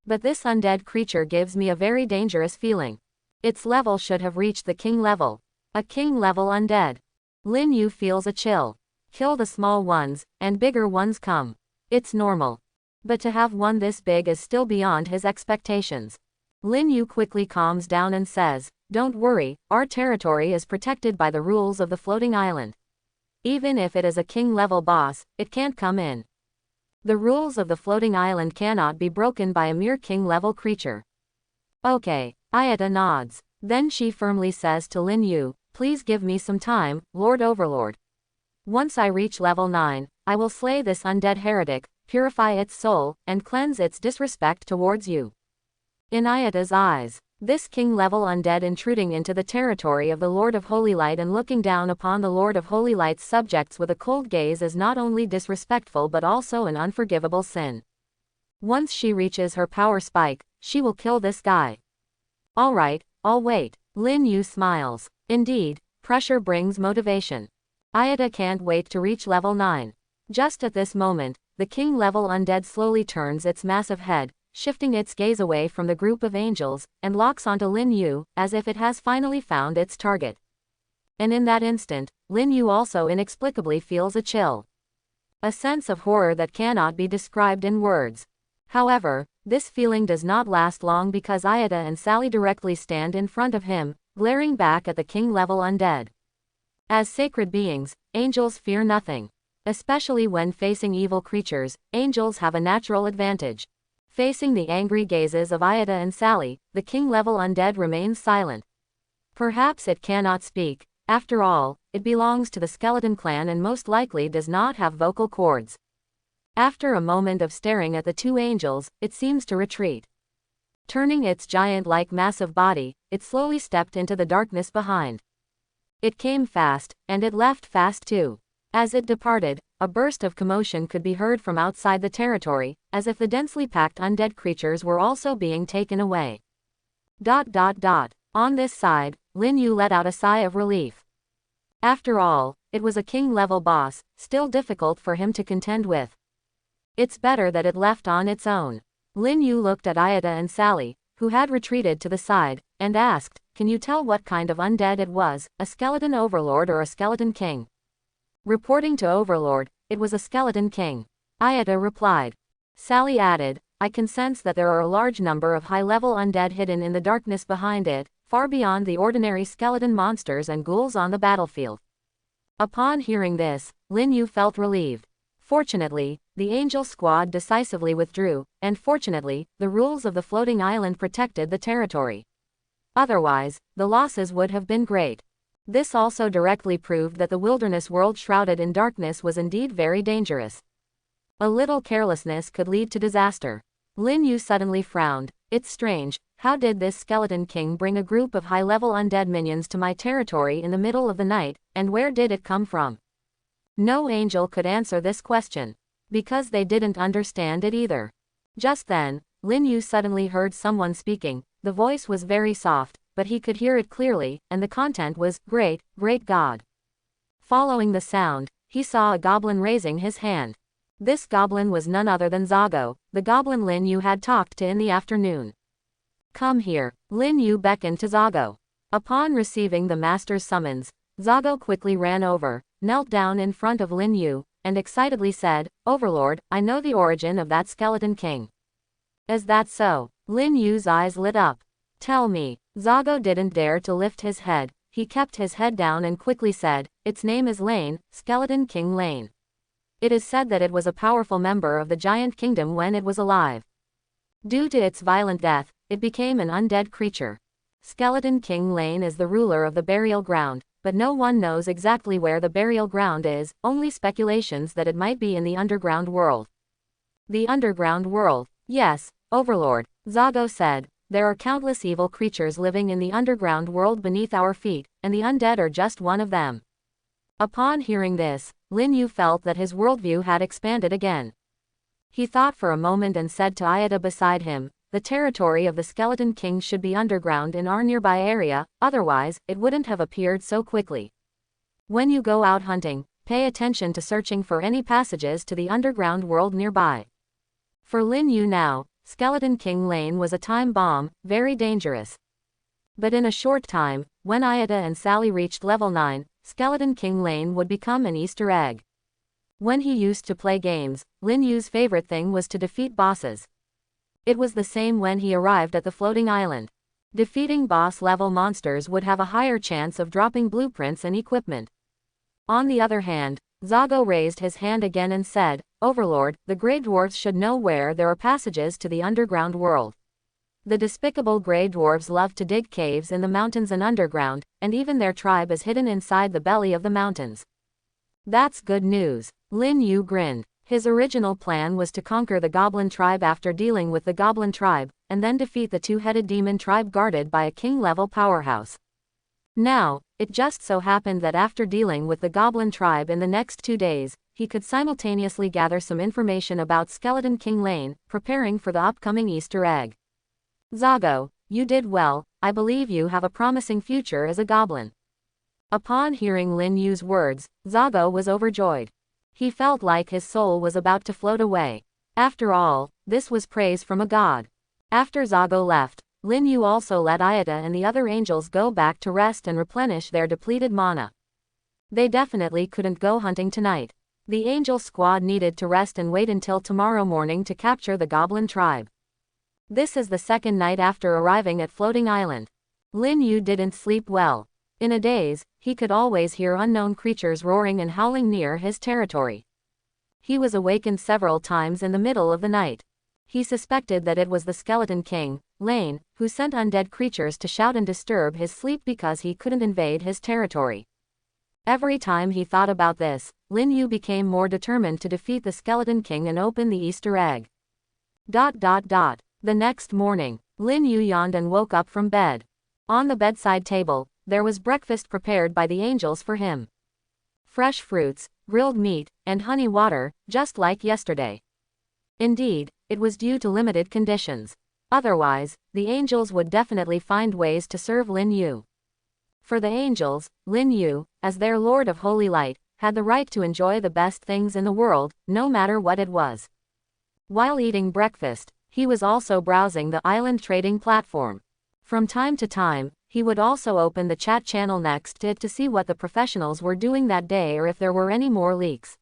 But this undead creature gives me a very dangerous feeling. Its level should have reached the king level. A king level undead." Lin Yu feels a chill. Kill the small ones, and bigger ones come. It's normal. But to have one this big is still beyond his expectations. Lin Yu quickly calms down and says, "Don't worry, our territory is protected by the rules of the floating island. Even if it is a king-level boss, it can't come in. The rules of the floating island cannot be broken by a mere king-level creature." Okay, Ayada nods. Then she firmly says to Lin Yu, "Please give me some time, Lord Overlord. Once I reach level 9, I will slay this undead heretic, purify its soul, and cleanse its disrespect towards you." In Ayada's eyes, this king-level undead intruding into the territory of the Lord of Holy Light and looking down upon the Lord of Holy Light's subjects with a cold gaze is not only disrespectful but also an unforgivable sin. Once she reaches her power spike, she will kill this guy. "Alright, I'll wait." Lin Yu smiles. Indeed, pressure brings motivation. Ayada can't wait to reach level 9. Just at this moment, the king-level undead slowly turns its massive head, shifting its gaze away from the group of angels, and locks onto Lin Yu, as if it has finally found its target. And in that instant, Lin Yu also inexplicably feels a chill. A sense of horror that cannot be described in words. However, this feeling does not last long because Ayada and Sally directly stand in front of him, glaring back at the king-level undead. As sacred beings, angels fear nothing. Especially when facing evil creatures, angels have a natural advantage. Facing the angry gazes of Ayada and Sally, the king-level undead remains silent. Perhaps it cannot speak. After all, it belongs to the skeleton clan and most likely does not have vocal cords. After a moment of staring at the two angels, it seems to retreat. Turning its giant-like massive body, it slowly stepped into the darkness behind. It came fast, and it left fast too. As it departed, a burst of commotion could be heard from outside the territory, as if the densely packed undead creatures were also being taken away. On this side, Lin Yu let out a sigh of relief. After all, it was a king-level boss, still difficult for him to contend with. It's better that it left on its own. Lin Yu looked at Ayada and Sally, who had retreated to the side, and asked, "Can you tell what kind of undead it was, a skeleton overlord or a skeleton king?" Reporting to Overlord, it was a skeleton king. Ayada replied. Sally added, "I can sense that there are a large number of high-level undead hidden in the darkness behind it, far beyond the ordinary skeleton monsters and ghouls on the battlefield." Upon hearing this, Lin Yu felt relieved. Fortunately, the angel squad decisively withdrew, and fortunately, the rules of the floating island protected the territory. Otherwise, the losses would have been great. This also directly proved that the wilderness world shrouded in darkness was indeed very dangerous. A little carelessness could lead to disaster. Lin Yu suddenly frowned. It's strange, how did this skeleton king bring a group of high-level undead minions to my territory in the middle of the night, and where did it come from? No angel could answer this question. Because they didn't understand it either. Just then, Lin Yu suddenly heard someone speaking. The voice was very soft, but he could hear it clearly, and the content was, "Great, great God." Following the sound, he saw a goblin raising his hand. This goblin was none other than Zago, the goblin Lin Yu had talked to in the afternoon. "Come here." Lin Yu beckoned to Zago. Upon receiving the master's summons, Zago quickly ran over, knelt down in front of Lin Yu, and excitedly said, "Overlord, I know the origin of that skeleton king." "Is that so?" Lin Yu's eyes lit up. "Tell me." Zago didn't dare to lift his head. He kept his head down and quickly said, "Its name is Lane, Skeleton King Lane. It is said that it was a powerful member of the giant kingdom when it was alive. Due to its violent death, it became an undead creature. Skeleton King Lane is the ruler of the burial ground, but no one knows exactly where the burial ground is, only speculations that it might be in the underground world." "The underground world?" "Yes, Overlord," Zago said. "There are countless evil creatures living in the underground world beneath our feet, and the undead are just one of them." Upon hearing this, Lin Yu felt that his worldview had expanded again. He thought for a moment and said to Ayada beside him, "The territory of the Skeleton King should be underground in our nearby area, otherwise, it wouldn't have appeared so quickly. When you go out hunting, pay attention to searching for any passages to the underground world nearby." For Lin Yu now, Skeleton King Lane was a time bomb, very dangerous. But in a short time, when Ayada and Sally reached level 9, Skeleton King Lane would become an Easter egg. When he used to play games, Lin Yu's favorite thing was to defeat bosses. It was the same when he arrived at the floating island. Defeating boss-level monsters would have a higher chance of dropping blueprints and equipment. On the other hand, Zago raised his hand again and said, "Overlord, the Grey Dwarves should know where there are passages to the underground world. The despicable Grey Dwarves love to dig caves in the mountains and underground, and even their tribe is hidden inside the belly of the mountains." "That's good news." Lin Yu grinned. His original plan was to conquer the Goblin tribe after dealing with the Goblin tribe, and then defeat the two-headed demon tribe guarded by a king-level powerhouse. Now, it just so happened that after dealing with the Goblin tribe in the next 2 days, he could simultaneously gather some information about Skeleton King Lane, preparing for the upcoming Easter egg. "Zago, you did well. I believe you have a promising future as a goblin." Upon hearing Lin Yu's words, Zago was overjoyed. He felt like his soul was about to float away. After all, this was praise from a god. After Zago left, Lin Yu also let Ayada and the other angels go back to rest and replenish their depleted mana. They definitely couldn't go hunting tonight. The angel squad needed to rest and wait until tomorrow morning to capture the Goblin tribe. This is the second night after arriving at Floating Island. Lin Yu didn't sleep well. In a daze, he could always hear unknown creatures roaring and howling near his territory. He was awakened several times in the middle of the night. He suspected that it was the Skeleton King, Lane, who sent undead creatures to shout and disturb his sleep because he couldn't invade his territory. Every time he thought about this, Lin Yu became more determined to defeat the Skeleton King and open the Easter egg. The next morning, Lin Yu yawned and woke up from bed. On the bedside table, there was breakfast prepared by the angels for him. Fresh fruits, grilled meat, and honey water, just like yesterday. Indeed, it was due to limited conditions. Otherwise, the angels would definitely find ways to serve Lin Yu. For the angels, Lin Yu, as their Lord of Holy Light, had the right to enjoy the best things in the world, no matter what it was. While eating breakfast, he was also browsing the island trading platform. From time to time, he would also open the chat channel next to it to see what the professionals were doing that day or if there were any more leaks.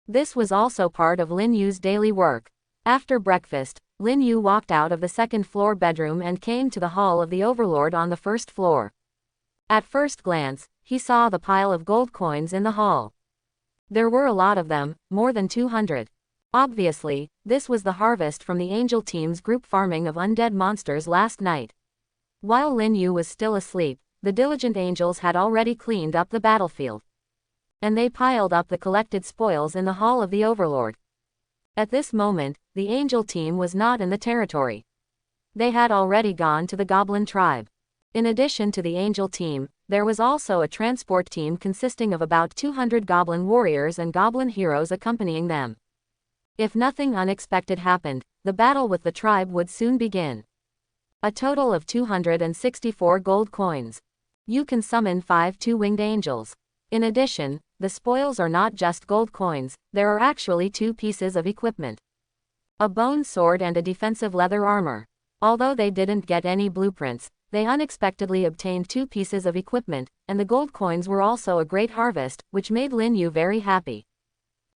This was also part of Lin Yu's daily work. After breakfast, Lin Yu walked out of the second-floor bedroom and came to the hall of the Overlord on the first floor. At first glance, he saw the pile of gold coins in the hall. There were a lot of them, more than 200. Obviously, this was the harvest from the angel team's group farming of undead monsters last night. While Lin Yu was still asleep, the diligent angels had already cleaned up the battlefield. And they piled up the collected spoils in the hall of the Overlord. At this moment, the angel team was not in the territory. They had already gone to the Goblin tribe. In addition to the angel team, there was also a transport team consisting of about 200 goblin warriors and goblin heroes accompanying them. If nothing unexpected happened, the battle with the tribe would soon begin. A total of 264 gold coins. You can summon 5 two-winged angels. In addition, the spoils are not just gold coins, there are actually 2 pieces of equipment. A bone sword and a defensive leather armor. Although they didn't get any blueprints, they unexpectedly obtained 2 pieces of equipment, and the gold coins were also a great harvest, which made Lin Yu very happy.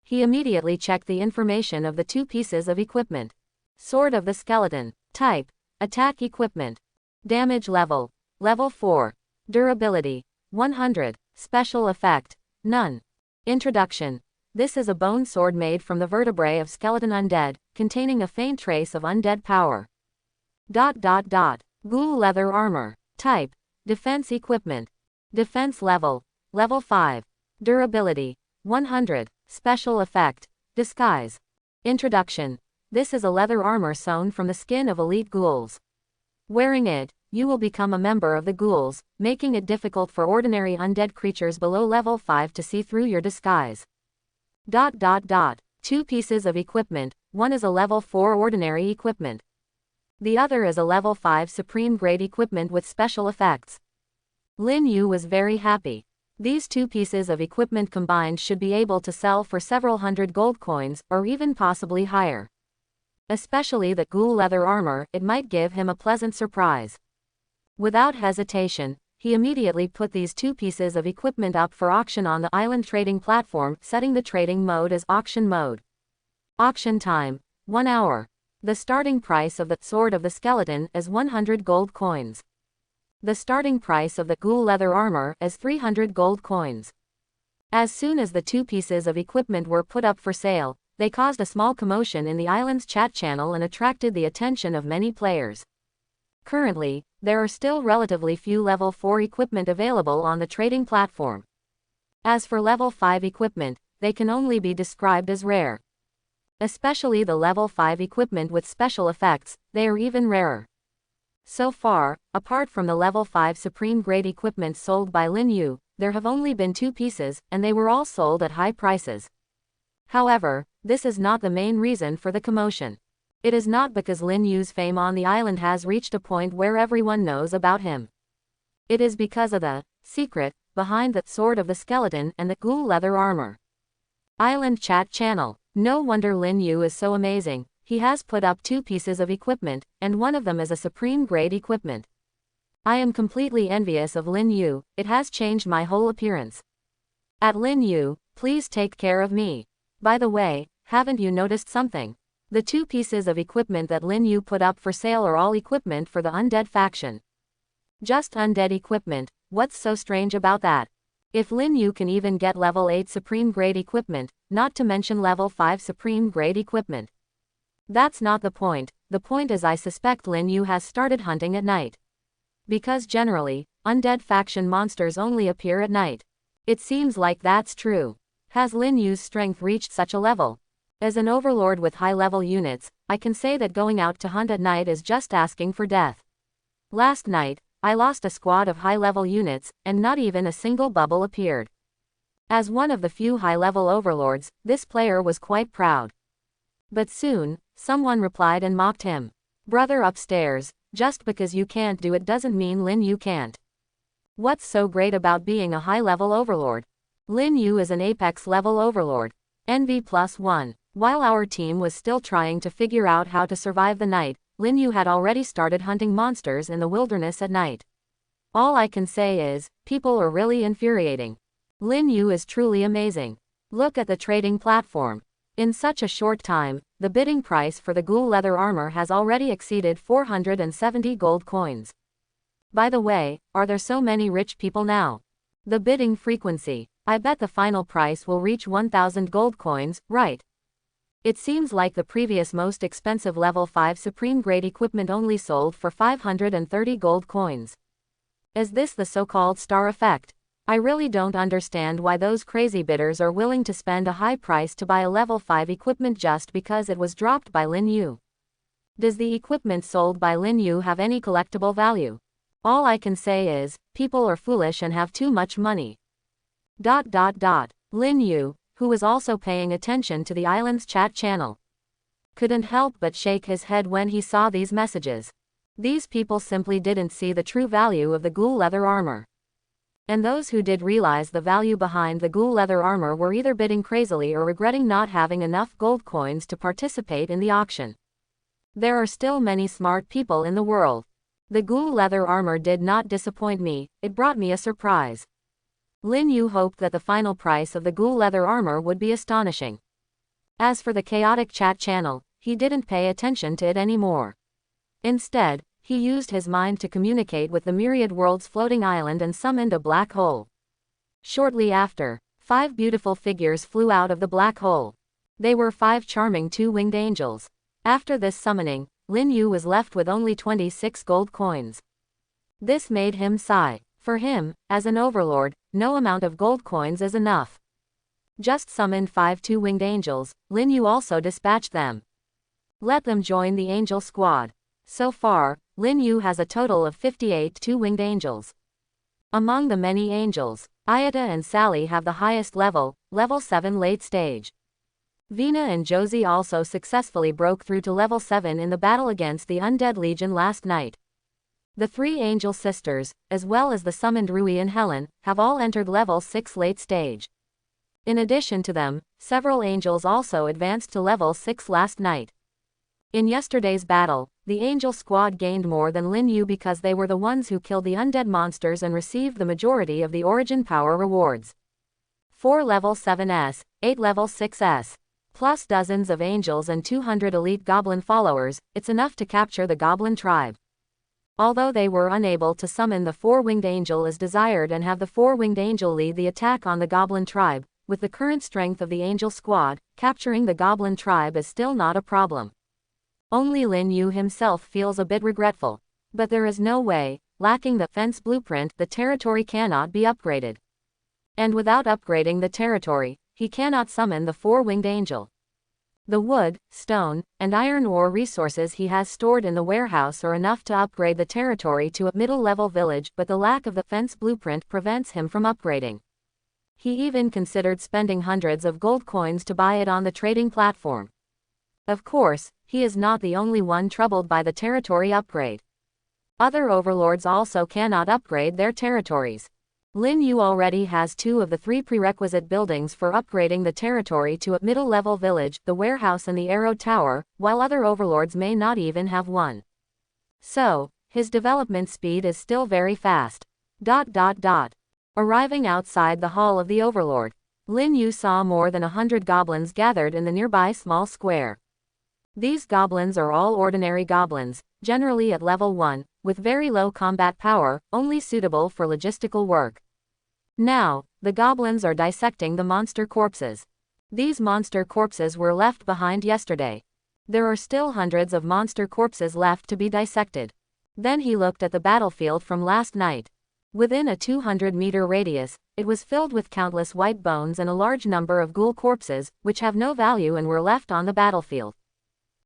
He immediately checked the information of the 2 pieces of equipment. Sword of the Skeleton. Type: attack equipment. Damage level: level 4. Durability: 100. Special effect: none. Introduction. This is a bone sword made from the vertebrae of skeleton undead, containing a faint trace of undead power. Ghoul leather armor. Type: defense equipment. Defense level: level 5. Durability: 100. Special effect: disguise. Introduction. This is a leather armor sewn from the skin of elite ghouls. Wearing it, you will become a member of the ghouls, making it difficult for ordinary undead creatures below level 5 to see through your disguise. 2 pieces of equipment, one is a level 4 ordinary equipment. The other is a level 5 supreme grade equipment with special effects. Lin Yu was very happy. These 2 pieces of equipment combined should be able to sell for several hundred gold coins, or even possibly higher. Especially the ghoul leather armor, it might give him a pleasant surprise. Without hesitation, he immediately put these 2 pieces of equipment up for auction on the island trading platform, setting the trading mode as auction mode. Auction time: 1 hour. The starting price of the Sword of the Skeleton is 100 gold coins. The starting price of the ghoul leather armor is 300 gold coins. As soon as the 2 pieces of equipment were put up for sale, they caused a small commotion in the island's chat channel and attracted the attention of many players. Currently, there are still relatively few level 4 equipment available on the trading platform. As for level 5 equipment, they can only be described as rare. Especially the level 5 equipment with special effects, they are even rarer. So far, apart from the level 5 supreme grade equipment sold by Lin Yu, there have only been 2 pieces, and they were all sold at high prices. However, this is not the main reason for the commotion. It is not because Lin Yu's fame on the island has reached a point where everyone knows about him. It is because of the secret behind the Sword of the Skeleton and the ghoul leather armor. Island chat channel. No wonder Lin Yu is so amazing. He has put up 2 pieces of equipment, and one of them is a supreme grade equipment. I am completely envious of Lin Yu, it has changed my whole appearance. At Lin Yu, please take care of me. By the way, haven't you noticed something? The 2 pieces of equipment that Lin Yu put up for sale are all equipment for the undead faction. Just undead equipment, what's so strange about that? If Lin Yu can even get level 8 supreme grade equipment, not to mention level 5 supreme grade equipment. That's not the point. The point is I suspect Lin Yu has started hunting at night. Because generally, undead faction monsters only appear at night. It seems like that's true. Has Lin Yu's strength reached such a level? As an overlord with high-level units, I can say that going out to hunt at night is just asking for death. Last night, I lost a squad of high-level units, and not even a single bubble appeared. As one of the few high-level overlords, this player was quite proud. But soon, someone replied and mocked him. Brother upstairs, just because you can't do it doesn't mean Lin Yu can't. What's so great about being a high-level overlord? Lin Yu is an apex-level overlord. Envy +1. While our team was still trying to figure out how to survive the night, Lin Yu had already started hunting monsters in the wilderness at night. All I can say is, people are really infuriating. Lin Yu is truly amazing. Look at the trading platform. In such a short time, the bidding price for the ghoul leather armor has already exceeded 470 gold coins. By the way, are there so many rich people now? The bidding frequency. I bet the final price will reach 1,000 gold coins, right? It seems like the previous most expensive level 5 supreme grade equipment only sold for 530 gold coins. Is this the so-called star effect? I really don't understand why those crazy bidders are willing to spend a high price to buy a level 5 equipment just because it was dropped by Lin Yu. Does the equipment sold by Lin Yu have any collectible value? All I can say is, people are foolish and have too much money. Lin Yu, who was also paying attention to the island's chat channel. couldn't help but shake his head when he saw these messages. These people simply didn't see the true value of the ghoul leather armor. And those who did realize the value behind the ghoul leather armor were either bidding crazily or regretting not having enough gold coins to participate in the auction. There are still many smart people in the world. The ghoul leather armor did not disappoint me, it brought me a surprise. Lin Yu hoped that the final price of the ghoul leather armor would be astonishing. As for the chaotic chat channel, he didn't pay attention to it anymore. Instead, he used his mind to communicate with the myriad world's floating island and summoned a black hole. Shortly after, 5 beautiful figures flew out of the black hole. They were 5 charming 2-winged angels. After this summoning, Lin Yu was left with only 26 gold coins. This made him sigh. For him, as an overlord, no amount of gold coins is enough. Just summoned 5 2-winged angels, Lin Yu also dispatched them. Let them join the angel squad. So far, Lin Yu has a total of 58 2-winged angels. Among the many angels, Ayata and Sally have the highest level, level 7 late stage. Vina and Josie also successfully broke through to level 7 in the battle against the Undead Legion last night. The 3 angel sisters, as well as the summoned Rui and Helen, have all entered level 6 late stage. In addition to them, several angels also advanced to level 6 last night. In yesterday's battle, the angel squad gained more than Lin Yu because they were the ones who killed the undead monsters and received the majority of the origin power rewards. 4 level 7s, 8 level 6s, plus dozens of angels and 200 elite goblin followers, it's enough to capture the goblin tribe. Although they were unable to summon the 4-winged angel as desired and have the 4-winged angel lead the attack on the goblin tribe, with the current strength of the angel squad, capturing the goblin tribe is still not a problem. Only Lin Yu himself feels a bit regretful. But there is no way, lacking the fence blueprint, the territory cannot be upgraded. And without upgrading the territory, he cannot summon the 4-winged angel. The wood, stone, and iron ore resources he has stored in the warehouse are enough to upgrade the territory to a middle-level village, but the lack of the fence blueprint prevents him from upgrading. He even considered spending hundreds of gold coins to buy it on the trading platform. Of course, he is not the only one troubled by the territory upgrade. Other overlords also cannot upgrade their territories. Lin Yu already has 2 of the 3 prerequisite buildings for upgrading the territory to a middle-level village, the warehouse and the arrow tower, while other overlords may not even have one. So, his development speed is still very fast. Arriving outside the hall of the overlord, Lin Yu saw more than 100 goblins gathered in the nearby small square. These goblins are all ordinary goblins, generally at level 1, with very low combat power, only suitable for logistical work. Now, the goblins are dissecting the monster corpses. These monster corpses were left behind yesterday. There are still hundreds of monster corpses left to be dissected. Then he looked at the battlefield from last night. Within a 200-meter radius, it was filled with countless white bones and a large number of ghoul corpses, which have no value and were left on the battlefield.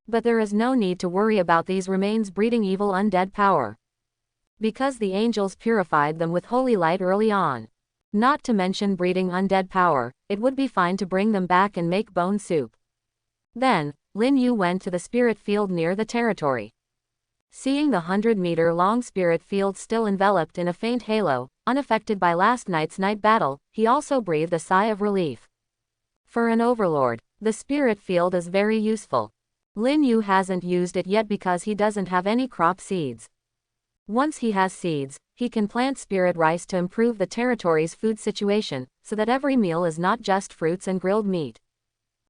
But there is no need to worry about these remains breeding evil undead power, because the angels purified them with holy light early on. Not to mention breeding undead power, it would be fine to bring them back and make bone soup. Then, Lin Yu went to the spirit field near the territory. Seeing the 100-meter-long spirit field still enveloped in a faint halo, unaffected by last night's night battle, he also breathed a sigh of relief. For an overlord, the spirit field is very useful. Lin Yu hasn't used it yet because he doesn't have any crop seeds. Once he has seeds, he can plant spirit rice to improve the territory's food situation, so that every meal is not just fruits and grilled meat.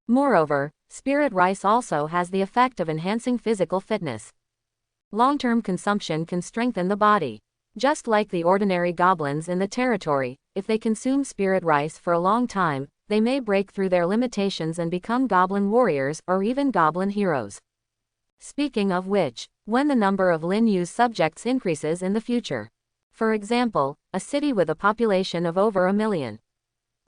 Moreover, spirit rice also has the effect of enhancing physical fitness. Long-term consumption can strengthen the body. Just like the ordinary goblins in the territory, if they consume spirit rice for a long time, they may break through their limitations and become goblin warriors or even goblin heroes. Speaking of which, when the number of Lin Yu's subjects increases in the future, for example, a city with a population of over 1 million.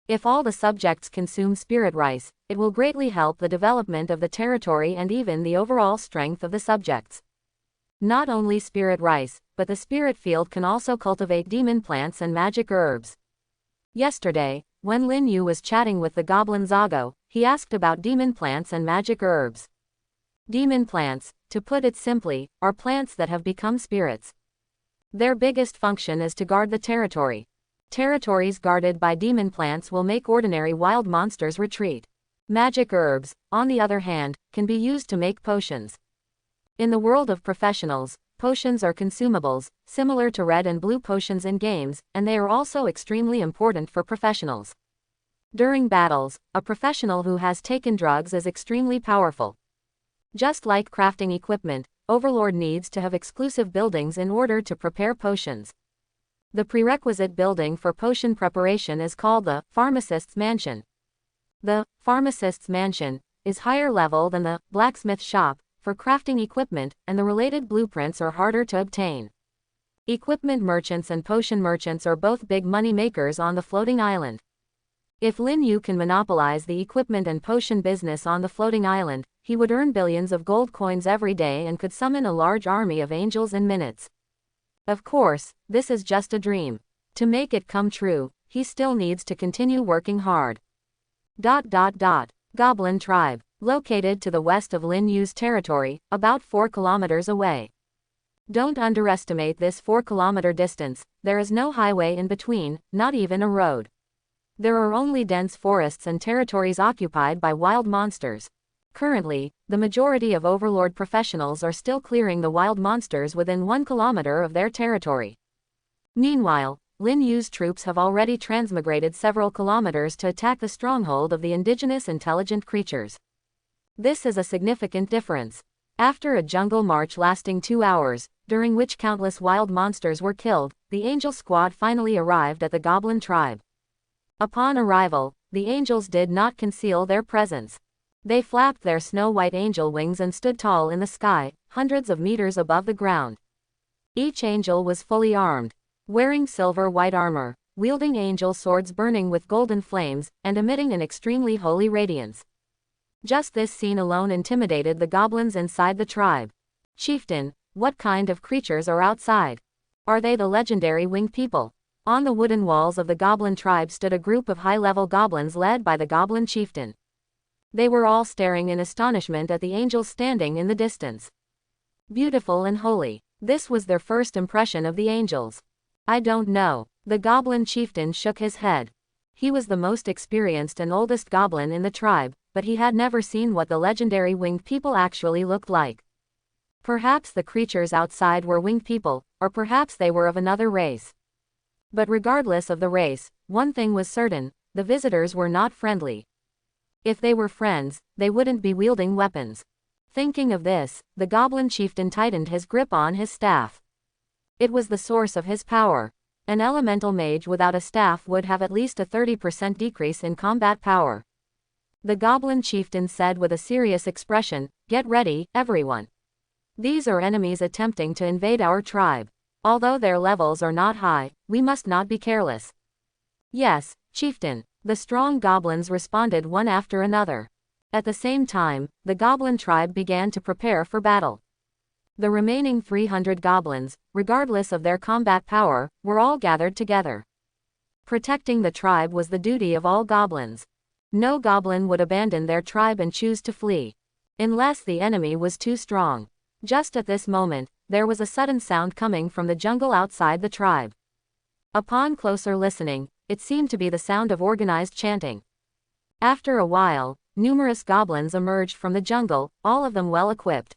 If all the subjects consume spirit rice, it will greatly help the development of the territory and even the overall strength of the subjects. Not only spirit rice, but the spirit field can also cultivate demon plants and magic herbs. Yesterday, when Lin Yu was chatting with the goblin Zago, he asked about demon plants and magic herbs. Demon plants, to put it simply, are plants that have become spirits. Their biggest function is to guard the territory. Territories guarded by demon plants will make ordinary wild monsters retreat. Magic herbs, on the other hand, can be used to make potions. In the world of professionals, potions are consumables, similar to red and blue potions in games, and they are also extremely important for professionals. During battles, a professional who has taken drugs is extremely powerful. Just like crafting equipment, Overlord needs to have exclusive buildings in order to prepare potions. The prerequisite building for potion preparation is called the Pharmacist's Mansion. The Pharmacist's Mansion is higher level than the blacksmith shop for crafting equipment, and the related blueprints are harder to obtain. Equipment merchants and potion merchants are both big money makers on the floating island. If Lin Yu can monopolize the equipment and potion business on the floating island, he would earn billions of gold coins every day and could summon a large army of angels in minutes. Of course, this is just a dream. To make it come true, he still needs to continue working hard. Goblin Tribe, located to the west of Lin Yu's territory, about 4 kilometers away. Don't underestimate this 4-kilometer distance. There is no highway in between, not even a road. There are only dense forests and territories occupied by wild monsters. Currently, the majority of Overlord professionals are still clearing the wild monsters within 1 kilometer of their territory. Meanwhile, Lin Yu's troops have already transmigrated several kilometers to attack the stronghold of the indigenous intelligent creatures. This is a significant difference. After a jungle march lasting 2 hours, during which countless wild monsters were killed, the angel squad finally arrived at the Goblin Tribe. Upon arrival, the angels did not conceal their presence. They flapped their snow-white angel wings and stood tall in the sky, hundreds of meters above the ground. Each angel was fully armed, wearing silver-white armor, wielding angel swords burning with golden flames, and emitting an extremely holy radiance. Just this scene alone intimidated the goblins inside the tribe. Chieftain, what kind of creatures are outside? Are they the legendary winged people? On the wooden walls of the Goblin Tribe stood a group of high-level goblins led by the Goblin Chieftain. They were all staring in astonishment at the angels standing in the distance. Beautiful and holy. This was their first impression of the angels. I don't know. The Goblin Chieftain shook his head. He was the most experienced and oldest goblin in the tribe, but he had never seen what the legendary winged people actually looked like. Perhaps the creatures outside were winged people, or perhaps they were of another race. But regardless of the race, one thing was certain: the visitors were not friendly. If they were friends, they wouldn't be wielding weapons. Thinking of this, the Goblin Chieftain tightened his grip on his staff. It was the source of his power. An elemental mage without a staff would have at least a 30% decrease in combat power. The Goblin Chieftain said with a serious expression, "Get ready, everyone. These are enemies attempting to invade our tribe. Although their levels are not high, we must not be careless." "Yes, Chieftain." The strong goblins responded one after another. At the same time, the Goblin Tribe began to prepare for battle. The remaining 300 goblins, regardless of their combat power, were all gathered together. Protecting the tribe was the duty of all goblins. No goblin would abandon their tribe and choose to flee, unless the enemy was too strong. Just at this moment, there was a sudden sound coming from the jungle outside the tribe. Upon closer listening, it seemed to be the sound of organized chanting. After a while, numerous goblins emerged from the jungle, all of them well equipped.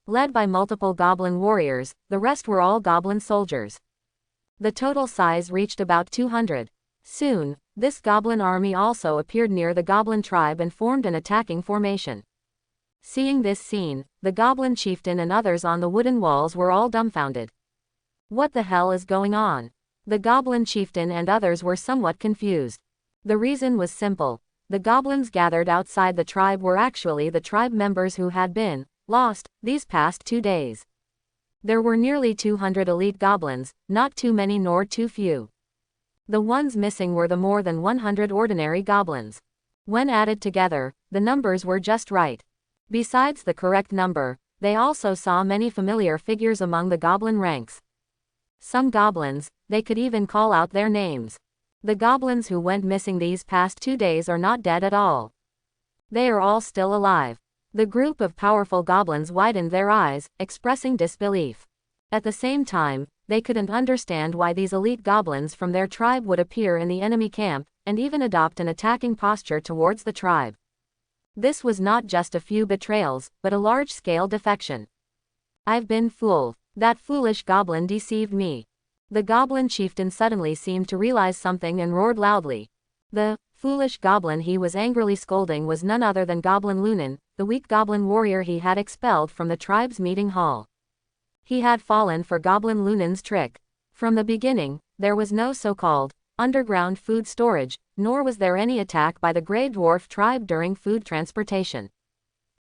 Led by multiple goblin warriors, the rest were all goblin soldiers. The total size reached about 200. Soon, this goblin army also appeared near the Goblin Tribe and formed an attacking formation. Seeing this scene, the Goblin Chieftain and others on the wooden walls were all dumbfounded. What the hell is going on? The Goblin Chieftain and others were somewhat confused. The reason was simple. The goblins gathered outside the tribe were actually the tribe members who had been lost these past 2 days. There were nearly 200 elite goblins, not too many nor too few. The ones missing were the more than 100 ordinary goblins. When added together, the numbers were just right. Besides the correct number, they also saw many familiar figures among the goblin ranks. Some goblins, they could even call out their names. The goblins who went missing these past 2 days are not dead at all. They are all still alive. The group of powerful goblins widened their eyes, expressing disbelief. At the same time, they couldn't understand why these elite goblins from their tribe would appear in the enemy camp, and even adopt an attacking posture towards the tribe. This was not just a few betrayals, but a large-scale defection. I've been fooled. That foolish goblin deceived me. The goblin chieftain suddenly seemed to realize something and roared loudly. The foolish goblin he was angrily scolding was none other than Goblin Lunan, the weak goblin warrior he had expelled from the tribe's meeting hall. He had fallen for Goblin Lunan's trick. From the beginning, there was no so-called underground food storage, nor was there any attack by the Grey Dwarf tribe during food transportation.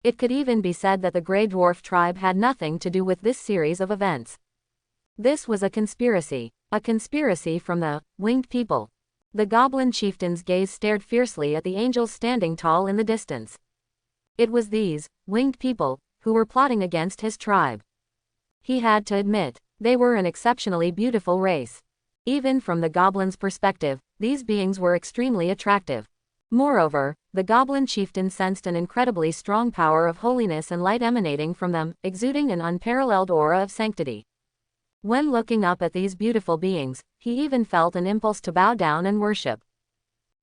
It could even be said that the Grey Dwarf tribe had nothing to do with this series of events. This was a conspiracy from the winged people. The goblin chieftain's gaze stared fiercely at the angels standing tall in the distance. It was these winged people who were plotting against his tribe. He had to admit, they were an exceptionally beautiful race. Even from the goblin's perspective, these beings were extremely attractive. Moreover, the goblin chieftain sensed an incredibly strong power of holiness and light emanating from them, exuding an unparalleled aura of sanctity. When looking up at these beautiful beings, he even felt an impulse to bow down and worship.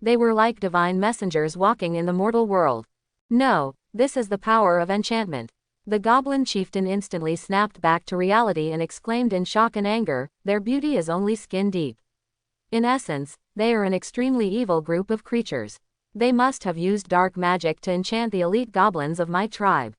They were like divine messengers walking in the mortal world. No, this is the power of enchantment. The goblin chieftain instantly snapped back to reality and exclaimed in shock and anger, their beauty is only skin deep. In essence, they are an extremely evil group of creatures. They must have used dark magic to enchant the elite goblins of my tribe.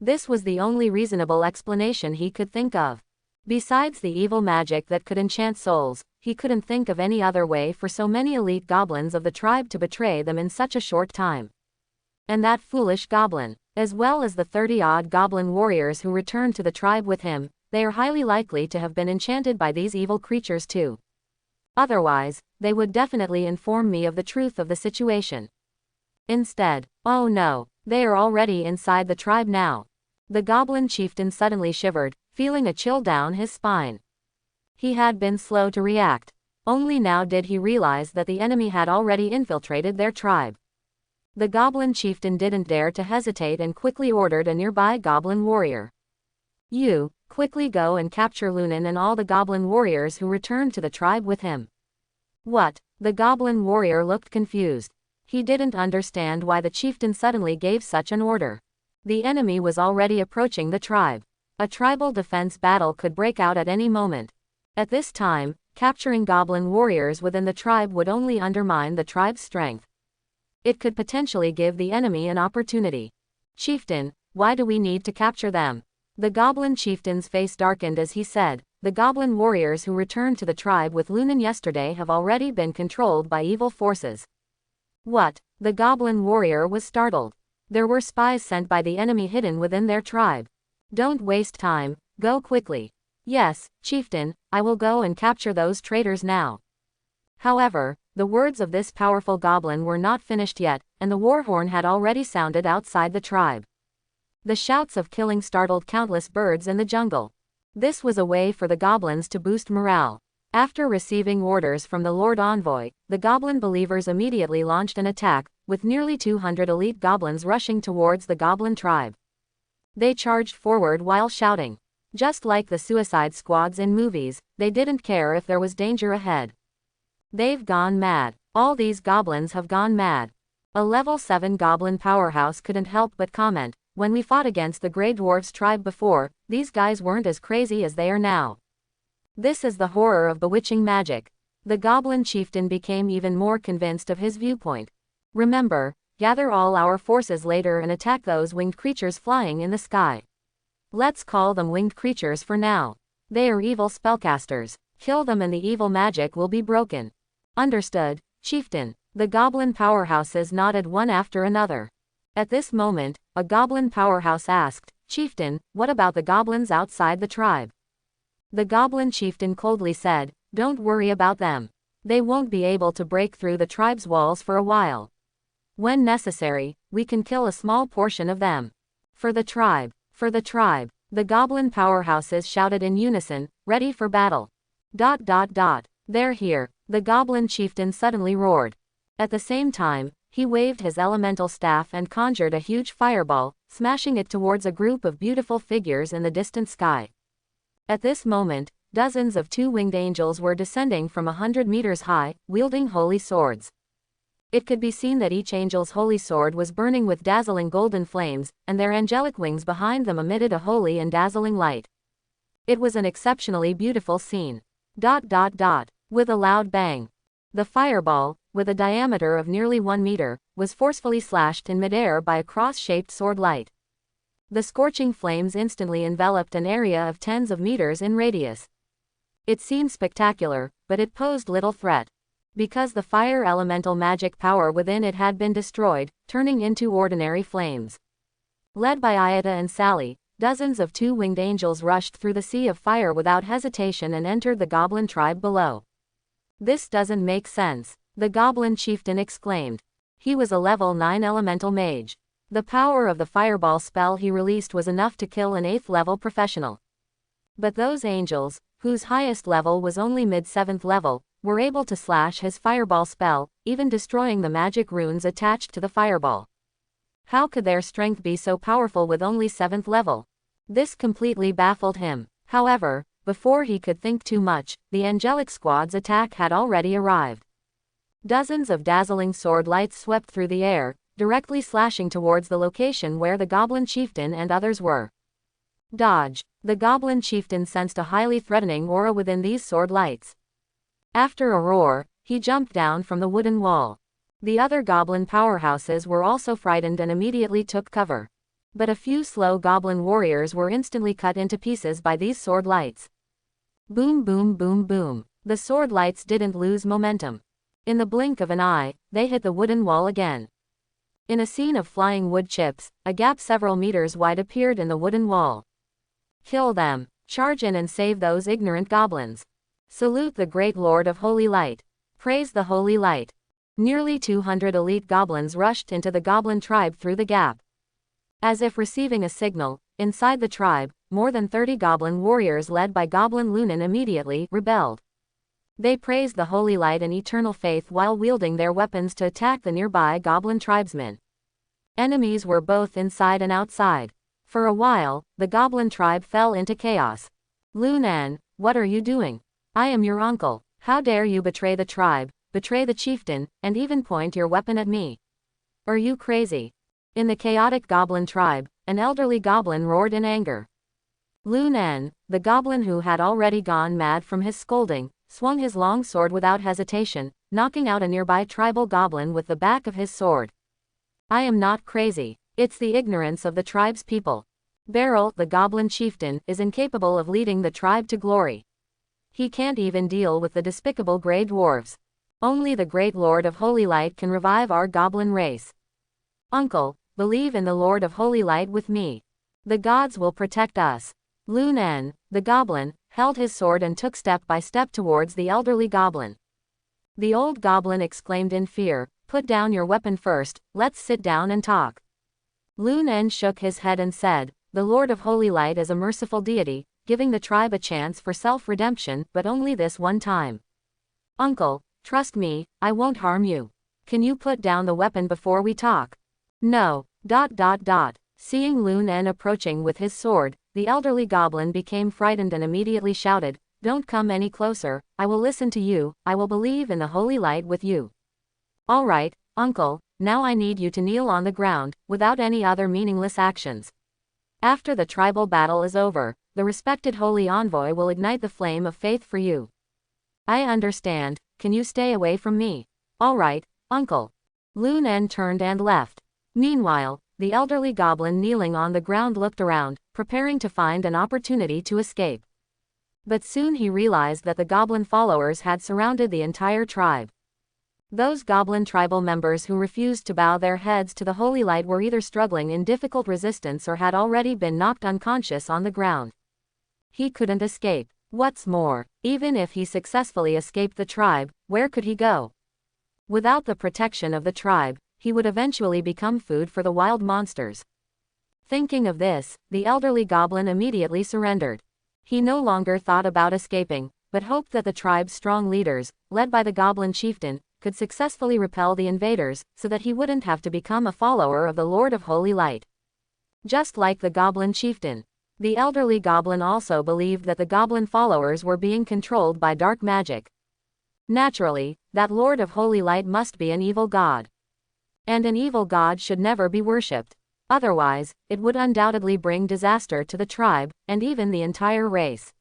This was the only reasonable explanation he could think of. Besides the evil magic that could enchant souls, he couldn't think of any other way for so many elite goblins of the tribe to betray them in such a short time. And that foolish goblin, as well as the 30-odd goblin warriors who returned to the tribe with him, they are highly likely to have been enchanted by these evil creatures too. Otherwise, they would definitely inform me of the truth of the situation. Instead, oh no, they are already inside the tribe now. The goblin chieftain suddenly shivered, feeling a chill down his spine. He had been slow to react. Only now did he realize that the enemy had already infiltrated their tribe. The goblin chieftain didn't dare to hesitate and quickly ordered a nearby goblin warrior. You, quickly go and capture Lunan and all the goblin warriors who returned to the tribe with him. What? The goblin warrior looked confused. He didn't understand why the chieftain suddenly gave such an order. The enemy was already approaching the tribe. A tribal defense battle could break out at any moment. At this time, capturing goblin warriors within the tribe would only undermine the tribe's strength. It could potentially give the enemy an opportunity. Chieftain, why do we need to capture them? The goblin chieftain's face darkened as he said, the goblin warriors who returned to the tribe with Lunan yesterday have already been controlled by evil forces. What? The goblin warrior was startled. There were spies sent by the enemy hidden within their tribe. Don't waste time, go quickly. Yes, chieftain, I will go and capture those traitors now. However, the words of this powerful goblin were not finished yet, and the war horn had already sounded outside the tribe. The shouts of killing startled countless birds in the jungle. This was a way for the goblins to boost morale. After receiving orders from the Lord Envoy, the goblin believers immediately launched an attack, with nearly 200 elite goblins rushing towards the goblin tribe. They charged forward while shouting. Just like the suicide squads in movies, they didn't care if there was danger ahead. They've gone mad. All these goblins have gone mad. A level 7 goblin powerhouse couldn't help but comment, when we fought against the Grey Dwarfs tribe before, these guys weren't as crazy as they are now. This is the horror of bewitching magic. The goblin chieftain became even more convinced of his viewpoint. Remember, gather all our forces later and attack those winged creatures flying in the sky. Let's call them winged creatures for now. They are evil spellcasters. Kill them and the evil magic will be broken. Understood, chieftain. The goblin powerhouses nodded one after another. At this moment, a goblin powerhouse asked, Chieftain, what about the goblins outside the tribe? The goblin chieftain coldly said, don't worry about them. They won't be able to break through the tribe's walls for a while. When necessary, we can kill a small portion of them. For the tribe. For the tribe. The goblin powerhouses shouted in unison, ready for battle. ... They're here. The goblin chieftain suddenly roared. At the same time, He waved his elemental staff and conjured a huge fireball, smashing it towards a group of beautiful figures in the distant sky. At this moment, dozens of two-winged angels were descending from 100 meters high, wielding holy swords. It could be seen that each angel's holy sword was burning with dazzling golden flames, and their angelic wings behind them emitted a holy and dazzling light. It was an exceptionally beautiful scene. With a loud bang, the fireball, with a diameter of nearly 1 meter, was forcefully slashed in midair by a cross-shaped sword light. The scorching flames instantly enveloped an area of tens of meters in radius. It seemed spectacular, but it posed little threat. Because the fire elemental magic power within it had been destroyed, turning into ordinary flames. Led by Iota and Sally, dozens of two-winged angels rushed through the sea of fire without hesitation and entered the goblin tribe below. "This doesn't make sense," the goblin chieftain exclaimed. He was a level 9 elemental mage. The power of the fireball spell he released was enough to kill an 8th level professional. But those angels, whose highest level was only mid-7th level, were able to slash his fireball spell, even destroying the magic runes attached to the fireball. How could their strength be so powerful with only 7th level? This completely baffled him. However, before he could think too much, the angelic squad's attack had already arrived. Dozens of dazzling sword lights swept through the air, directly slashing towards the location where the goblin chieftain and others were. Dodge! The goblin chieftain sensed a highly threatening aura within these sword lights. After a roar, he jumped down from the wooden wall. The other goblin powerhouses were also frightened and immediately took cover. But a few slow goblin warriors were instantly cut into pieces by these sword lights. Boom boom boom boom. The sword lights didn't lose momentum. In the blink of an eye, they hit the wooden wall again. In a scene of flying wood chips, a gap several meters wide appeared in the wooden wall. Kill them. Charge in and save those ignorant goblins. Salute the great Lord of Holy Light. Praise the Holy Light. Nearly 200 elite goblins rushed into the goblin tribe through the gap. As if receiving a signal, inside the tribe, more than 30 goblin warriors led by Goblin Lunan immediately rebelled. They praised the holy light and eternal faith while wielding their weapons to attack the nearby goblin tribesmen. Enemies were both inside and outside. For a while, the goblin tribe fell into chaos. "Lunan, what are you doing? I am your uncle. How dare you betray the tribe, betray the chieftain, and even point your weapon at me? Are you crazy?" In the chaotic goblin tribe, an elderly goblin roared in anger. Lunan, the goblin who had already gone mad from his scolding, swung his long sword without hesitation, knocking out a nearby tribal goblin with the back of his sword. "I am not crazy. It's the ignorance of the tribe's people. Beryl, the goblin chieftain, is incapable of leading the tribe to glory. He can't even deal with the despicable grey dwarves. Only the great Lord of Holy Light can revive our goblin race. Uncle, believe in the Lord of Holy Light with me. The gods will protect us." Lunan, the goblin, held his sword and took step by step towards the elderly goblin. The old goblin exclaimed in fear, "Put down your weapon first, let's sit down and talk." Lunan shook his head and said, "The Lord of Holy Light is a merciful deity, giving the tribe a chance for self-redemption, but only this one time. Uncle, trust me, I won't harm you. Can you put down the weapon before we talk?" "No. Seeing Lunan approaching with his sword, the elderly goblin became frightened and immediately shouted, "Don't come any closer, I will listen to you, I will believe in the holy light with you." "All right, uncle, now I need you to kneel on the ground, without any other meaningless actions. After the tribal battle is over, the respected holy envoy will ignite the flame of faith for you." "I understand, can you stay away from me?" "All right, uncle." Lunan turned and left. Meanwhile, the elderly goblin kneeling on the ground looked around, preparing to find an opportunity to escape. But soon he realized that the goblin followers had surrounded the entire tribe. Those goblin tribal members who refused to bow their heads to the holy light were either struggling in difficult resistance or had already been knocked unconscious on the ground. He couldn't escape. What's more, even if he successfully escaped the tribe, where could he go? Without the protection of the tribe, he would eventually become food for the wild monsters. Thinking of this, the elderly goblin immediately surrendered. He no longer thought about escaping, but hoped that the tribe's strong leaders, led by the goblin chieftain, could successfully repel the invaders, so that he wouldn't have to become a follower of the Lord of Holy Light. Just like the Goblin Chieftain, the elderly goblin also believed that the goblin followers were being controlled by dark magic. Naturally, that Lord of Holy Light must be an evil god. And an evil god should never be worshipped. Otherwise, it would undoubtedly bring disaster to the tribe, and even the entire race.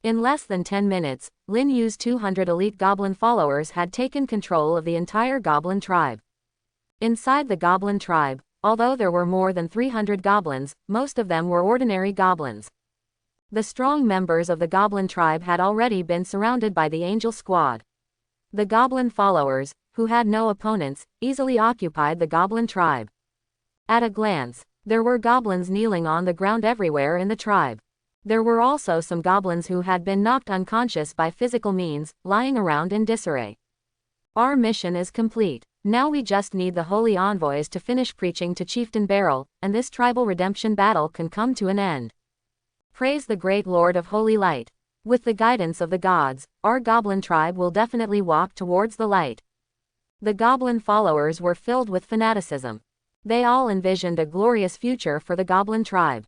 In less than 10 minutes, Lin Yu's 200 elite goblin followers had taken control of the entire goblin tribe. Inside the goblin tribe, although there were more than 300 goblins, most of them were ordinary goblins. The strong members of the goblin tribe had already been surrounded by the angel squad. The goblin followers, who had no opponents, easily occupied the goblin tribe. At a glance, there were goblins kneeling on the ground everywhere in the tribe. There were also some goblins who had been knocked unconscious by physical means, lying around in disarray. Our mission is complete. Now we just need the holy envoys to finish preaching to Chieftain Beryl, and this tribal redemption battle can come to an end. Praise the great Lord of Holy Light. With the guidance of the gods, our goblin tribe will definitely walk towards the light. The goblin followers were filled with fanaticism. They all envisioned a glorious future for the goblin tribe.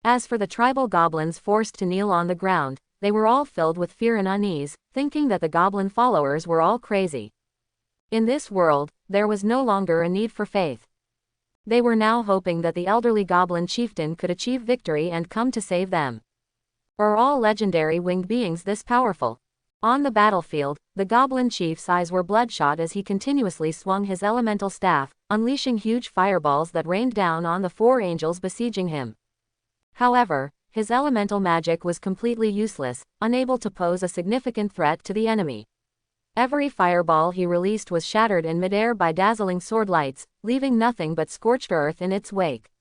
As for the tribal goblins forced to kneel on the ground, they were all filled with fear and unease, thinking that the goblin followers were all crazy. In this world, there was no longer a need for faith. They were now hoping that the elderly goblin chieftain could achieve victory and come to save them. Are all legendary winged beings this powerful? On the battlefield, the goblin chief's eyes were bloodshot as he continuously swung his elemental staff, unleashing huge fireballs that rained down on the 4 angels besieging him. However, his elemental magic was completely useless, unable to pose a significant threat to the enemy. Every fireball he released was shattered in midair by dazzling sword lights, leaving nothing but scorched earth in its wake.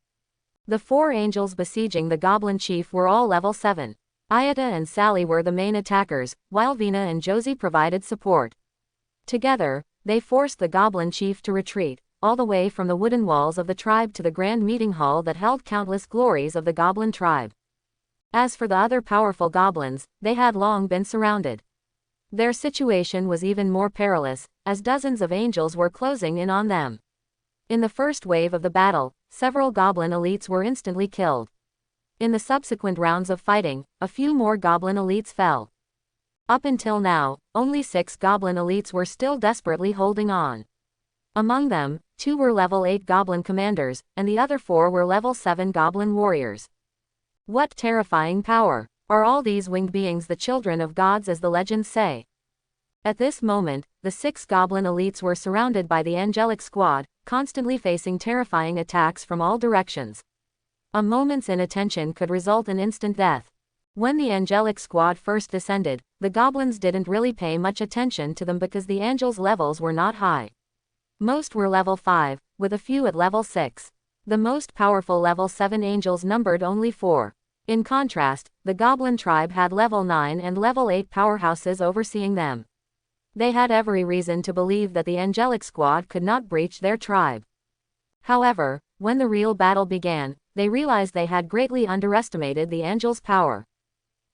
The 4 angels besieging the goblin chief were all level 7. Ayata and Sally were the main attackers, while Vina and Josie provided support. Together, they forced the goblin chief to retreat, all the way from the wooden walls of the tribe to the grand meeting hall that held countless glories of the goblin tribe. As for the other powerful goblins, they had long been surrounded. Their situation was even more perilous, as dozens of angels were closing in on them. In the first wave of the battle, several goblin elites were instantly killed. In the subsequent rounds of fighting, a few more goblin elites fell. Up until now, only 6 goblin elites were still desperately holding on. Among them, 2 were level 8 goblin commanders, and the other 4 were level 7 goblin warriors. What terrifying power! Are all these winged beings the children of gods as the legends say? At this moment, the 6 goblin elites were surrounded by the angelic squad, constantly facing terrifying attacks from all directions. A moment's inattention could result in instant death. When the angelic squad first descended, the goblins didn't really pay much attention to them because the angels' levels were not high. Most were level 5, with a few at level 6. The most powerful level 7 angels numbered only 4. In contrast, the goblin tribe had level 9 and level 8 powerhouses overseeing them. They had every reason to believe that the angelic squad could not breach their tribe. However, when the real battle began, they realized they had greatly underestimated the angels' power.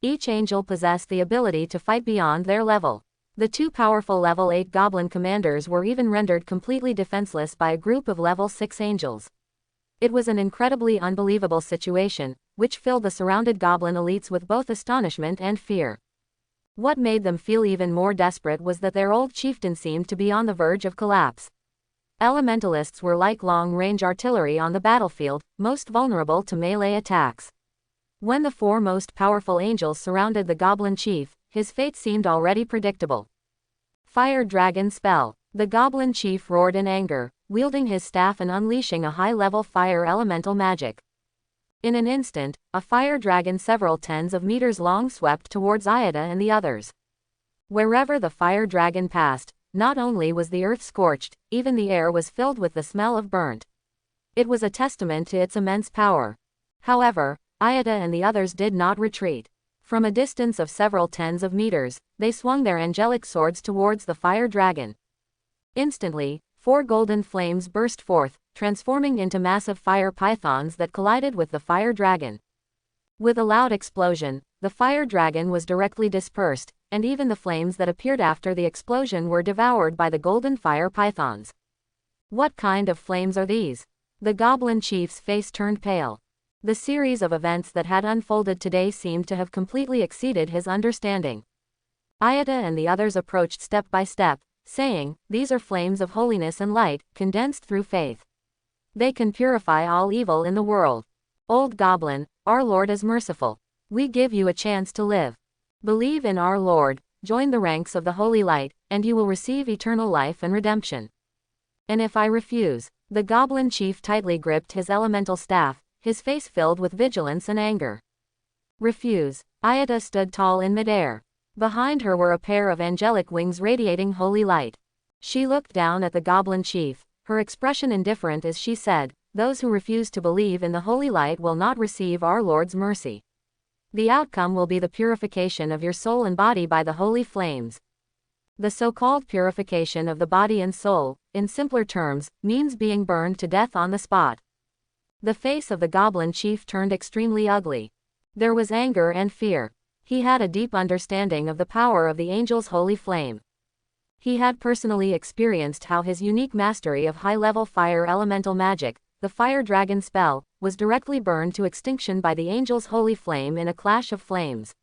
Each angel possessed the ability to fight beyond their level. The 2 powerful level 8 goblin commanders were even rendered completely defenseless by a group of level 6 angels. It was an incredibly unbelievable situation, which filled the surrounded goblin elites with both astonishment and fear. What made them feel even more desperate was that their old chieftain seemed to be on the verge of collapse. Elementalists were like long-range artillery on the battlefield, most vulnerable to melee attacks. When the 4 most powerful angels surrounded the goblin chief, his fate seemed already predictable. Fire Dragon Spell. The goblin chief roared in anger, wielding his staff and unleashing a high-level fire elemental magic. In an instant, a fire dragon several tens of meters long swept towards Ayata and the others. Wherever the fire dragon passed, not only was the earth scorched, even the air was filled with the smell of burnt. It was a testament to its immense power. However, Ayata and the others did not retreat. From a distance of several tens of meters, they swung their angelic swords towards the fire dragon. Instantly, 4 golden flames burst forth, transforming into massive fire pythons that collided with the fire dragon. With a loud explosion, the fire dragon was directly dispersed, and even the flames that appeared after the explosion were devoured by the golden fire pythons. What kind of flames are these? The goblin chief's face turned pale. The series of events that had unfolded today seemed to have completely exceeded his understanding. Ayada and the others approached step by step, saying, "These are flames of holiness and light, condensed through faith. They can purify all evil in the world. Old goblin, our Lord is merciful. We give you a chance to live. Believe in our Lord, join the ranks of the holy light, and you will receive eternal life and redemption. And if I refuse?" The goblin chief tightly gripped his elemental staff, his face filled with vigilance and anger. "Refuse." Ayada stood tall in midair. Behind her were a pair of angelic wings radiating holy light. She looked down at the goblin chief, her expression indifferent as she said, "Those who refuse to believe in the holy light will not receive our Lord's mercy. The outcome will be the purification of your soul and body by the holy flames." The so-called purification of the body and soul, in simpler terms, means being burned to death on the spot. The face of the goblin chief turned extremely ugly. There was anger and fear. He had a deep understanding of the power of the angel's holy flame. He had personally experienced how his unique mastery of high-level fire elemental magic, the fire dragon spell, was directly burned to extinction by the angel's holy flame in a clash of flames.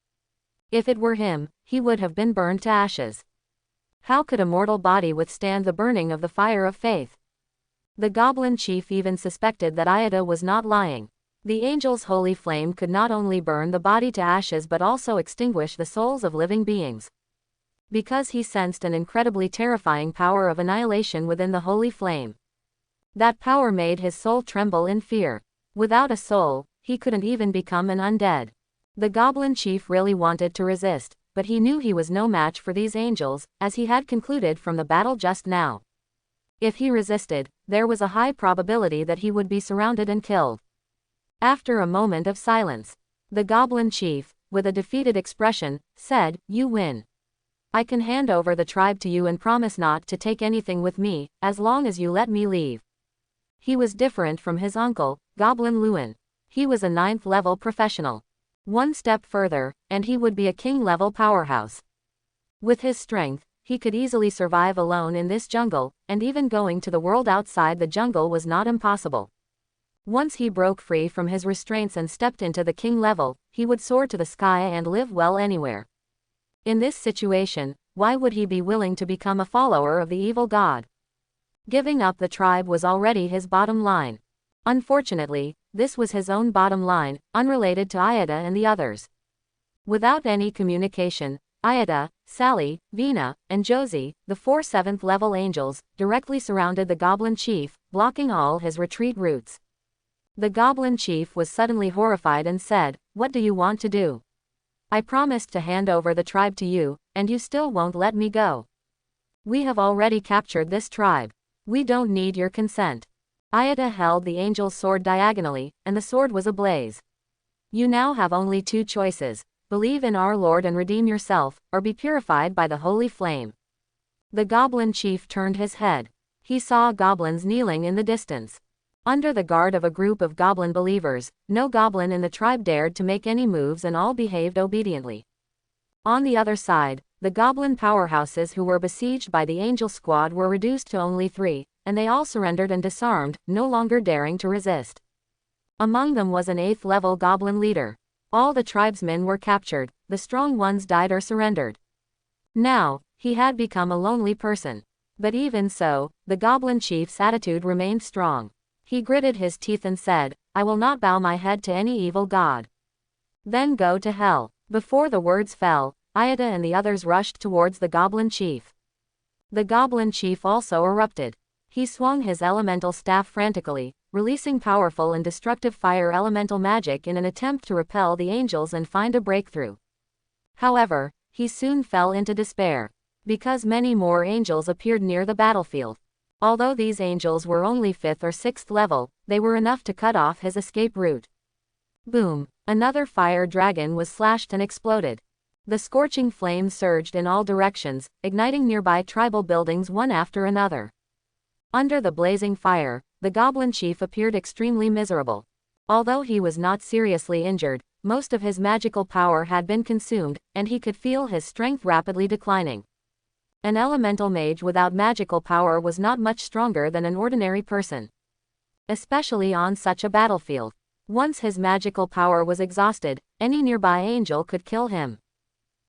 If it were him, he would have been burned to ashes. How could a mortal body withstand the burning of the fire of faith? The goblin chief even suspected that Ayada was not lying. The angel's holy flame could not only burn the body to ashes but also extinguish the souls of living beings. Because he sensed an incredibly terrifying power of annihilation within the holy flame. That power made his soul tremble in fear. Without a soul, he couldn't even become an undead. The goblin chief really wanted to resist, but he knew he was no match for these angels, as he had concluded from the battle just now. If he resisted, there was a high probability that he would be surrounded and killed. After a moment of silence, the goblin chief, with a defeated expression, said, "You win. I can hand over the tribe to you and promise not to take anything with me, as long as you let me leave." He was different from his uncle, Goblin Lewin. He was a 9th-level professional. One step further, and he would be a king-level powerhouse. With his strength, he could easily survive alone in this jungle, and even going to the world outside the jungle was not impossible. Once he broke free from his restraints and stepped into the king level, he would soar to the sky and live well anywhere. In this situation, why would he be willing to become a follower of the evil god? Giving up the tribe was already his bottom line. Unfortunately, this was his own bottom line, unrelated to Ayada and the others. Without any communication, Ayada, Sally, Vina, and Josie, the 4 7th-level angels, directly surrounded the goblin chief, blocking all his retreat routes. The goblin chief was suddenly horrified and said, "What do you want to do? I promised to hand over the tribe to you, and you still won't let me go. We have already captured this tribe. We don't need your consent." Ayada held the angel's sword diagonally, and the sword was ablaze. "You now have only 2 choices. Believe in our Lord and redeem yourself, or be purified by the holy flame." The goblin chief turned his head. He saw goblins kneeling in the distance. Under the guard of a group of goblin believers, no goblin in the tribe dared to make any moves and all behaved obediently. On the other side, the goblin powerhouses who were besieged by the angel squad were reduced to only 3, and they all surrendered and disarmed, no longer daring to resist. Among them was an 8th-level goblin leader. All the tribesmen were captured, the strong ones died or surrendered. Now, he had become a lonely person. But even so, the goblin chief's attitude remained strong. He gritted his teeth and said, "I will not bow my head to any evil god." "Then go to hell." Before the words fell, Ayada and the others rushed towards the goblin chief. The goblin chief also erupted. He swung his elemental staff frantically, releasing powerful and destructive fire elemental magic in an attempt to repel the angels and find a breakthrough. However, he soon fell into despair, because many more angels appeared near the battlefield. Although these angels were only 5th or 6th level, they were enough to cut off his escape route. Boom! Another fire dragon was slashed and exploded. The scorching flames surged in all directions, igniting nearby tribal buildings one after another. Under the blazing fire, the goblin chief appeared extremely miserable. Although he was not seriously injured, Most of his magical power had been consumed, and he could feel his strength rapidly declining. An elemental mage without magical power was not much stronger than an ordinary person, especially on such a battlefield. Once his magical power was exhausted, any nearby angel could kill him.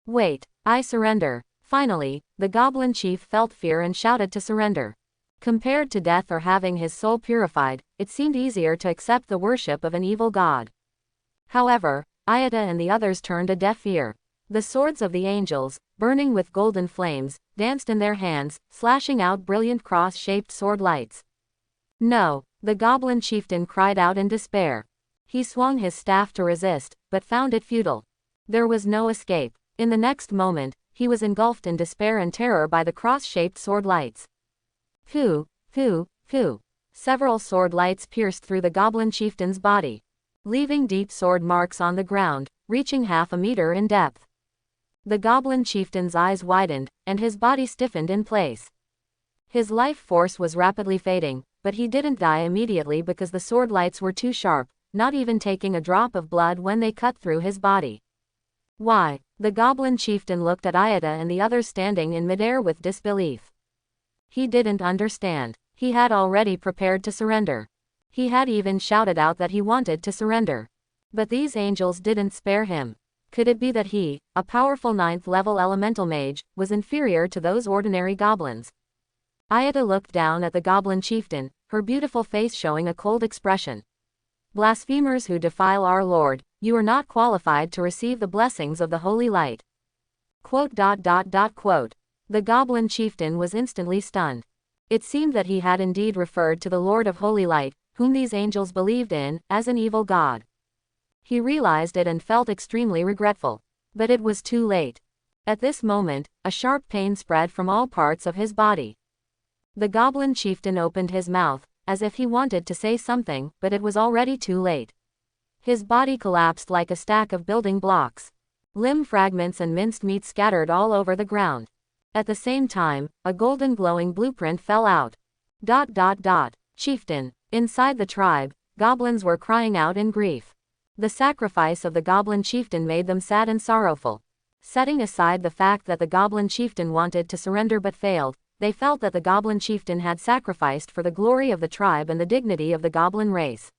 Wait, I surrender. Finally, the goblin chief felt fear and shouted to surrender. Compared to death or having his soul purified, it seemed easier to accept the worship of an evil god. However, Iota and the others turned a deaf ear. The swords of the angels, burning with golden flames, danced in their hands, slashing out brilliant cross-shaped sword lights. No, the goblin chieftain cried out in despair. He swung his staff to resist, but found it futile. There was no escape. In the next moment, he was engulfed in despair and terror by the cross-shaped sword lights. Phew, phew, phew. Several sword lights pierced through the goblin chieftain's body, leaving deep sword marks on the ground, reaching half a meter in depth. The goblin chieftain's eyes widened, and his body stiffened in place. His life force was rapidly fading, but he didn't die immediately because the sword lights were too sharp, not even taking a drop of blood when they cut through his body. Why? The goblin chieftain looked at Iota and the others standing in midair with disbelief. He didn't understand. He had already prepared to surrender. He had even shouted out that he wanted to surrender. But these angels didn't spare him. Could it be that he, a powerful 9th-level elemental mage, was inferior to those ordinary goblins? Iota looked down at the goblin chieftain, her beautiful face showing a cold expression. Blasphemers who defile our Lord, you are not qualified to receive the blessings of the holy light. Quote. The goblin chieftain was instantly stunned. It seemed that he had indeed referred to the Lord of Holy Light, whom these angels believed in, as an evil god. He realized it and felt extremely regretful. But it was too late. At this moment, a sharp pain spread from all parts of his body. The goblin chieftain opened his mouth, as if he wanted to say something, but it was already too late. His body collapsed like a stack of building blocks. Limb fragments and minced meat scattered all over the ground. At the same time, a golden glowing blueprint fell out. Chieftain. Inside the tribe, goblins were crying out in grief. The sacrifice of the goblin chieftain made them sad and sorrowful. Setting aside the fact that the goblin chieftain wanted to surrender but failed, they felt that the goblin chieftain had sacrificed for the glory of the tribe and the dignity of the goblin race.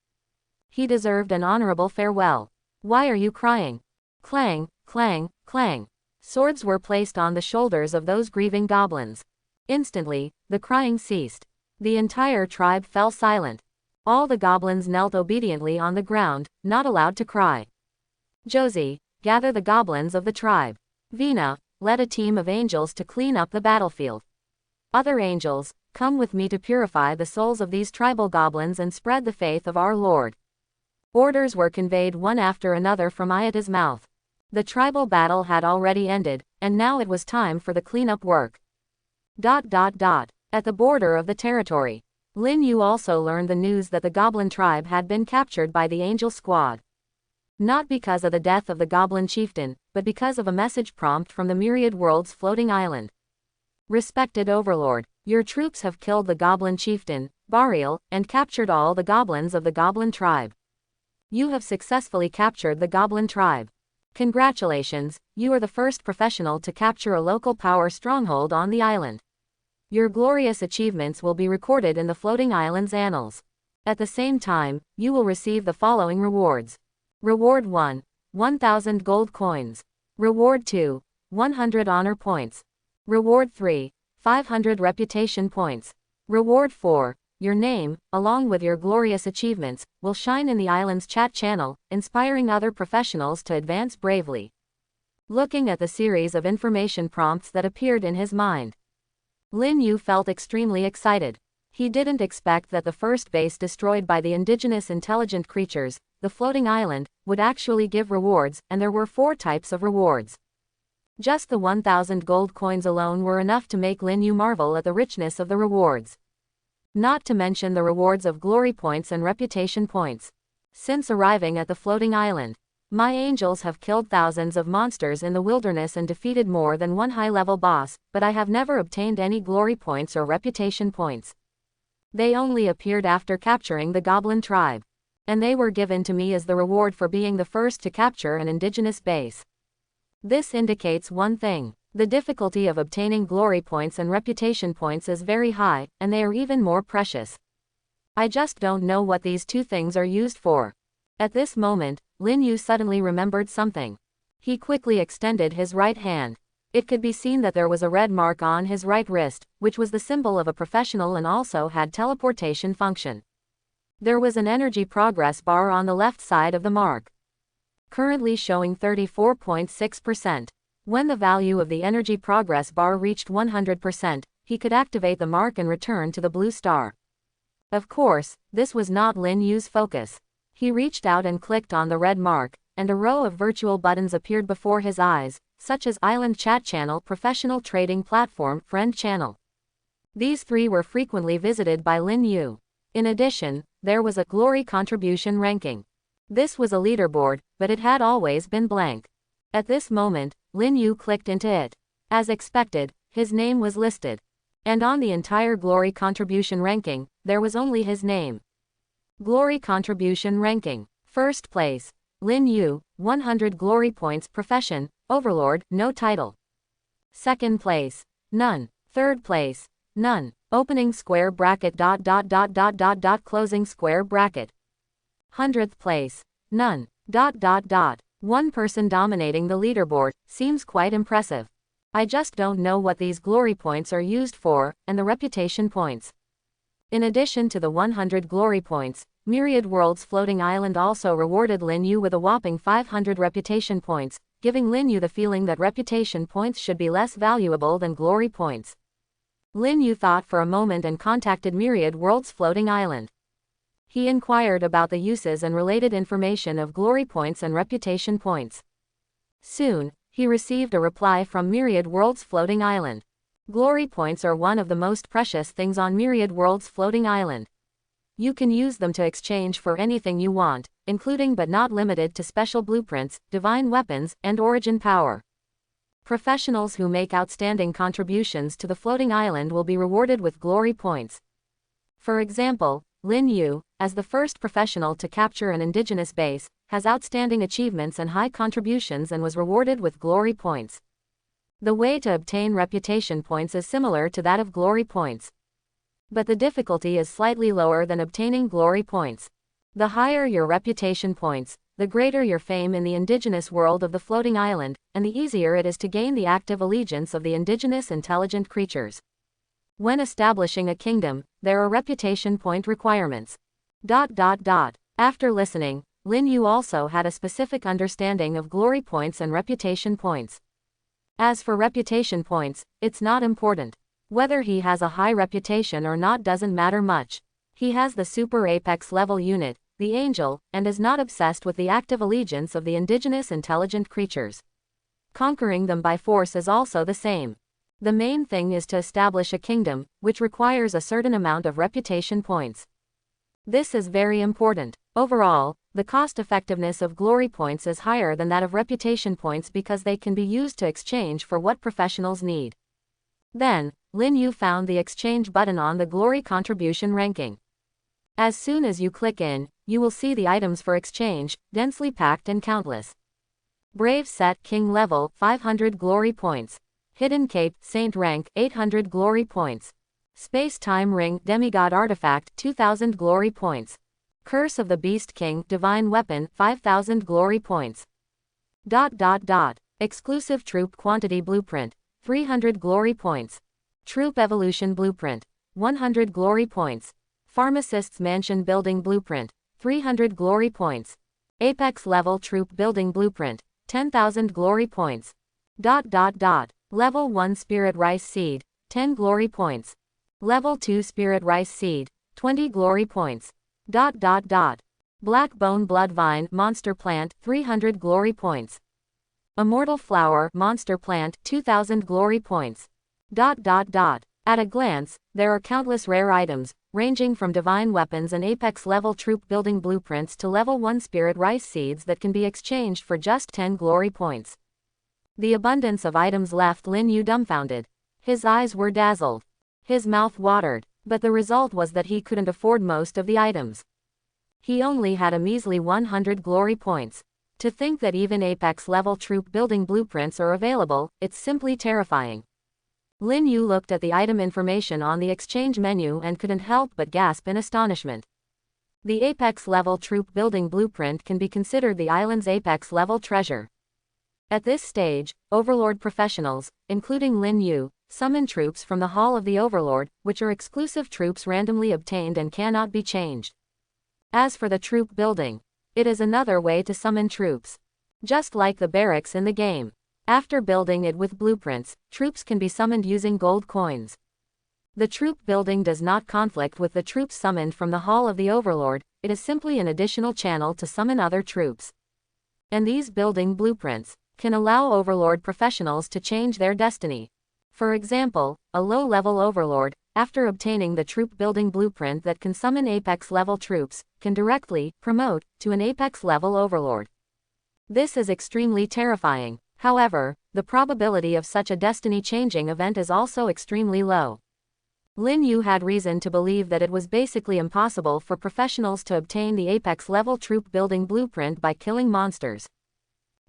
He deserved an honorable farewell. Why are you crying? Clang, clang, clang. Swords were placed on the shoulders of those grieving goblins. Instantly, the crying ceased. The entire tribe fell silent. All the goblins knelt obediently on the ground, not allowed to cry. Josie, gather the goblins of the tribe. Vina, led a team of angels to clean up the battlefield. Other angels, come with me to purify the souls of these tribal goblins and spread the faith of our Lord. Orders were conveyed one after another from Iota's mouth. The tribal battle had already ended, and now it was time for the cleanup work. At the border of the territory, Lin Yu also learned the news that the goblin tribe had been captured by the angel squad. Not because of the death of the goblin chieftain, but because of a message prompt from the myriad world's floating island. Respected Overlord, your troops have killed the goblin chieftain, Barial, and captured all the goblins of the goblin tribe. You have successfully captured the goblin tribe. Congratulations, you are the first professional to capture a local power stronghold on the island. Your glorious achievements will be recorded in the floating island's annals. At the same time, you will receive the following rewards. Reward 1, 1,000 gold coins. Reward 2, 100 honor points. Reward 3, 500 reputation points. Reward 4, your name, along with your glorious achievements, will shine in the island's chat channel, inspiring other professionals to advance bravely. Looking at the series of information prompts that appeared in his mind, Lin Yu felt extremely excited. He didn't expect that the first base destroyed by the indigenous intelligent creatures, the floating island, would actually give rewards, and there were 4 types of rewards. Just the 1,000 gold coins alone were enough to make Lin Yu marvel at the richness of the rewards. Not to mention the rewards of glory points and reputation points. Since arriving at the floating island, my angels have killed thousands of monsters in the wilderness and defeated more than one high-level boss, but I have never obtained any glory points or reputation points. They only appeared after capturing the goblin tribe. and they were given to me as the reward for being the first to capture an indigenous base. This indicates one thing. The difficulty of obtaining glory points and reputation points is very high, and they are even more precious. I just don't know what these two things are used for. At this moment, Lin Yu suddenly remembered something. He quickly extended his right hand. It could be seen that there was a red mark on his right wrist, which was the symbol of a professional and also had teleportation function. There was an energy progress bar on the left side of the mark, currently showing 34.6%. When the value of the energy progress bar reached 100%, he could activate the mark and return to the blue star. Of course, this was not Lin Yu's focus. He reached out and clicked on the red mark, and a row of virtual buttons appeared before his eyes, such as Island Chat Channel, Professional Trading Platform, Friend Channel. These three were frequently visited by Lin Yu. In addition, there was a Glory Contribution ranking. This was a leaderboard, but it had always been blank. At this moment, Lin Yu clicked into it. As expected, his name was listed. And on the entire Glory Contribution ranking, there was only his name. Glory Contribution ranking. First place, Lin Yu, 100 glory points. Profession, Overlord, no title. Second place, none. Third place, none. Opening square bracket ... closing square bracket. 100th place, none. ... One person dominating the leaderboard, seems quite impressive. I just don't know what these glory points are used for, and the reputation points. In addition to the 100 glory points, Myriad Worlds Floating Island also rewarded Lin Yu with a whopping 500 reputation points, giving Lin Yu the feeling that reputation points should be less valuable than glory points. Lin Yu thought for a moment and contacted Myriad Worlds Floating Island. He inquired about the uses and related information of glory points and reputation points. Soon, he received a reply from Myriad Worlds Floating Island. Glory points are one of the most precious things on Myriad Worlds Floating Island. You can use them to exchange for anything you want, including but not limited to special blueprints, divine weapons, and origin power. Professionals who make outstanding contributions to the floating island will be rewarded with glory points. For example, Lin Yu, as the first professional to capture an indigenous base, has outstanding achievements and high contributions and was rewarded with glory points. The way to obtain reputation points is similar to that of glory points, but the difficulty is slightly lower than obtaining glory points. The higher your reputation points, the greater your fame in the indigenous world of the floating island, and the easier it is to gain the active allegiance of the indigenous intelligent creatures. When establishing a kingdom, there are reputation point requirements. After listening, Lin Yu also had a specific understanding of glory points and reputation points. As for reputation points, it's not important. Whether he has a high reputation or not doesn't matter much. He has the super apex level unit, the angel, and is not obsessed with the active allegiance of the indigenous intelligent creatures. Conquering them by force is also the same. The main thing is to establish a kingdom, which requires a certain amount of reputation points. This is very important. Overall, the cost-effectiveness of glory points is higher than that of reputation points because they can be used to exchange for what professionals need. Then, Lin Yu found the exchange button on the glory contribution ranking. As soon as you click in, you will see the items for exchange, densely packed and countless. Brave Set King level, 500 glory points. Hidden Cape, Saint rank, 800 glory points. Space-Time Ring, Demigod Artifact, 2000 glory points. Curse of the Beast King, Divine Weapon, 5000 glory points. Exclusive Troop Quantity Blueprint, 300 glory points. Troop Evolution Blueprint, 100 glory points. Pharmacist's Mansion Building Blueprint, 300 glory points. Apex Level Troop Building Blueprint, 10,000 glory points. Level 1 Spirit Rice Seed, 10 glory points. Level 2 Spirit Rice Seed, 20 glory points. Black Bone Bloodvine Monster Plant, 300 glory points. Immortal Flower Monster Plant, 2000 glory points. At a glance, there are countless rare items, ranging from divine weapons and apex level troop building blueprints to level 1 Spirit Rice Seeds that can be exchanged for just 10 glory points. The abundance of items left Lin Yu dumbfounded. His eyes were dazzled. His mouth watered, but the result was that he couldn't afford most of the items. He only had a measly 100 glory points. To think that even Apex-level troop building blueprints are available, it's simply terrifying. Lin Yu looked at the item information on the exchange menu and couldn't help but gasp in astonishment. The Apex-level troop building blueprint can be considered the island's Apex-level treasure. At this stage, Overlord professionals, including Lin Yu, summon troops from the Hall of the Overlord, which are exclusive troops randomly obtained and cannot be changed. As for the troop building, it is another way to summon troops. Just like the barracks in the game. After building it with blueprints, troops can be summoned using gold coins. The troop building does not conflict with the troops summoned from the Hall of the Overlord, it is simply an additional channel to summon other troops. And these building blueprints can allow Overlord professionals to change their destiny. For example, a low-level Overlord, after obtaining the troop building blueprint that can summon Apex-level troops, can directly promote to an Apex-level Overlord. This is extremely terrifying. However, the probability of such a destiny-changing event is also extremely low. Lin Yu had reason to believe that it was basically impossible for professionals to obtain the Apex-level troop building blueprint by killing monsters.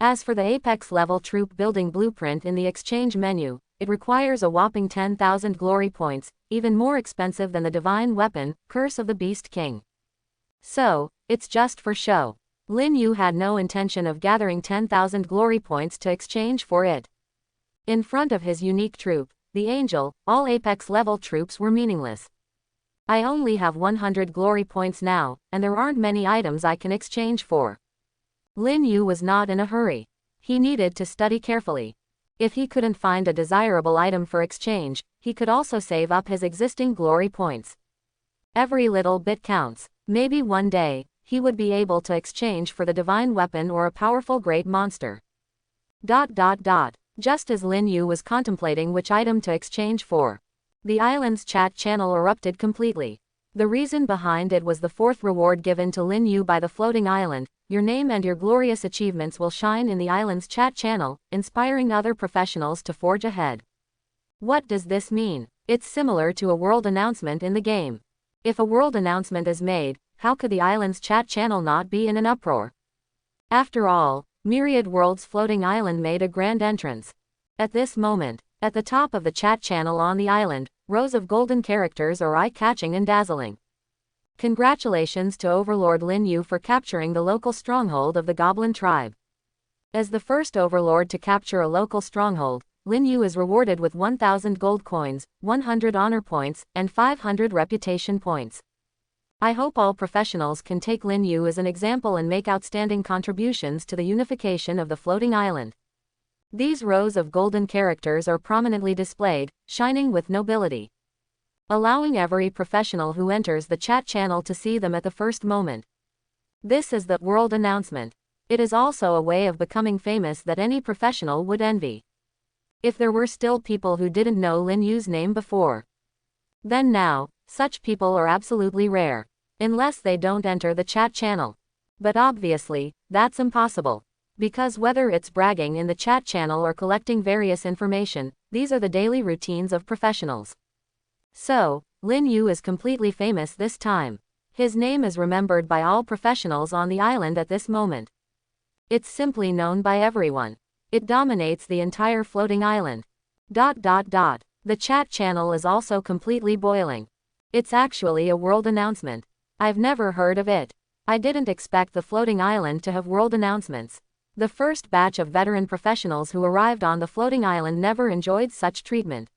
As for the Apex-level troop building blueprint in the exchange menu, it requires a whopping 10,000 glory points, even more expensive than the divine weapon, Curse of the Beast King. So, it's just for show. Lin Yu had no intention of gathering 10,000 glory points to exchange for it. In front of his unique troop, the Angel, all Apex-level troops were meaningless. I only have 100 glory points now, and there aren't many items I can exchange for. Lin Yu was not in a hurry. He needed to study carefully. If he couldn't find a desirable item for exchange, he could also save up his existing glory points. Every little bit counts. Maybe one day, he would be able to exchange for the divine weapon or a powerful great monster. Just as Lin Yu was contemplating which item to exchange for, the island's chat channel erupted completely. The reason behind it was the fourth reward given to Lin Yu by the floating island. Your name and your glorious achievements will shine in the island's chat channel, inspiring other professionals to forge ahead. What does this mean? It's similar to a world announcement in the game. If a world announcement is made, how could the island's chat channel not be in an uproar? After all, Myriad World's floating island made a grand entrance. At this moment, at the top of the chat channel on the island, rows of golden characters are eye-catching and dazzling. Congratulations to Overlord Lin Yu for capturing the local stronghold of the Goblin tribe. As the first Overlord to capture a local stronghold, Lin Yu is rewarded with 1,000 gold coins, 100 honor points, and 500 reputation points. I hope all professionals can take Lin Yu as an example and make outstanding contributions to the unification of the floating island. These rows of golden characters are prominently displayed, shining with nobility, allowing every professional who enters the chat channel to see them at the first moment. This is the world announcement. It is also a way of becoming famous that any professional would envy. If there were still people who didn't know Lin Yu's name before, then now, such people are absolutely rare. Unless they don't enter the chat channel. But obviously, that's impossible. Because whether it's bragging in the chat channel or collecting various information, these are the daily routines of professionals. So, Lin Yu is completely famous this time. His name is remembered by all professionals on the island at this moment. It's simply known by everyone. It dominates the entire floating island. The chat channel is also completely boiling. It's actually a world announcement. I've never heard of it. I didn't expect the floating island to have world announcements. The first batch of veteran professionals who arrived on the floating island never enjoyed such treatment.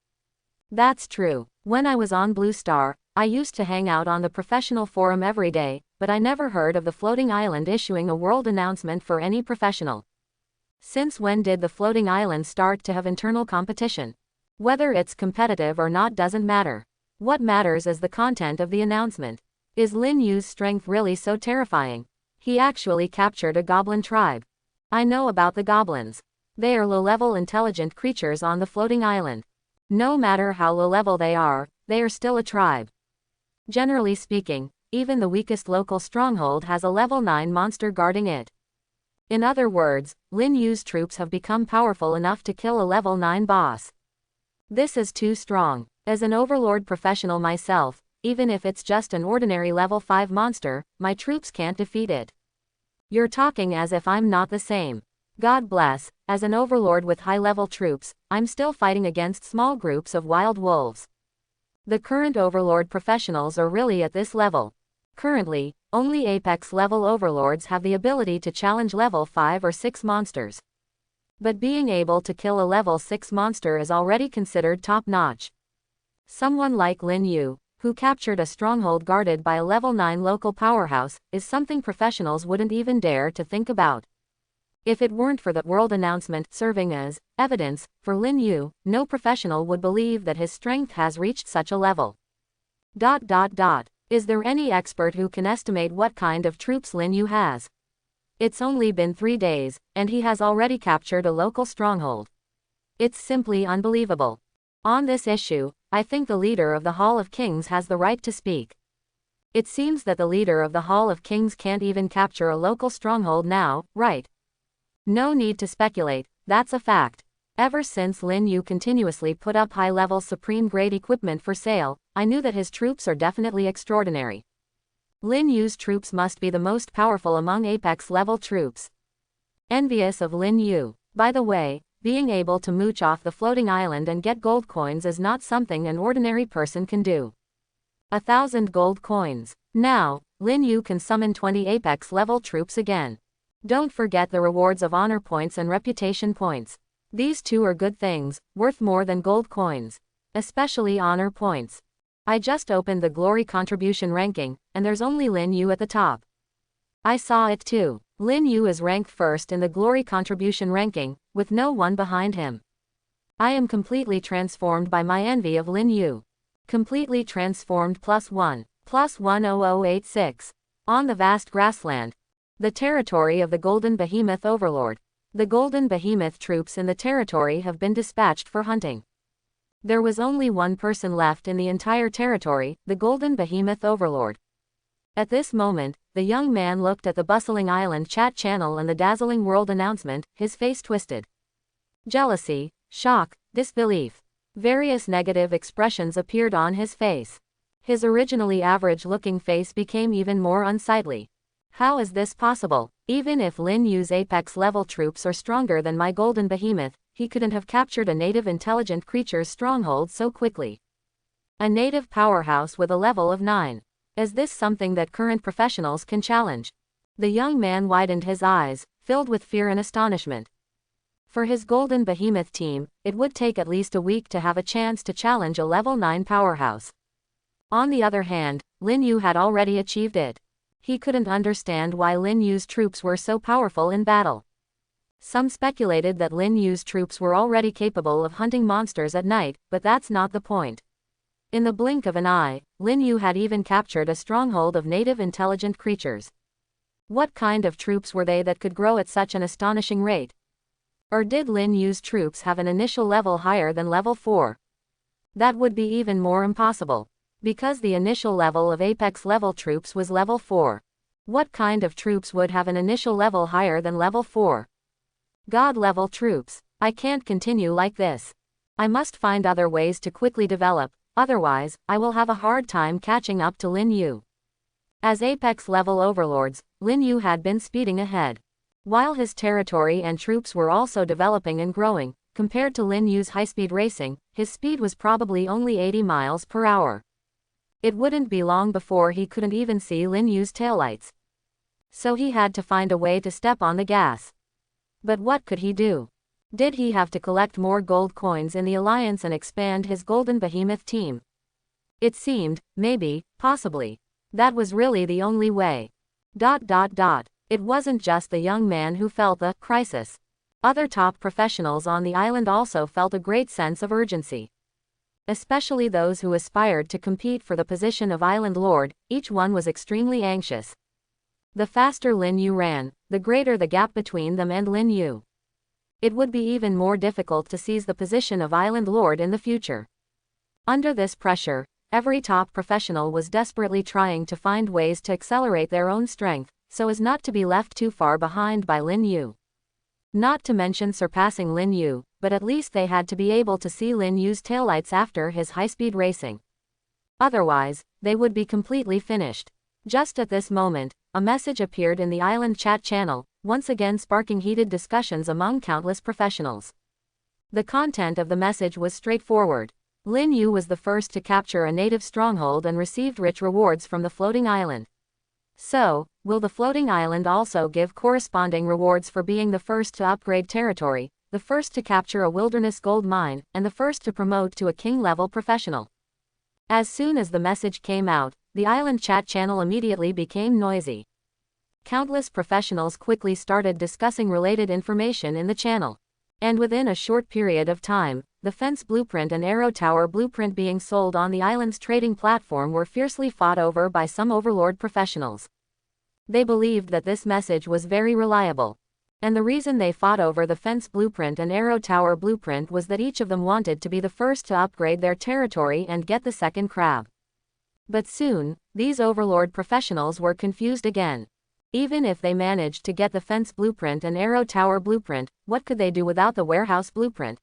That's true. When I was on Blue Star, I used to hang out on the professional forum every day, but I never heard of the floating island issuing a world announcement for any professional. Since when did the floating island start to have internal competition? Whether it's competitive or not doesn't matter. What matters is the content of the announcement. Is Lin Yu's strength really so terrifying? He actually captured a goblin tribe. I know about the goblins. They are low-level intelligent creatures on the floating island. No matter how low-level they are still a tribe. Generally speaking, even the weakest local stronghold has a level 9 monster guarding it. In other words, Lin Yu's troops have become powerful enough to kill a level 9 boss. This is too strong. As an Overlord professional myself, even if it's just an ordinary level 5 monster, my troops can't defeat it. You're talking as if I'm not the same. God bless, as an overlord with high-level troops, I'm still fighting against small groups of wild wolves. The current overlord professionals are really at this level. Currently, only apex level overlords have the ability to challenge level 5 or 6 monsters. But being able to kill a level 6 monster is already considered top-notch. Someone like Lin Yu, who captured a stronghold guarded by a level 9 local powerhouse, is something professionals wouldn't even dare to think about. If it weren't for the world announcement serving as evidence for Lin Yu, no professional would believe that his strength has reached such a level. Is there any expert who can estimate what kind of troops Lin Yu has? It's only been 3 days, and he has already captured a local stronghold. It's simply unbelievable. On this issue, I think the leader of the Hall of Kings has the right to speak. It seems that the leader of the Hall of Kings can't even capture a local stronghold now, right? No need to speculate, that's a fact. Ever since Lin Yu continuously put up high-level supreme-grade equipment for sale, I knew that his troops are definitely extraordinary. Lin Yu's troops must be the most powerful among apex-level troops. Envious of Lin Yu. By the way, being able to mooch off the floating island and get gold coins is not something an ordinary person can do. 1,000 gold coins. Now, Lin Yu can summon 20 apex-level troops again. Don't forget the rewards of honor points and reputation points. These two are good things, worth more than gold coins. Especially honor points. I just opened the glory contribution ranking, and there's only Lin Yu at the top. I saw it too. Lin Yu is ranked first in the glory contribution ranking, with no one behind him. I am completely transformed by my envy of Lin Yu. Completely transformed +1, +10086. On the vast grassland. The territory of the Golden Behemoth Overlord. The Golden Behemoth troops in the territory have been dispatched for hunting. There was only one person left in the entire territory, the Golden Behemoth Overlord. At this moment, the young man looked at the bustling island chat channel and the dazzling world announcement, his face twisted. Jealousy, shock, disbelief. Various negative expressions appeared on his face. His originally average-looking face became even more unsightly. How is this possible? Even if Lin Yu's apex-level troops are stronger than my Golden Behemoth, he couldn't have captured a native intelligent creature's stronghold so quickly. A native powerhouse with a level of 9. Is this something that current professionals can challenge? The young man widened his eyes, filled with fear and astonishment. For his Golden Behemoth team, it would take at least a week to have a chance to challenge a level 9 powerhouse. On the other hand, Lin Yu had already achieved it. He couldn't understand why Lin Yu's troops were so powerful in battle. Some speculated that Lin Yu's troops were already capable of hunting monsters at night, but that's not the point. In the blink of an eye, Lin Yu had even captured a stronghold of native intelligent creatures. What kind of troops were they that could grow at such an astonishing rate? Or did Lin Yu's troops have an initial level higher than level 4? That would be even more impossible. Because the initial level of apex level troops was level 4. What kind of troops would have an initial level higher than level 4? God level troops. I can't continue like this. I must find other ways to quickly develop, otherwise, I will have a hard time catching up to Lin Yu. As apex level overlords, Lin Yu had been speeding ahead. While his territory and troops were also developing and growing, compared to Lin Yu's high-speed racing, his speed was probably only 80 miles per hour. It wouldn't be long before he couldn't even see Lin Yu's taillights. So he had to find a way to step on the gas. But what could he do? Did he have to collect more gold coins in the alliance and expand his Golden Behemoth team? It seemed, maybe, possibly. That was really the only way. It wasn't just the young man who felt the crisis. Other top professionals on the island also felt a great sense of urgency. Especially those who aspired to compete for the position of Island Lord, each one was extremely anxious. The faster Lin Yu ran, the greater the gap between them and Lin Yu. It would be even more difficult to seize the position of Island Lord in the future. Under this pressure, every top professional was desperately trying to find ways to accelerate their own strength, so as not to be left too far behind by Lin Yu. Not to mention surpassing Lin Yu, but at least they had to be able to see Lin Yu's taillights after his high-speed racing. Otherwise, they would be completely finished. Just at this moment, a message appeared in the island chat channel, once again sparking heated discussions among countless professionals. The content of the message was straightforward. Lin Yu was the first to capture a native stronghold and received rich rewards from the floating island. So, will the floating island also give corresponding rewards for being the first to upgrade territory, the first to capture a wilderness gold mine, and the first to promote to a king-level professional? As soon as the message came out, the island chat channel immediately became noisy. Countless professionals quickly started discussing related information in the channel. And within a short period of time, the fence blueprint and arrow tower blueprint being sold on the island's trading platform were fiercely fought over by some overlord professionals. They believed that this message was very reliable. And the reason they fought over the fence blueprint and arrow tower blueprint was that each of them wanted to be the first to upgrade their territory and get the second crab. But soon, these overlord professionals were confused again. Even if they managed to get the fence blueprint and arrow tower blueprint, what could they do without the warehouse blueprint?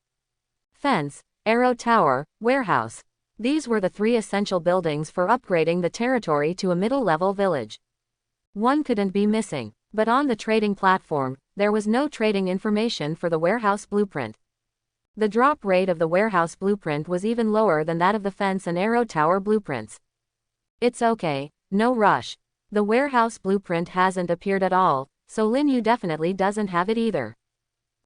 Fence, arrow tower, warehouse. These were the three essential buildings for upgrading the territory to a middle-level village. One couldn't be missing, but on the trading platform, there was no trading information for the warehouse blueprint. The drop rate of the warehouse blueprint was even lower than that of the fence and arrow tower blueprints. It's okay, no rush. The warehouse blueprint hasn't appeared at all, so Lin Yu definitely doesn't have it either.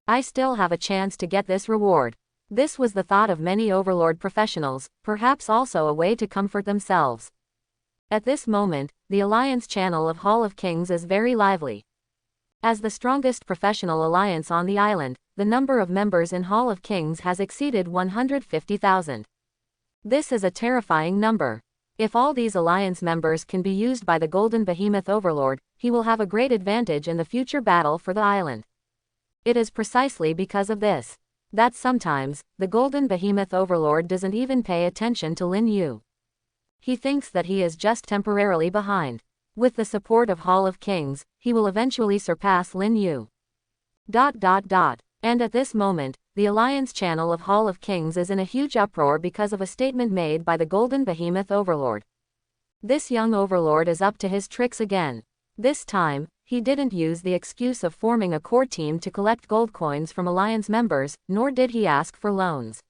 I still have a chance to get this reward. This was the thought of many overlord professionals, perhaps also a way to comfort themselves. At this moment, the alliance channel of Hall of Kings is very lively. As the strongest professional alliance on the island, the number of members in Hall of Kings has exceeded 150,000. This is a terrifying number. If all these alliance members can be used by the Golden Behemoth Overlord, he will have a great advantage in the future battle for the island. It is precisely because of this that sometimes, the Golden Behemoth Overlord doesn't even pay attention to Lin Yu. He thinks that he is just temporarily behind. With the support of Hall of Kings, he will eventually surpass Lin Yu. And at this moment, the Alliance channel of Hall of Kings is in a huge uproar because of a statement made by the Golden Behemoth Overlord. This young overlord is up to his tricks again. This time, he didn't use the excuse of forming a core team to collect gold coins from Alliance members, nor did he ask for loans.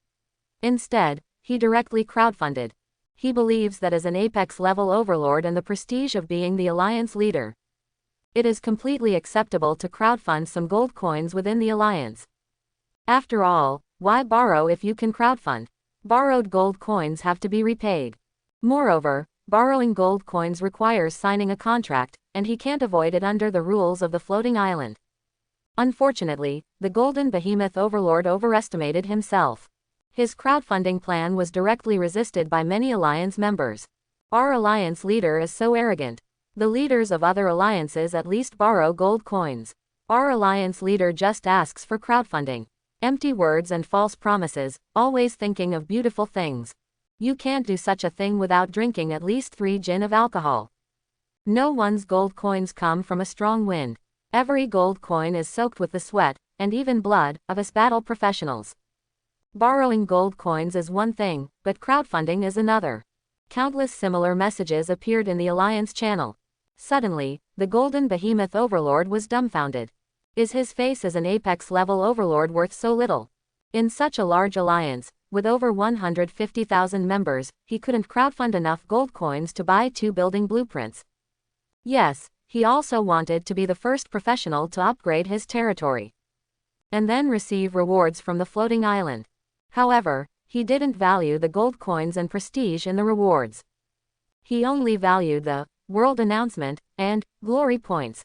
Instead, he directly crowdfunded. He believes that as an apex-level overlord and the prestige of being the Alliance leader, it is completely acceptable to crowdfund some gold coins within the Alliance. After all, why borrow if you can crowdfund? Borrowed gold coins have to be repaid. Moreover, borrowing gold coins requires signing a contract, and he can't avoid it under the rules of the floating island. Unfortunately, the Golden Behemoth Overlord overestimated himself. His crowdfunding plan was directly resisted by many Alliance members. Our Alliance leader is so arrogant. The leaders of other alliances at least borrow gold coins. Our Alliance leader just asks for crowdfunding. Empty words and false promises, always thinking of beautiful things. You can't do such a thing without drinking at least 3 gin of alcohol. No one's gold coins come from a strong wind. Every gold coin is soaked with the sweat, and even blood, of us battle professionals. Borrowing gold coins is one thing, but crowdfunding is another. Countless similar messages appeared in the Alliance channel. Suddenly, the Golden Behemoth Overlord was dumbfounded. Is his face as an apex-level overlord worth so little? In such a large alliance, with over 150,000 members, he couldn't crowdfund enough gold coins to buy 2 building blueprints. Yes, he also wanted to be the first professional to upgrade his territory, and then receive rewards from the floating island. However, he didn't value the gold coins and prestige in the rewards. He only valued the world announcement and glory points.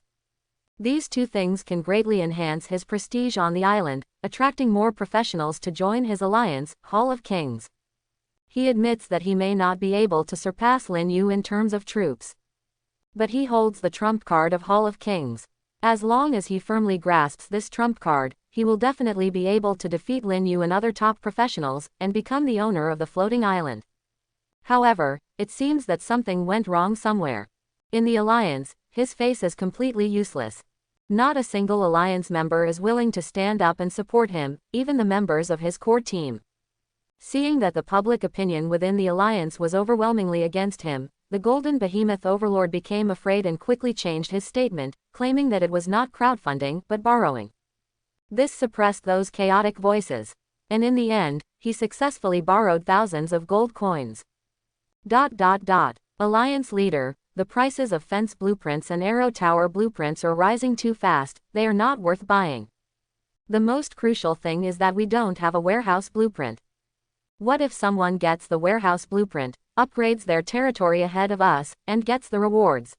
These 2 things can greatly enhance his prestige on the island, attracting more professionals to join his alliance, Hall of Kings. He admits that he may not be able to surpass Lin Yu in terms of troops. But he holds the trump card of Hall of Kings. As long as he firmly grasps this trump card, he will definitely be able to defeat Lin Yu and other top professionals, and become the owner of the floating island. However, it seems that something went wrong somewhere. In the Alliance, his face is completely useless. Not a single Alliance member is willing to stand up and support him, even the members of his core team. Seeing that the public opinion within the alliance was overwhelmingly against him, the Golden Behemoth overlord became afraid and quickly changed his statement, claiming that it was not crowdfunding but borrowing. This suppressed those chaotic voices. And in the end, he successfully borrowed thousands of gold coins. Alliance leader, the prices of fence blueprints and arrow tower blueprints are rising too fast, they are not worth buying. The most crucial thing is that we don't have a warehouse blueprint. What if someone gets the warehouse blueprint, upgrades their territory ahead of us, and gets the rewards?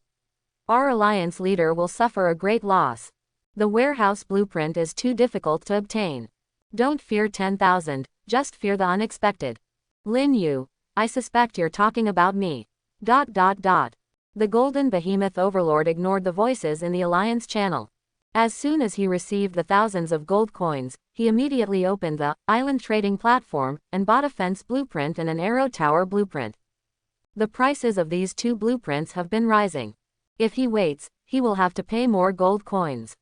Our alliance leader will suffer a great loss. The warehouse blueprint is too difficult to obtain. Don't fear 10,000, just fear the unexpected. Lin Yu, I suspect you're talking about me. The Golden Behemoth overlord ignored the voices in the alliance channel. As soon as he received the thousands of gold coins, he immediately opened the island trading platform and bought a fence blueprint and an arrow tower blueprint. The prices of these two blueprints have been rising. If he waits, he will have to pay more gold coins.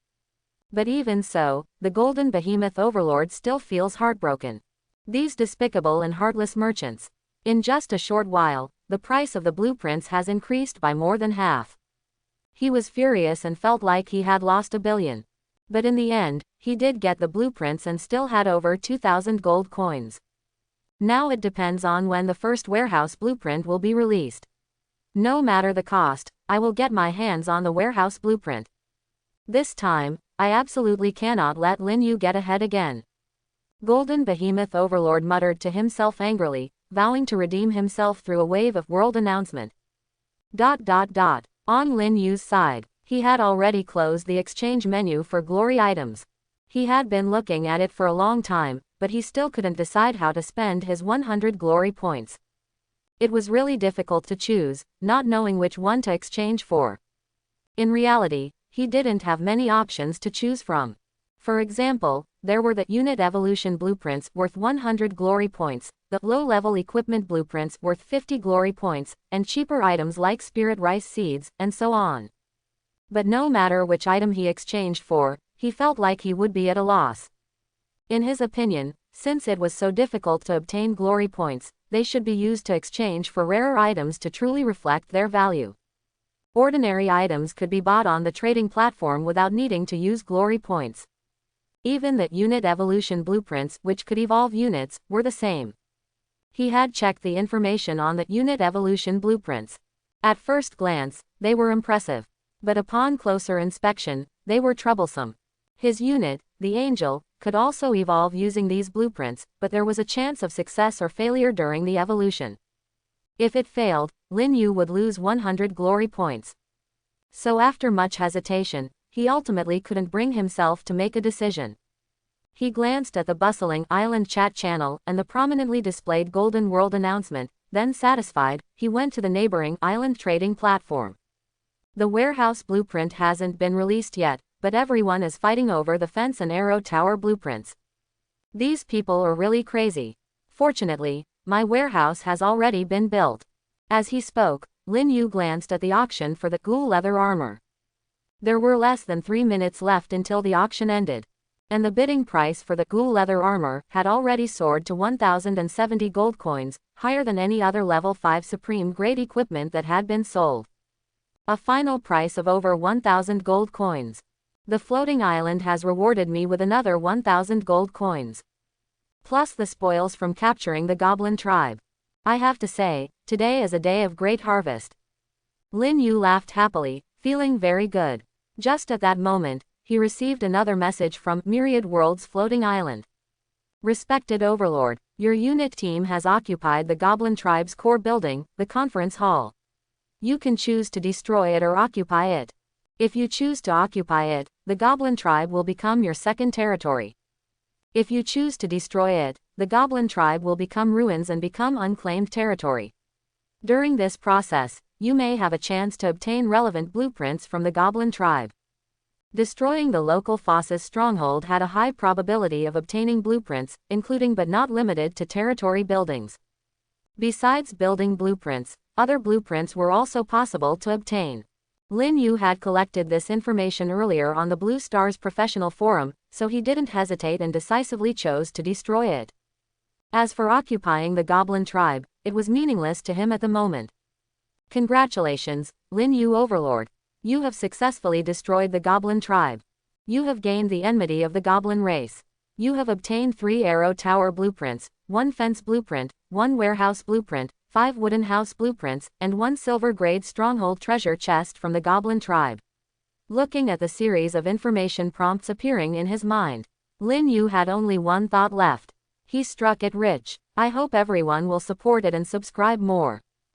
But even so, the Golden Behemoth overlord still feels heartbroken. These despicable and heartless merchants. In just a short while, the price of the blueprints has increased by more than half. He was furious and felt like he had lost $1 billion. But in the end, he did get the blueprints and still had over 2,000 gold coins. Now it depends on when the first warehouse blueprint will be released. No matter the cost, I will get my hands on the warehouse blueprint. This time, I absolutely cannot let Lin Yu get ahead again. Golden Behemoth overlord muttered to himself angrily, vowing to redeem himself through a wave of world announcement. On Lin Yu's side, he had already closed the exchange menu for glory items. He had been looking at it for a long time, but he still couldn't decide how to spend his 100 glory points. It was really difficult to choose, not knowing which one to exchange for. In reality, he didn't have many options to choose from. For example, there were the unit evolution blueprints worth 100 glory points, the low-level equipment blueprints worth 50 glory points, and cheaper items like spirit rice seeds, and so on. But no matter which item he exchanged for, he felt like he would be at a loss. In his opinion, since it was so difficult to obtain glory points, they should be used to exchange for rarer items to truly reflect their value. Ordinary items could be bought on the trading platform without needing to use glory points. Even the unit evolution blueprints, which could evolve units, were the same. He had checked the information on the unit evolution blueprints. At first glance, they were impressive. But upon closer inspection, they were troublesome. His unit, the Angel, could also evolve using these blueprints, but there was a chance of success or failure during the evolution. If it failed, Lin Yu would lose 100 glory points. So after much hesitation, he ultimately couldn't bring himself to make a decision. He glanced at the bustling island chat channel and the prominently displayed Golden World announcement, then satisfied, he went to the neighboring island trading platform. The warehouse blueprint hasn't been released yet, but everyone is fighting over the fence and arrow tower blueprints. These people are really crazy. Fortunately, my warehouse has already been built. As he spoke, Lin Yu glanced at the auction for the ghoul leather armor. There were less than 3 minutes left until the auction ended. And the bidding price for the ghoul leather armor had already soared to 1,070 gold coins, higher than any other level 5 supreme grade equipment that had been sold. A final price of over 1,000 gold coins. The floating island has rewarded me with another 1,000 gold coins. Plus the spoils from capturing the goblin tribe. I have to say, today is a day of great harvest. Lin Yu laughed happily, feeling very good. Just at that moment, he received another message from Myriad World's floating island. Respected Overlord, your unit team has occupied the goblin tribe's core building, the conference hall. You can choose to destroy it or occupy it. If you choose to occupy it, the goblin tribe will become your second territory. If you choose to destroy it, the goblin tribe will become ruins and become unclaimed territory. During this process, you may have a chance to obtain relevant blueprints from the goblin tribe. Destroying the local Fossis stronghold had a high probability of obtaining blueprints, including but not limited to territory buildings. Besides building blueprints, other blueprints were also possible to obtain. Lin Yu had collected this information earlier on the Blue Stars professional forum, so he didn't hesitate and decisively chose to destroy it. As for occupying the goblin tribe, it was meaningless to him at the moment. Congratulations, Lin Yu Overlord. You have successfully destroyed the goblin tribe. You have gained the enmity of the goblin race. You have obtained 3 arrow tower blueprints, 1 fence blueprint, 1 warehouse blueprint, 5 wooden house blueprints, and 1 silver grade stronghold treasure chest from the goblin tribe. Looking at the series of information prompts appearing in his mind, Lin Yu had only one thought left. He struck it rich. I hope everyone will support it and subscribe more.